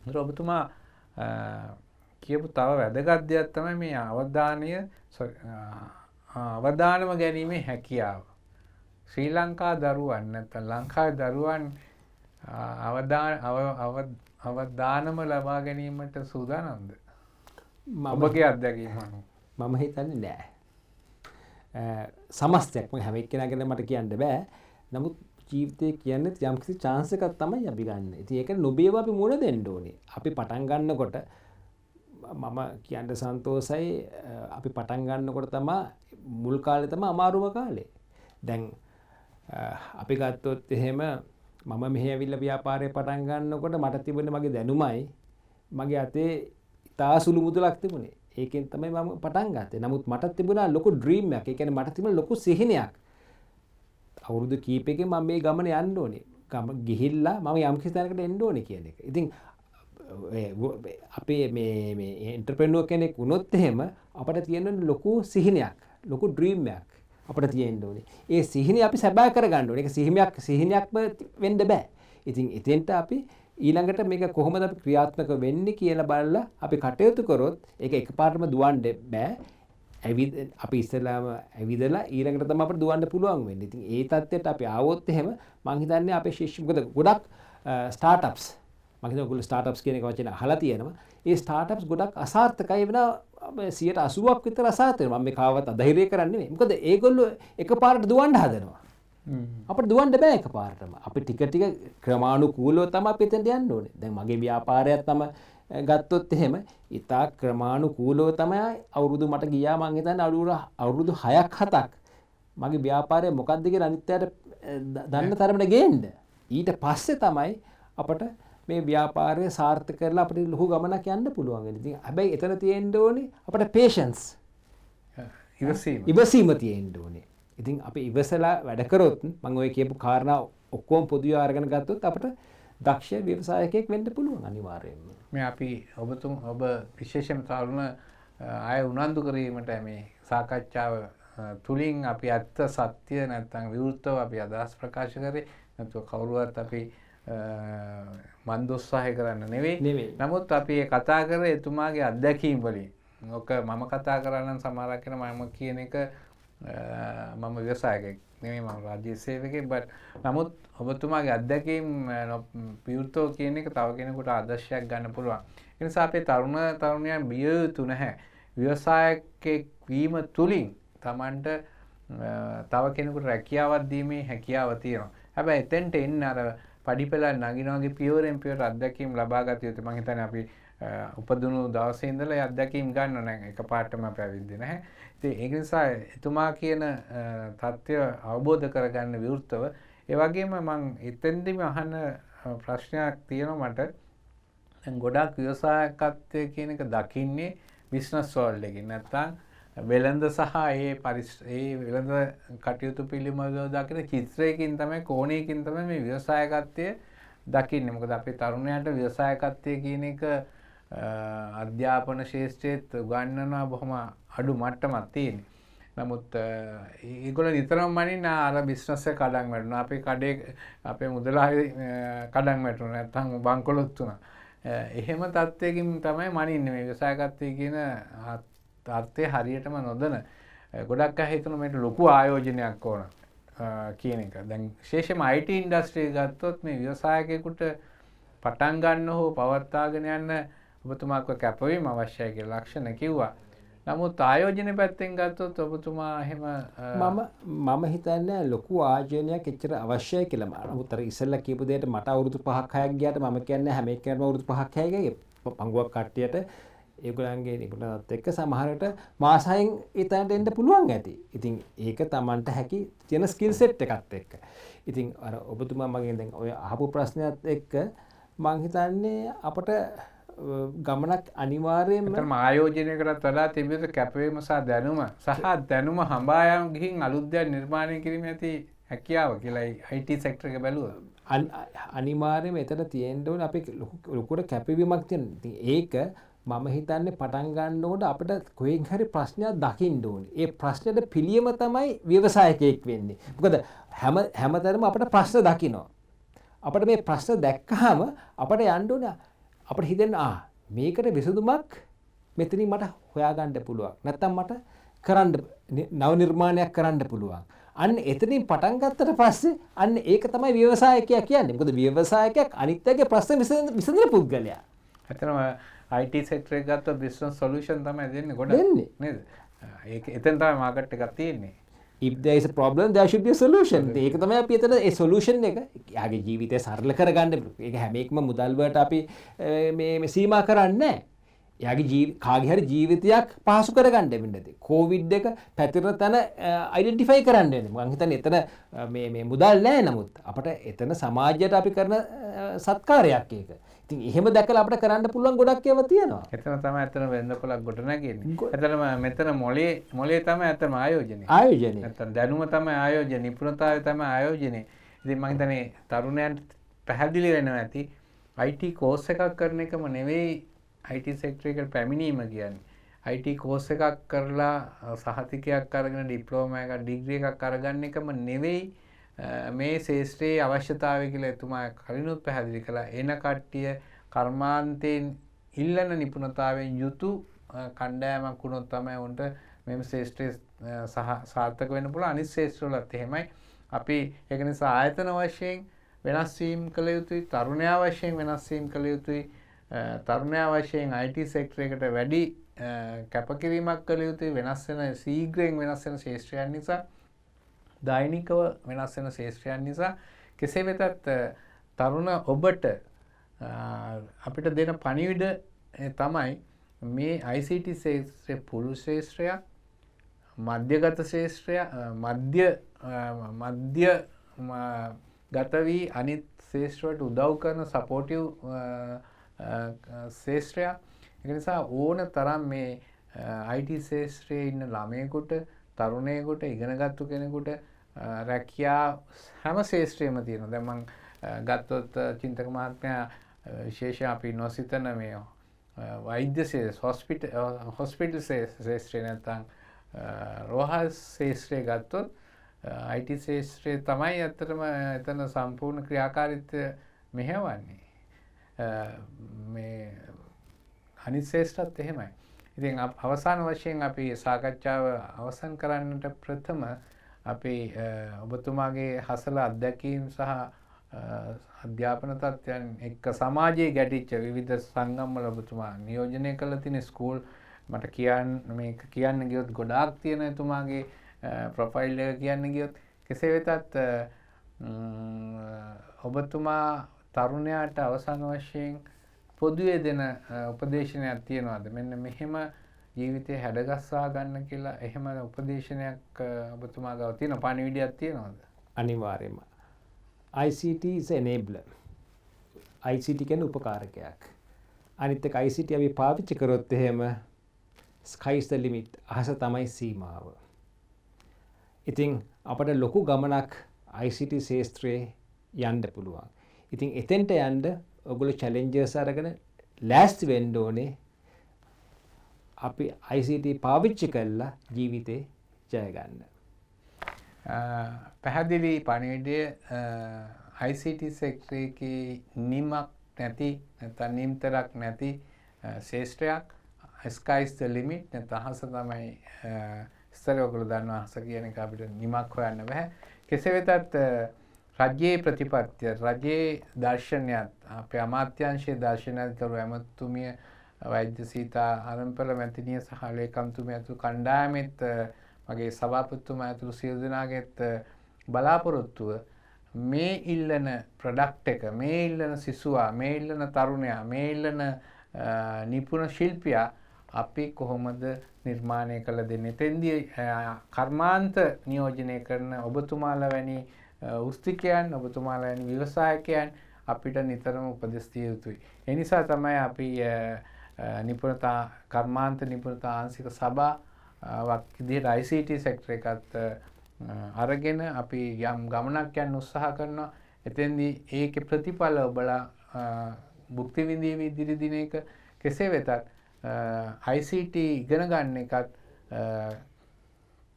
ඒතර ඔබතුමා කියපු තව වැදගත් දෙයක් තමයි මේ අවධානම ගැනීමේ හැකියාව. ශ්‍රී ලංකා දරුවන් නැත්නම් ලංකාවේ දරුවන් අවධානම ලබා ගැනීමට සූදානම්ද? ඔබගේ අත්දැකීම අනුව මම හිතන්නේ නෑ. සමස්තයක් මම හැම එක්කෙනාගෙන මට කියන්න බෑ. නමුත් ජීවිතේ කියන්නේ යම්කිසි chance එකක් තමයි අපි ගන්න. ඉතින් ඒක නොබේව අපි මුණ දෙන්න ඕනේ. අපි පටන් ගන්නකොට මම කියන්න සන්තෝසයි අපි පටන් ගන්නකොට තමයි මුල් කාලේ තමයි අමාරුම කාලේ. දැන් අපි ගත්තොත් එහෙම මම මෙහෙ ඇවිල්ලා ව්‍යාපාරේ පටන් ගන්නකොට මට තිබුණේ මගේ දැනුමයි මගේ අතේ ඉතා සුළු මුදලක් තිබුණේ. ඒකෙන් තමයි මම පටන් ගත්තේ. නමුත් මට තිබුණා ලොකු ඩ්‍රීම් එකක්. ඒ කියන්නේ මට තිබුණා ලොකු සිහිනයක්. අවුරුදු කීපයකින් මම මේ ගමන යන්න ඕනේ. ගිහිල්ලා මම යම් කිසි තැනකට එන්න ඕනේ කියන එක. ඉතින් අපේ මේ එන්ටර්ප්‍රෙනියර් කෙනෙක් වුණොත් එහෙම අපිට තියෙන ලොකු සිහිනයක්, ලොකු ඩ්‍රීම් එකක්. අපිට තියෙන්න ඕනේ. ඒ සිහිනය අපි සැබෑ කරගන්න ඕනේ. ඒක සිහිනයක්ම වෙන්න බෑ. ඉතින් එතෙන්ට අපි ඊළඟට මේක කොහොමද අපි ක්‍රියාත්මක වෙන්නේ කියලා බලලා අපි කටයුතු කරොත් ඒක එකපාරටම දුවන්න බෑ. අපි ඉස්සෙල්ලාම ඇවිදලා ඊළඟට තමයි අපිට දුවන්න පුළුවන් වෙන්නේ. ඉතින් ඒ තත්ත්වයට අපි ආවොත් එහෙම මං හිතන්නේ අපේ ශිෂ්‍ය මොකද ගොඩක් ස්ටාර්ට්අප්ස් මම හිතනවා ඔයගොල්ලෝ ස්ටාර්ට්අප්ස් කියන එක වචන අහලා තියෙනවා. ඒ ස්ටාර්ට්අප්ස් ගොඩක් අසාර්ථකයි වෙනවා 80%ක් විතර අසාර්ථකයි. මම මේ කාවත් අධෛර්ය කරන්නේ නෙමෙයි. මොකද ඒගොල්ලෝ එකපාරට දුවන්න හදනවා. අපිට දුවන්න බෑ එකපාරටම. අපි ටික ටික ක්‍රමානුකූලව තමයි අපි එතනට යන්න ඕනේ. දැන් මගේ ව්‍යාපාරයක් තමයි ගත්තොත් එහෙම ඉතා ක්‍රමානුකූලව තමයි අවුරුදු මට ගියා මං හිතන්නේ අවුරුදු 6ක් 7ක් මගේ ව්‍යාපාරය මොකක්ද කියලා අනිත්‍යයට දන්න තරමට ගේන්න. ඊට පස්සේ තමයි අපට මේ ව්‍යාපාරය සාර්ථක කරලා අපිට ලොකු ගමනක් යන්න පුළුවන් වෙන්නේ. ඉතින් හැබැයි එතන තියෙන්න ඕනේ අපිට patience. ඉවසීම තියෙන්න ඕනේ. ඉතින් අපි ඉවසලා වැඩ කරොත් මම ඔය කියපු කාරණා ඔක්කොම පොදුවේ අරගෙන ගත්තොත් අපිට දක්ෂ ව්‍යවසායකයෙක් වෙන්න පුළුවන් අනිවාර්යයෙන්ම. මේ අපි ඔබ විශේෂයෙන් තරුණ අය උනන්දු කිරීමට මේ සාකච්ඡාව තුලින් අපි ඇත්ත සත්‍ය නැත්නම් විවෘතව අපි අදහස් ප්‍රකාශ කරේ නැත්නම් කවුරුවත් අපි මන්දෝත්සාහය කරන්න නෙවෙයි. නමුත් අපි කතා කරේ එතුමාගේ අත්දැකීම් වලින්. ඔක මම කතා කරා නම් සමහරක් වෙන මම කියන එක මම ව්‍යවසායකයෙක් නෙමෙයි මම රාජ්‍ය සේවකයෙක් but නමුත් ඔබතුමාගේ අත්දැකීම් විවෘතව කියන එක තව කෙනෙකුට ආදර්ශයක් ගන්න පුළුවන්. ඒ නිසා අපේ තරුණයන් බිය යුතු නැහැ. ව්‍යවසායකයෙක් වීම තුලින් Tamanට තව කෙනෙකුට රැකියාවක් දීමේ හැකියාව තියෙනවා. හැබැයි එතෙන්ට එන්න අර පඩිපෙළ නගිනවාගේ පියවරෙන් පියවර අත්දැකීම් ලබා ගත යුතුයි. මම හිතන්නේ අපි උපදුණු දවසේ ඉඳලා ඒ අත්දැකීම් ගන්න නැහැ. එකපාරටම අපි ඇවිද්දේ නැහැ. ඉතින් ඒක නිසා එතුමා කියන தත්ත්වය අවබෝධ කරගන්න විවෘතව ඒ වගේම මම එතෙන්දිම අහන ප්‍රශ්නයක් තියෙනවා මට. දැන් ගොඩක් ව්‍යවසායකත්වය කියන එක දකින්නේ බිස්නස් වර්ල්ඩ් එකකින්. නැත්තම් වෙළඳ සහ ඒ වෙළඳ කටයුතු පිළිබඳව දකින චිත්‍රයකින් තමයි කෝණයකින් තමයි මේ ව්‍යවසායකත්වය දකින්නේ. මොකද අපේ තරුණයාට ව්‍යවසායකත්වය කියන එක අධ්‍යාපන ශාස්ත්‍රයේත් උගන්වනවා බොහොම අඩු මට්ටමක් තියෙන්නේ. නමුත් ඒගොල්ලෝ නිතරම මනින්න අර බිස්නස් එක කඩන් වැටුණා. අපේ කඩේ අපේ මුදලාලි කඩන් වැටුණා. නැත්තම් බංකොලොත් වුණා. එහෙම තත්ත්වයකින් තමයි මනින්නේ මේ ව්‍යවසායකත්වය කියන අර්ථය හරියටම නොදන. ගොඩක් අය හිතන මේකට ලොකු ආයෝජනයක් ඕන කියන එක. දැන් විශේෂයෙන්ම IT ඉන්ඩස්ට්‍රිය ගත්තොත් මේ ව්‍යවසායකයෙකුට පටන් ගන්න හෝ පවත්වාගෙන යන්න ඔබතුමාක කැපවීම අවශ්‍යයි කියලා ලක්ෂණ කිව්වා. නමුත් ආයෝජන පැත්තෙන් ගත්තොත් ඔබතුමා එහෙම මම හිතන්නේ ලොකු ආයෝජනයක් එච්චර අවශ්‍යයි කියලා. නමුත් අර ඉස්සෙල්ලා කියපු දෙයට මට අවුරුදු 5ක් 6ක් ගියාට මම කියන්නේ හැම එකකටම අවුරුදු 5ක් 6ක් පංගුවක් කට්ටියට ඒගොල්ලන්ගේ නිපුණතාවත් එක්ක සමහරට මාස 6න් ඊතනට එන්න පුළුවන් ඇති. ඉතින් ඒක Tamanට හැකි තියෙන ස්කිල් සෙට් එකත් එක්ක. ඉතින් අර ඔබතුමා මගෙන් දැන් ඔය අහපු ප්‍රශ්නයත් එක්ක මම හිතන්නේ අපට ගමනක් අනිවාර්යයෙන්ම ආයෝජනයකටත් වඩා තිබෙන කැපවීම සහ දැනුම හඹා යාම ගිහින් අලුත් දෙයක් නිර්මාණය කිරීම ඇති හැකියාව කියලා IT සෙක්ටර් එක බැලුවා. අනිවාර්යයෙන්ම එතන තියෙන්න ඕනේ අපි ලොකුට කැපවීමක් තියෙන. ඉතින් ඒක මම හිතන්නේ පටන් ගන්නකොට අපිට කොහෙන් හරි ප්‍රශ්නයක් දකින්න ඕනේ. ඒ ප්‍රශ්නෙට පිළියම තමයි ව්‍යවසායකයෙක් වෙන්නේ. මොකද හැමතැනම අපිට ප්‍රශ්න දකින්න. අපිට මේ ප්‍රශ්න දැක්කහම අපිට යන්න ඕනේ අපිට හිතෙන්න මේකට විසඳුමක් මෙතනින් මට හොයාගන්න පුළුවන්. නැත්තම් මට කරන්න නව නිර්මාණයක් කරන්න පුළුවන්. අන්න එතනින් පටන් ගත්තට පස්සේ අන්න ඒක තමයි ව්‍යවසායකයා කියන්නේ. මොකද ව්‍යවසායකයා අනිත්‍යගේ ප්‍රශ්න විසඳන පුද්ගලයා. ඇත්තටම IT සෙක්ටර් එක ගත්තොත් බිස්නස් සොලියුෂන් තමයි දෙන්නේ ගොඩක් නේද? ඒක එතෙන් තමයි මාකට් එකක් තියෙන්නේ. if there is a problem there should be a solution. ඒක තමයි අපි එතන ඒ solution එක යාගේ ජීවිතය සරල කරගන්න. ඒක හැම එකම මුදල් වලට අපි මේ සීමා කරන්නේ නැහැ. යාගේ කාගේ හරි ජීවිතයක් පහසු කරගන්න වෙන්නේ. කොවිඩ් එක පැතිරෙන තැන අයිඩෙන්ටිෆයි කරන්න වෙන්නේ. මම හිතන්නේ එතන මේ මුදල් නැහැ නමුත් අපිට එතන සමාජයට අපි කරන සත්කාරයක් ඒක. ඉතින් එහෙම දැකලා අපිට කරන්න පුළුවන් ගොඩක් ඒවා තියෙනවා. එතන තමයි එතන වෙන්දපොලක් ගොඩ නැගෙන්නේ. එතනම මෙතන මොලේ තමයි එතන ආයෝජනය. නැත්නම් දැනුම තමයි ආයෝජනය, නිපුණතාවය තමයි ආයෝජනය. ඉතින් මම හිතන්නේ තරුණයන්ට පැහැදිලි වෙනවා ඇති IT කෝස් එකක් කරන එකම නෙවෙයි IT සෙක්ටර් එකට පැමිණීම කියන්නේ. IT කෝස් එකක් කරලා සහතිකයක් අරගෙන ඩිප්ලෝමා එකක් ඩිග්‍රී එකක් අරගන්න එකම නෙවෙයි මේ ශේෂ්ත්‍රයේ අවශ්‍යතාවය කියලා එතුමා කලිනුත් පැහැදිලි කළා. එන කට්ටිය කර්මාන්තයෙන් ඉල්ලන නිපුණතාවයෙන් යුතු කණ්ඩායමක් වුණොත් තමයි උන්ට මෙම ශේෂ්ත්‍රයේ සාර්ථක වෙන්න පුළුවන්. අනිත් ශේෂ්ත්‍රවලත් එහෙමයි. අපි ඒක නිසා ආයතන වශයෙන් වෙනස් වීම කළ යුතුයි. තරුණයා වශයෙන් වෙනස් වීම කළ යුතුයි. තරුණයා වශයෙන් IT සෙක්ටර් එකට වැඩි කැපකිරීමක් කළ යුතුයි. වෙනස් වෙන ශීඝ්‍රයෙන් වෙනස් වෙන ශේෂ්ත්‍රයන් නිසා දෛනිකව වෙනස් වෙන ශේෂ්ත්‍රයන් නිසා කෙසේ වෙතත් තරුණ ඔබට අපිට දෙන පණිවිඩ තමයි මේ ICT ශේෂ්ත්‍රය පුළුල් ශේෂ්ත්‍රයක්, මධ්‍යගත ශේෂ්ත්‍රයක්, මධ්‍ය ගත වී අනිත් ශේෂ්ත්‍රවලට උදව් කරන සපෝටිව් ශේෂ්ත්‍රයක්. ඒක නිසා ඕන තරම් මේ IT ශේෂ්ත්‍රයේ ඉන්න ළමයෙකුට, තරුණයෙකුට, ඉගෙනගත්තු කෙනෙකුට රැකියා හැම ශේෂ්ත්‍රයේම තියෙනවා. දැන් මම ගත්තොත් චින්තක මහත්මයා විශේෂයෙන් අපි නොසිතන මේ වෛද්‍ය හොස්පිටල් ශේෂ්ත්‍රය නැත්නම් රෝහල් ශේෂ්ත්‍රය ගත්තොත් IT ශේෂ්ත්‍රය තමයි ඇත්තටම එතන සම්පූර්ණ ක්‍රියාකාරීත්වය මෙහෙවන්නේ. මේ අනිත් ශේෂ්ත්‍රත් එහෙමයි. ඉතින් අවසාන වශයෙන් අපි සාකච්ඡාව අවසන් කරන්නට ප්‍රථම අපි ඔබතුමාගේ හසල අත්දැකීම් සහ අධ්‍යාපන තත්ත්වයන් එක්ක සමාජයේ ගැටිච්ච විවිධ සංගම් වල ඔබතුමා නියෝජනය කළ තියෙන ස්කූල් මට මේක කියන්න ගියොත් ගොඩාක් තියෙන එතුමාගේ ප්‍රොෆයිල් එක කියන්න ගියොත් කෙසේ වෙතත් ඔබතුමා තරුණයාට අවසාන වශයෙන් පොදුවේ දෙන උපදේශනයක් තියෙනවද? මෙන්න මෙහෙම ජීවිතේ හැඩගස්වා ගන්න කියලා එහෙම උපදේශනයක් ඔබතුමා ගාව තියෙන පණිවිඩයක් තියෙනවද? අනිවාර්යයෙන්ම. ICT is enabler. ICT කියන්නේ උපකාරකයක්. අනිත් එක ICT අපි පාවිච්චි කරොත් එහෙම sky is the limit. අහස තමයි සීමාව. ඉතින් අපට ලොකු ගමනක් ICT ශේෂ්ත්‍රයේ යන්න පුළුවන්. ඉතින් එතෙන්ට යන්න ඔයගොල්ලෝ challenges අරගෙන ලෑස්ති වෙන්න ඕනේ. අපි ICT පාවිච්චි කරලා ජීවිතේ ජය ගන්න. පැහැදිලි පණිවිඩය ICT සෙක්ටරයේ නිමක් නැති නැත්නම් නිම්තරක් නැති ශේෂ්ත්‍රයක්. sky is the limit නැත්නම් අහස තමයි ඉස්සර ඔයගොල්ලෝ දන්නවා අහස කියන එක අපිට නිමක් හොයන්න බෑ. කෙසේ වෙතත් රජයේ ප්‍රතිපත්තිය, රජයේ දර්ශනයත්, අපේ අමාත්‍යාංශයේ දර්ශනයත් කරු ඇමතුමිය වෛද්‍ය සීතා ආරම්පල මැතිණිය සහ ලේකම්තුමිය ඇතුළු කණ්ඩායමෙත් මගේ සභාපතිතුමා ඇතුළු සියලු දෙනාගේත් බලාපොරොත්තුව මේ ඉල්ලන ප්‍රොඩක්ට් එක, මේ ඉල්ලන සිසුවා, මේ ඉල්ලන තරුණයා, මේ ඉල්ලන නිපුණ ශිල්පියා අපි කොහොමද නිර්මාණය කළ දෙන්නේ? එතෙන්දී කර්මාන්ත නියෝජනය කරන ඔබතුමාලා වැනි උස්තිකයන්, ඔබතුමාලා වැනි ව්‍යවසායකයන් අපිට නිතරම උපදෙස් දිය යුතුයි. ඒ නිසා තමයි අපි නිපුණතා කර්මාන්ත නිපුණතා ආංශික සභාවක් විදිහට ICT සෙක්ටර් එකත් අරගෙන අපි යම් ගමනක් යන්න උත්සාහ කරනවා. එතෙන්දී ඒකේ ප්‍රතිඵල ඔබලා භුක්ති විඳීවි ඉදිරි දිනයක. කෙසේ වෙතත් ICT ඉගෙන ගන්න එකත්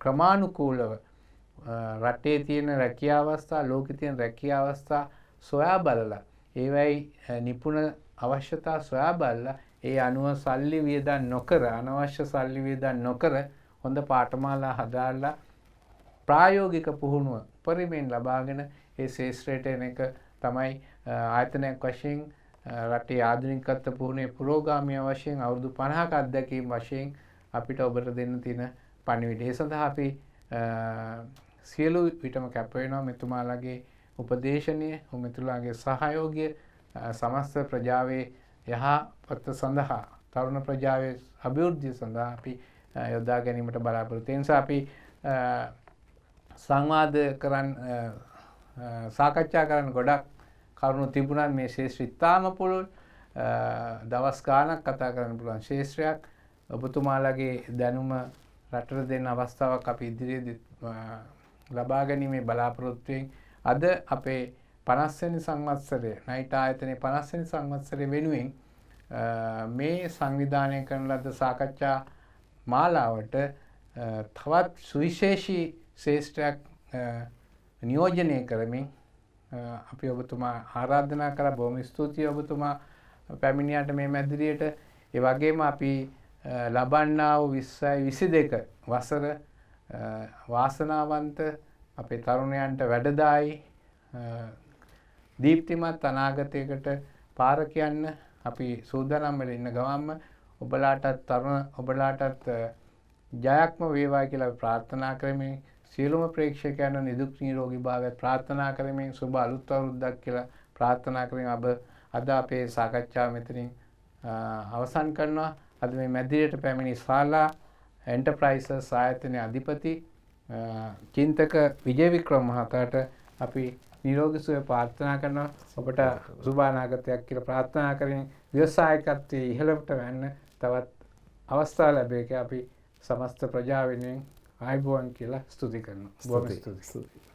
ක්‍රමානුකූලව රටේ තියෙන රැකියා අවස්ථා, ලෝකේ තියෙන රැකියා අවස්ථා සොයා බලලා ඒවයි නිපුණ අවශ්‍යතා සොයා බලලා ඒ අනුව සල්ලි වියදම් නොකර, අනවශ්‍ය සල්ලි වියදම් නොකර හොඳ පාඨමාලා හදාලා ප්‍රායෝගික පුහුණුව පරිමෙන් ලබාගෙන ඒ ශේෂ්ත්‍රයට එන එක තමයි ආයතනයක් වශයෙන් රටේ ආධුනිකත්ව පුහුණුවේ පුරෝගාමී වශයෙන් අවුරුදු 50ක අත්දැකීම් වශයෙන් අපිට ඔබට දෙන්න තියෙන පණිවිඩය. ඒ සඳහා අපි සියලු විටම කැප වෙනවා මෙතුමාලගේ උපදේශනය, මෙතුමාලගේ සහයෝගය සමස්ත ප්‍රජාවේ යහපත සඳහා, තරුණ ප්‍රජාවේ අභිවෘද්ධිය සඳහා අපි යොදා ගැනීමට බලාපොරොත්තු වෙන නිසා අපි සංවාද සාකච්ඡා කරන්න ගොඩක් කරුණු තිබුණත් මේ ශේෂ්ත්‍රය ඉතාම පුළුල්, දවස් ගාණක් කතා කරන්න පුළුවන් ශේෂ්ත්‍රයක්. ඔබතුමාලගේ දැනුම රටට දෙන්න අවස්ථාවක් අපි ඉදිරියේදී ලබා ගැනීමේ බලාපොරොත්තුවෙන් අද අපේ 50 වෙනි සංවත්සරය, නයිට් ආයතනයේ 50 වෙනි සංවත්සරය වෙනුවෙන් මේ සංවිධානය කරන ලද සාකච්ඡා මාලාවට තවත් සුවිශේෂී ශේෂ්ත්‍රයක් නියෝජනය කරමින් අපි ඔබතුමා ආරාධනා කළා. බොහොම ස්තුතියි ඔබතුමා පැමිණියාට මේ මැදිරියට. ඒ වගේම අපි ලබන්නා වූ 2022 වසර වාසනාවන්ත අපේ තරුණයන්ට වැඩදායි දීප්තිමත් අනාගතයකට පාර කියන්න අපි සූදානම් වෙලා ඉන්න ගමන්ම ඔබලාටත් ජයක්ම වේවා කියලා ප්‍රාර්ථනා කරමින් සියලුම ප්‍රේක්ෂකයන් නිදුක් නිරෝගී භාවය ප්‍රාර්ථනා කරමින් සුබ අලුත් අවුරුද්දක් කියලා ප්‍රාර්ථනා කරමින් අද අපේ සාකච්ඡාව මෙතනින් අවසන් කරනවා. අද මේ මැදිරියට පැමිණි ශාලා එන්ටර්ප්‍රයිසස් ආයතනයේ අධිපති චින්තක විජය වික්‍රම මහතාට අපි නිරෝගී සුවය ප්‍රාර්ථනා කරනවා. ඔබට සුබ අනාගතයක් කියලා ප්‍රාර්ථනා කරමින් ව්‍යවසායකත්වයේ ඉහළට යන්න තවත් අවස්ථා ලැබෙක අපි සමස්ත ප්‍රජාව වෙනුවෙන් ආයුබෝවන් කියලා ස්තුති කරනවා. බොහොම ස්තුතියි.